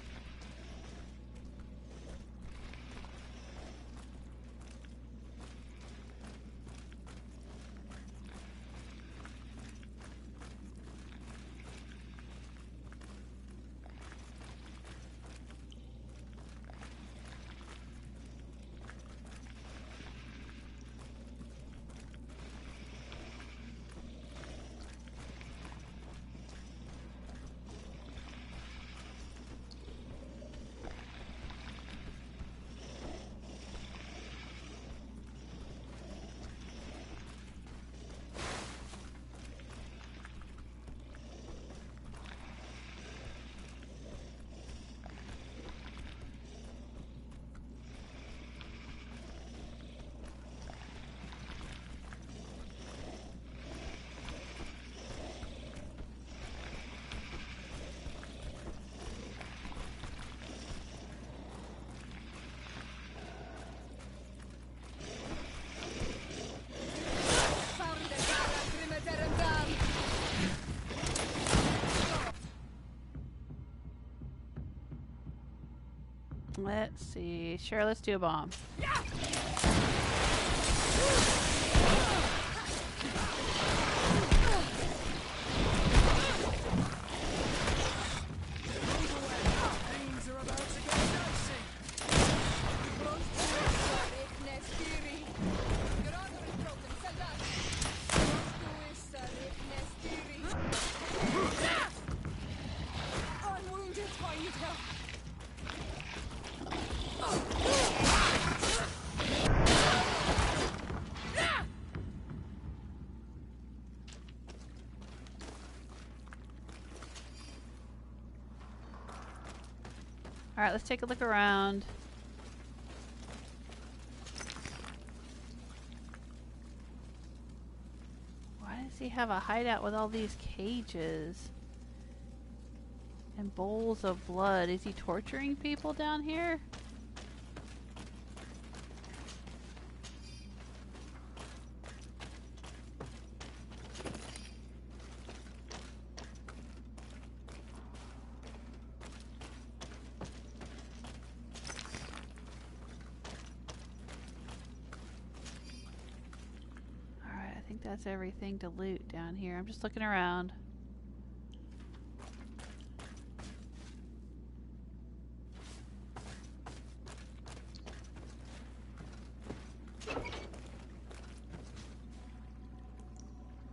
Let's see. Sure, let's do a bomb. Alright, let's take a look around. Why does he have a hideout with all these cages? And bowls of blood. Is he torturing people down here? Alright, I think that's everything to loot down here. I'm just looking around.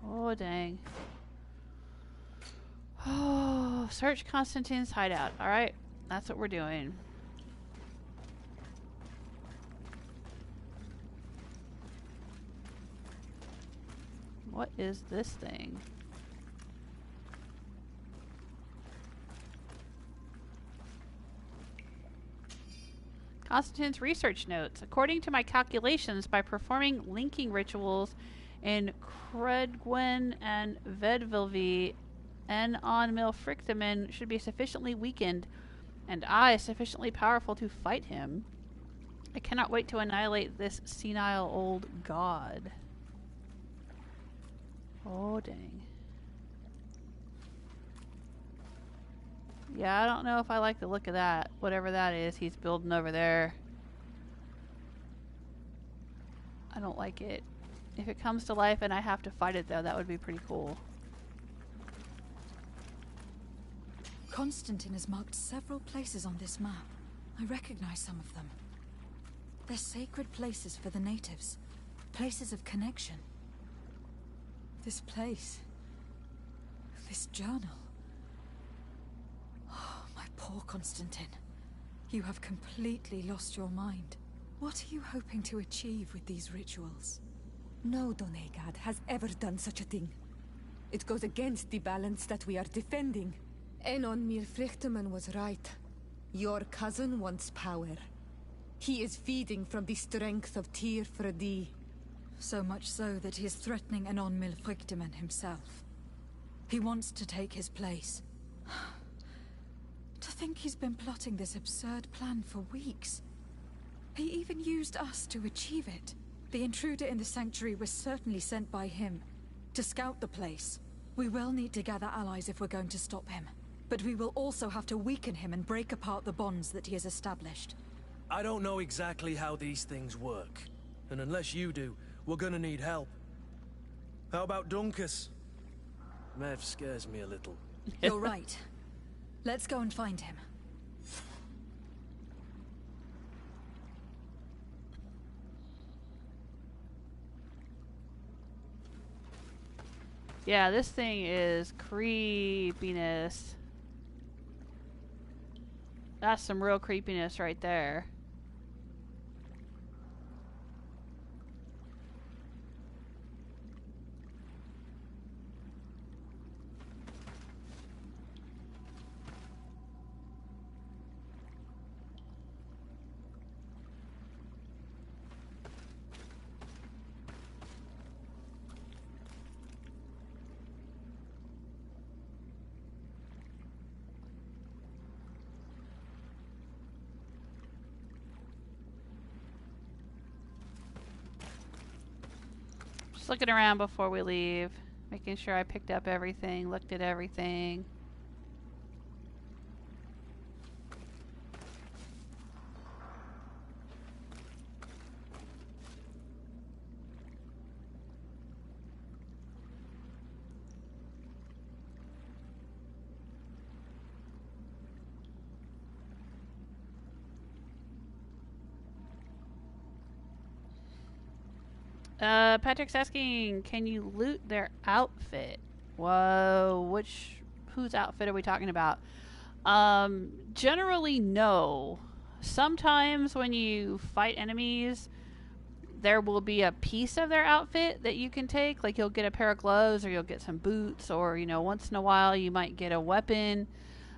Oh, dang. Oh, search Constantine's hideout. Alright, that's what we're doing. What is this thing? Constantine's research notes. According to my calculations, by performing linking rituals in Credgwen and Vedvilvi, Enon Milfrictamen should be sufficiently weakened, and I sufficiently powerful to fight him. I cannot wait to annihilate this senile old god. Oh, dang. Yeah, I don't know if I like the look of that. Whatever that is he's building over there. I don't like it. If it comes to life and I have to fight it, though, that would be pretty cool. Constantine has marked several places on this map. I recognize some of them. They're sacred places for the natives. Places of connection. This place. This journal. Oh, my poor Constantine. You have completely lost your mind. What are you hoping to achieve with these rituals? No Donegad has ever done such a thing. It goes against the balance that we are defending. Enon Mirfrichteman was right. Your cousin wants power. He is feeding from the strength of Tyr Fredi. So much so that he is threatening Enon Milfrichteman himself. He wants to take his place. To think he's been plotting this absurd plan for weeks. He even used us to achieve it. The intruder in the sanctuary was certainly sent by him to scout the place. We will need to gather allies if we're going to stop him. But we will also have to weaken him and break apart the bonds that he has established. I don't know exactly how these things work. And unless you do, we're gonna need help. How about Dunkus? Mev scares me a little. You're right. Let's go and find him. Yeah, this thing is creepiness. That's some real creepiness right there. Just looking around before we leave, making sure I picked up everything, looked at everything. Patrick's asking, can you loot their outfit? Whoa, whose outfit are we talking about? Generally, no. Sometimes when you fight enemies, there will be a piece of their outfit that you can take. Like you'll get a pair of gloves or you'll get some boots or, you know, once in a while you might get a weapon.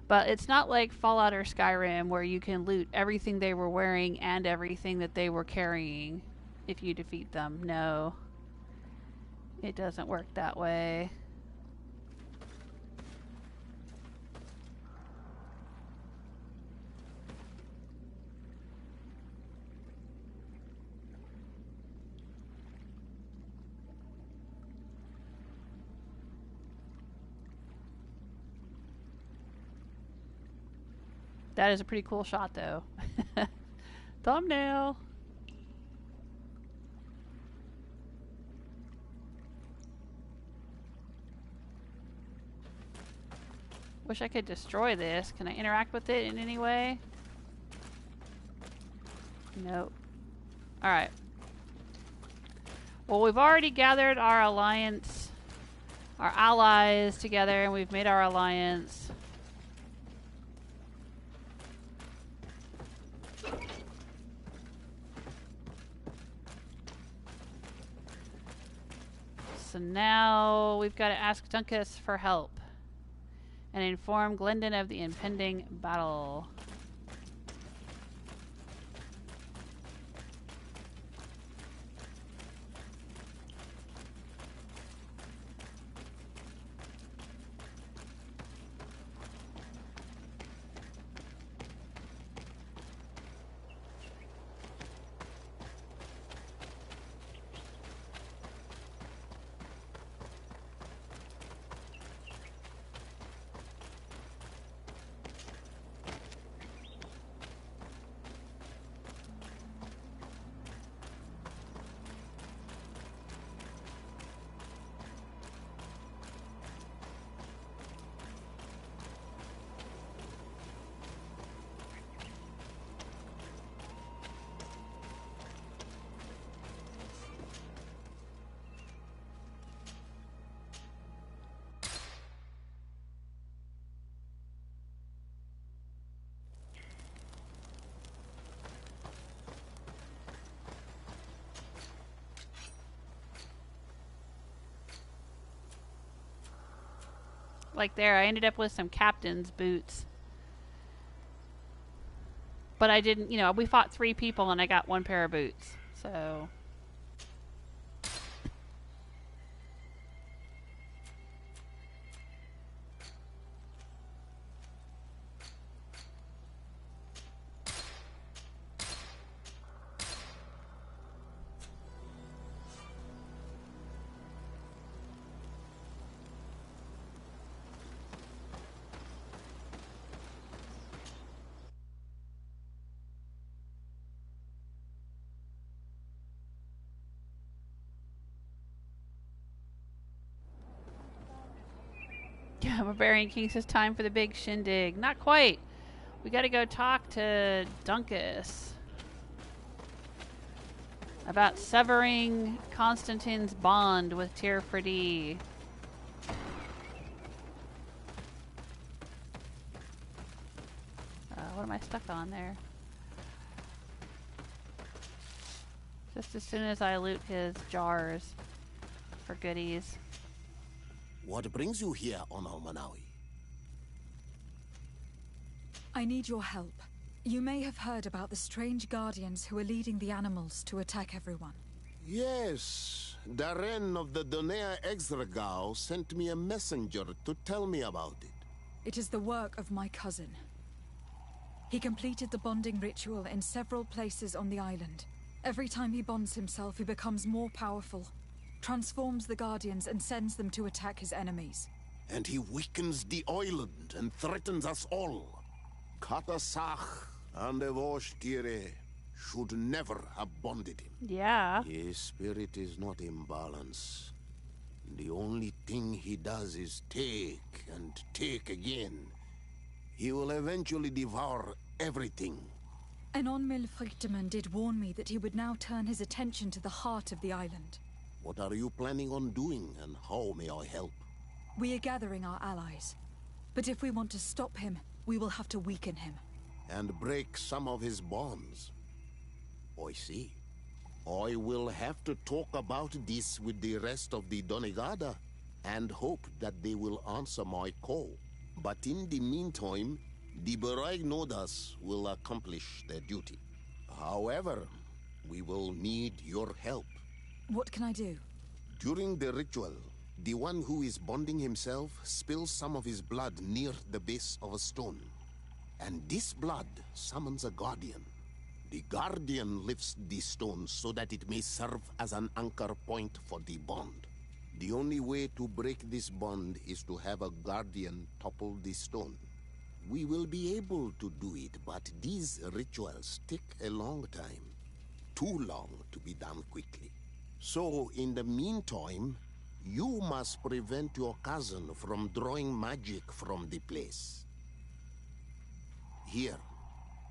But it's not like Fallout or Skyrim where you can loot everything they were wearing and everything that they were carrying if you defeat them. No. It doesn't work that way. That is a pretty cool shot, though. Thumbnail. Wish I could destroy this. Can I interact with it in any way? Nope. Alright. Well, we've already gathered our alliance, our allies together, and we've made our alliance. So now we've got to ask Dunkus for help and inform Glendon of the impending battle. Like there, I ended up with some captain's boots. But I didn't, you know, we fought 3 people and I got 1 pair of boots. So... Yeah, Barbarian King says time for the big shindig. Not quite. We gotta go talk to Dunkus about severing Constantine's bond with Tirfredi. What am I stuck on there? Just as soon as I loot his jars for goodies. What brings you here on Almanawi? I need your help. You may have heard about the strange guardians who are leading the animals to attack everyone. Yes, Darren of the Donea Exregao sent me a messenger to tell me about it. It is the work of my cousin. He completed the bonding ritual in several places on the island. Every time he bonds himself, he becomes more powerful, transforms the guardians and sends them to attack his enemies. And he weakens the island and threatens us all. Katasach and Evosh-Tire should never have bonded him. Yeah. His spirit is not in balance. The only thing he does is take and take again. He will eventually devour everything. Enon Milfrichteman did warn me that he would now turn his attention to the heart of the island. What are you planning on doing, and how may I help? We are gathering our allies. But if we want to stop him, we will have to weaken him. And break some of his bonds. I see. I will have to talk about this with the rest of the Donegada, and hope that they will answer my call. But in the meantime, the Beragnodas will accomplish their duty. However, we will need your help. What can I do? During the ritual, the one who is bonding himself spills some of his blood near the base of a stone. And this blood summons a guardian. The guardian lifts the stone so that it may serve as an anchor point for the bond. The only way to break this bond is to have a guardian topple the stone. We will be able to do it, but these rituals take a long time. Too long to be done quickly. So, in the meantime, you must prevent your cousin from drawing magic from the place. Here,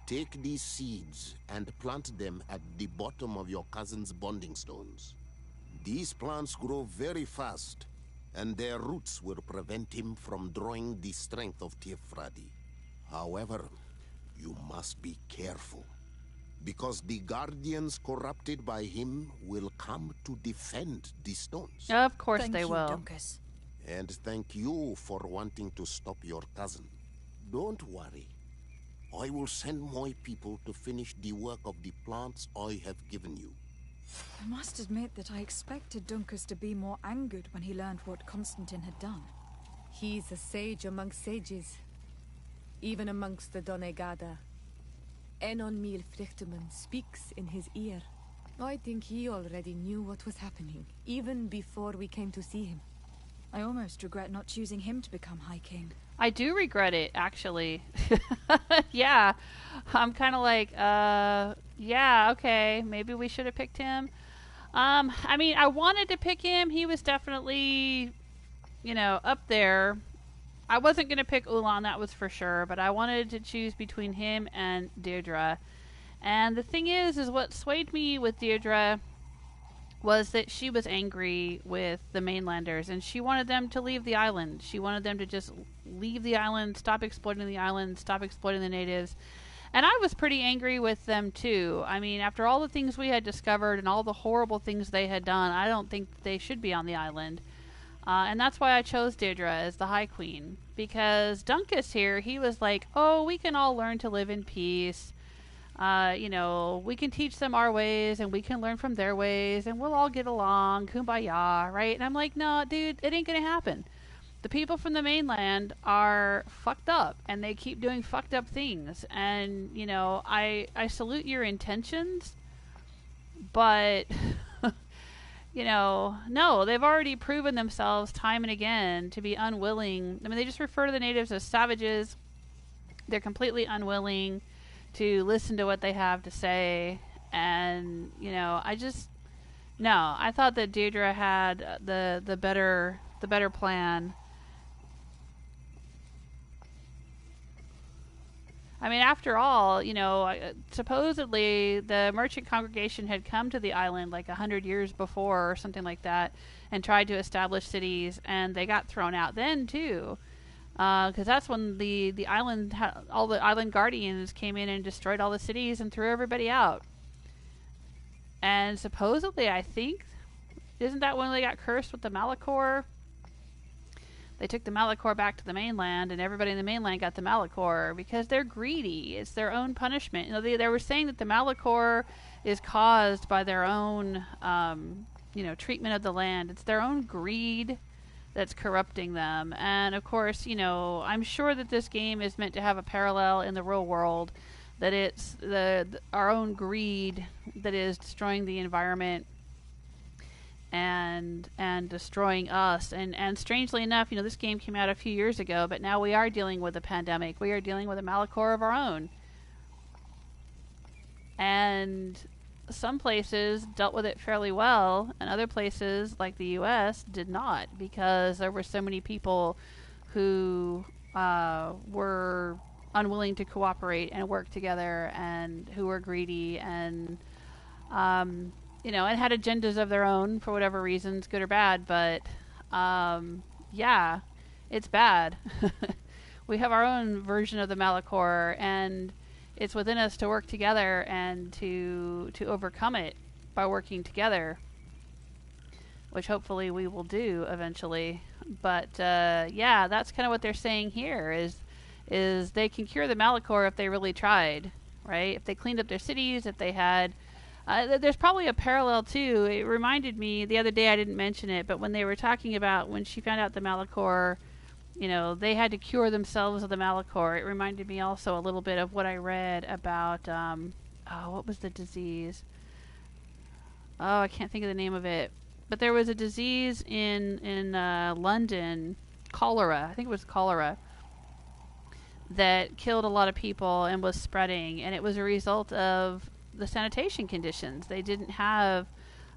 take these seeds and plant them at the bottom of your cousin's bonding stones. These plants grow very fast, and their roots will prevent him from drawing the strength of Tiefradi. However, you must be careful, because the guardians corrupted by him will come to defend the stones. Of course they will. Dunkus. And thank you for wanting to stop your cousin. Don't worry. I will send my people to finish the work of the plants I have given you. I must admit that I expected Dunkus to be more angered when he learned what Constantine had done. He's a sage amongst sages, even amongst the Donegada. Enon Mil Frichtemann speaks in his ear. I think he already knew what was happening, even before we came to see him. I almost regret not choosing him to become High King. I do regret it, actually. Yeah. I'm kind of like, yeah, okay, maybe we should have picked him. I mean, I wanted to pick him. He was definitely, you know, up there. I wasn't going to pick Ulan, that was for sure, but I wanted to choose between him and Deirdre. And the thing is what swayed me with Deirdre was that she was angry with the mainlanders, and she wanted them to leave the island. She wanted them to just leave the island, stop exploiting the island, stop exploiting the natives. And I was pretty angry with them too. I mean, after all the things we had discovered and all the horrible things they had done, I don't think that they should be on the island. And that's why I chose Deirdre as the High Queen. Because Dunkus here, he was like, oh, we can all learn to live in peace. You know, we can teach them our ways and we can learn from their ways and we'll all get along, kumbaya, right? And I'm like, no, dude, it ain't gonna happen. The people from the mainland are fucked up and they keep doing fucked up things. And, you know, I salute your intentions, but, you know, no, they've already proven themselves time and again to be unwilling. I mean, they just refer to the natives as savages. They're completely unwilling to listen to what they have to say. And, you know, I thought that Deirdre had the better plan. I mean, after all, you know, supposedly the merchant congregation had come to the island like 100 years before or something like that and tried to establish cities, and they got thrown out then too. Because that's when the island, all the island guardians came in and destroyed all the cities and threw everybody out. And supposedly, I think, isn't that when they got cursed with the Malachor? They took the Malachor back to the mainland, and everybody in the mainland got the Malachor because they're greedy. It's their own punishment. You know, they were saying that the Malachor is caused by their own, you know, treatment of the land. It's their own greed that's corrupting them. And of course, you know, I'm sure that this game is meant to have a parallel in the real world, that it's our own greed that is destroying the environment and destroying us. And strangely enough, you know, this game came out a few years ago, but now we are dealing with a pandemic. We are dealing with a Malachor of our own. And some places dealt with it fairly well, and other places, like the U.S., did not, because there were so many people who were unwilling to cooperate and work together, and who were greedy, and you know, and had agendas of their own for whatever reasons, good or bad. But yeah, it's bad. We have our own version of the Malachor, and it's within us to work together and to overcome it by working together, which hopefully we will do eventually. But yeah, that's kind of what they're saying here is they can cure the Malachor if they really tried, right? If they cleaned up their cities, if they had... there's probably a parallel, too. It reminded me, the other day I didn't mention it, but when they were talking about when she found out the Malachor, you know, they had to cure themselves of the Malachor. It reminded me also a little bit of what I read about, what was the disease? Oh, I can't think of the name of it. But there was a disease in London, cholera. I think it was cholera, that killed a lot of people and was spreading, and it was a result of the sanitation conditions. They didn't have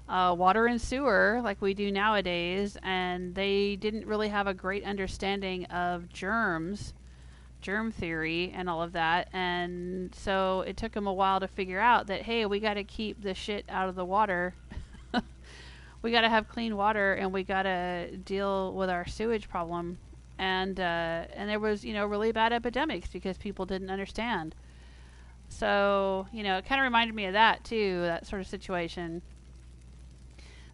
water and sewer like we do nowadays, and they didn't really have a great understanding of germs, germ theory, and all of that. And so it took them a while to figure out that, hey, we got to keep the shit out of the water. We got to have clean water, and we got to deal with our sewage problem. And there was, you know, really bad epidemics because people didn't understand. So, you know, it kind of reminded me of that, too, that sort of situation.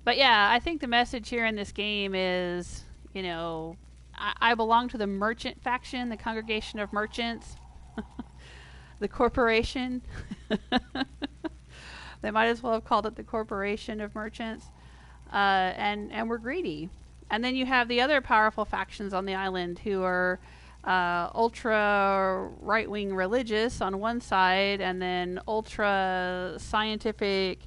But, yeah, I think the message here in this game is, you know, I belong to the merchant faction, the Congregation of Merchants, the corporation. They might as well have called it the Corporation of Merchants. And we're greedy. And then you have the other powerful factions on the island who are ultra right-wing religious on one side, and then ultra scientific,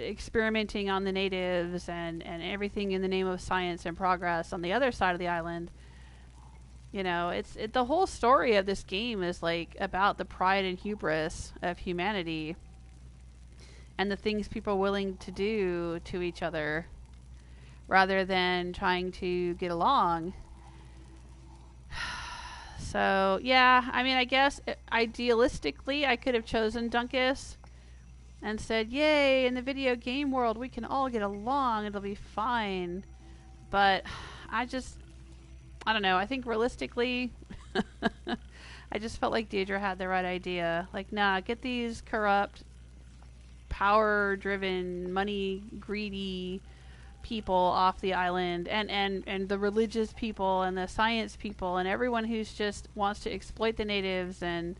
experimenting on the natives and everything in the name of science and progress on the other side of the island. You know, the whole story of this game is like about the pride and hubris of humanity and the things people are willing to do to each other rather than trying to get along. So, yeah, I mean, I guess idealistically I could have chosen Dunkus and said, yay, in the video game world we can all get along, it'll be fine. But I don't know, I think realistically I just felt like Deirdre had the right idea. Like, nah, get these corrupt, power-driven, money-greedy people off the island, and the religious people and the science people and everyone who's just wants to exploit the natives, and,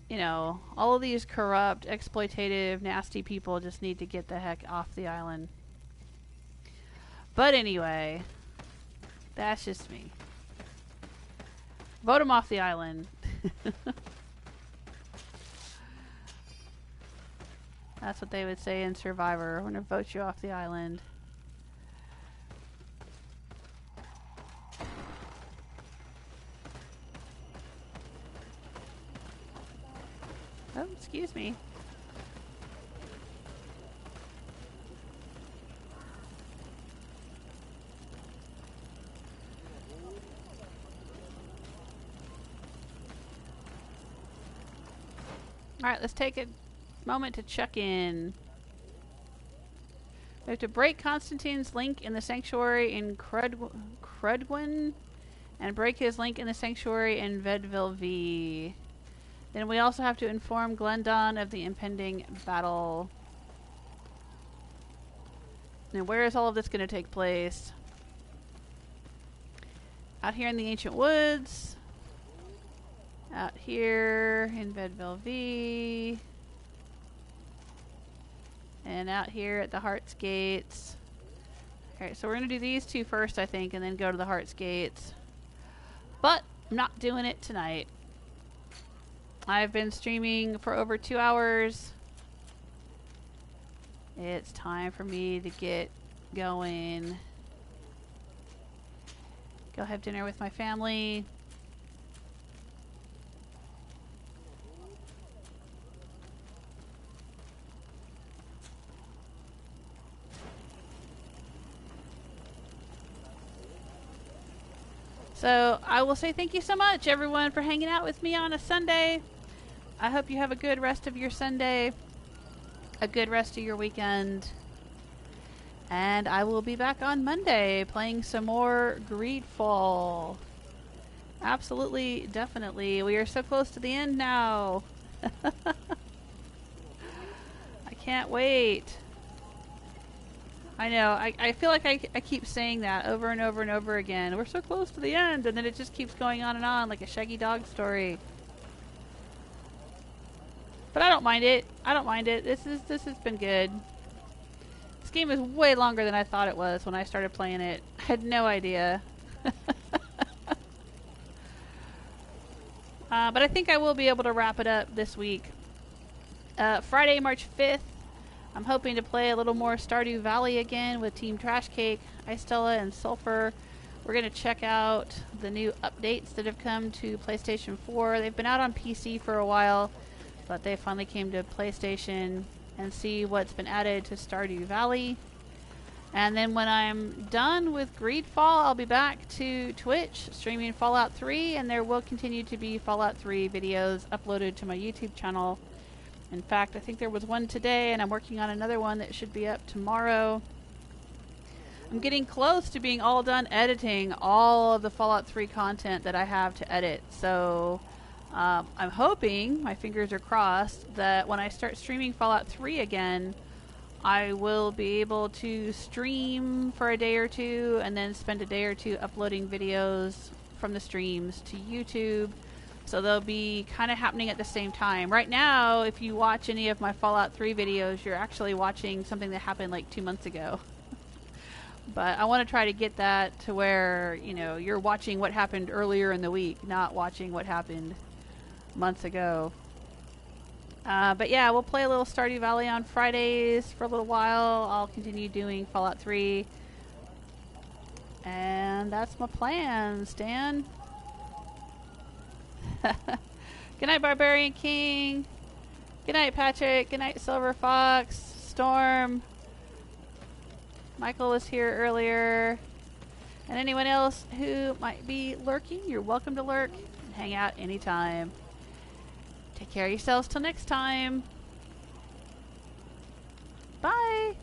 you know, all of these corrupt, exploitative, nasty people just need to get the heck off the island. But anyway, that's just me. Vote them off the island. That's what they would say in Survivor. I'm going to vote you off the island. Oh, excuse me. Alright, let's take a moment to check in. We have to break Constantine's link in the sanctuary in Crudwin and break his link in the sanctuary in Vedville V. Then we also have to inform Glendon of the impending battle. Now, where is all of this going to take place? Out here in the ancient woods. Out here in Vedville V. And out here at the Heart's Gates. Alright, so we're going to do these two first, I think, and then go to the Heart's Gates. But I'm not doing it tonight. I've been streaming for over 2 hours. It's time for me to get going. Go have dinner with my family. So I will say thank you so much, everyone, for hanging out with me on a Sunday. I hope you have a good rest of your Sunday, a good rest of your weekend. And I will be back on Monday playing some more GreedFall. Absolutely, definitely. We are so close to the end now. I can't wait. I know. I feel like I keep saying that over and over and over again. We're so close to the end, and then it just keeps going on and on like a Shaggy Dog story. But I don't mind it. I don't mind it. This has been good. This game is way longer than I thought it was when I started playing it. I had no idea. But I think I will be able to wrap it up this week. Friday, March 5th, I'm hoping to play a little more Stardew Valley again with Team Trash Cake, Istella, and Sulfur. We're going to check out the new updates that have come to PlayStation 4. They've been out on PC for a while, but they finally came to PlayStation, and see what's been added to Stardew Valley. And then when I'm done with GreedFall, I'll be back to Twitch streaming Fallout 3, and there will continue to be Fallout 3 videos uploaded to my YouTube channel. In fact, I think there was one today, and I'm working on another one that should be up tomorrow. I'm getting close to being all done editing all of the Fallout 3 content that I have to edit. So I'm hoping, my fingers are crossed, that when I start streaming Fallout 3 again, I will be able to stream for a day or two and then spend a day or two uploading videos from the streams to YouTube. So they'll be kind of happening at the same time. Right now, if you watch any of my Fallout 3 videos, you're actually watching something that happened like 2 months ago. But I want to try to get that to where, you know, you're watching what happened earlier in the week, not watching what happened months ago. But yeah, we'll play a little Stardew Valley on Fridays for a little while. I'll continue doing Fallout 3. And that's my plan, Stan. Good night, Barbarian King. Good night, Patrick. Good night, Silver Fox. Storm. Michael was here earlier. And anyone else who might be lurking, you're welcome to lurk and hang out anytime. Take care of yourselves till next time. Bye.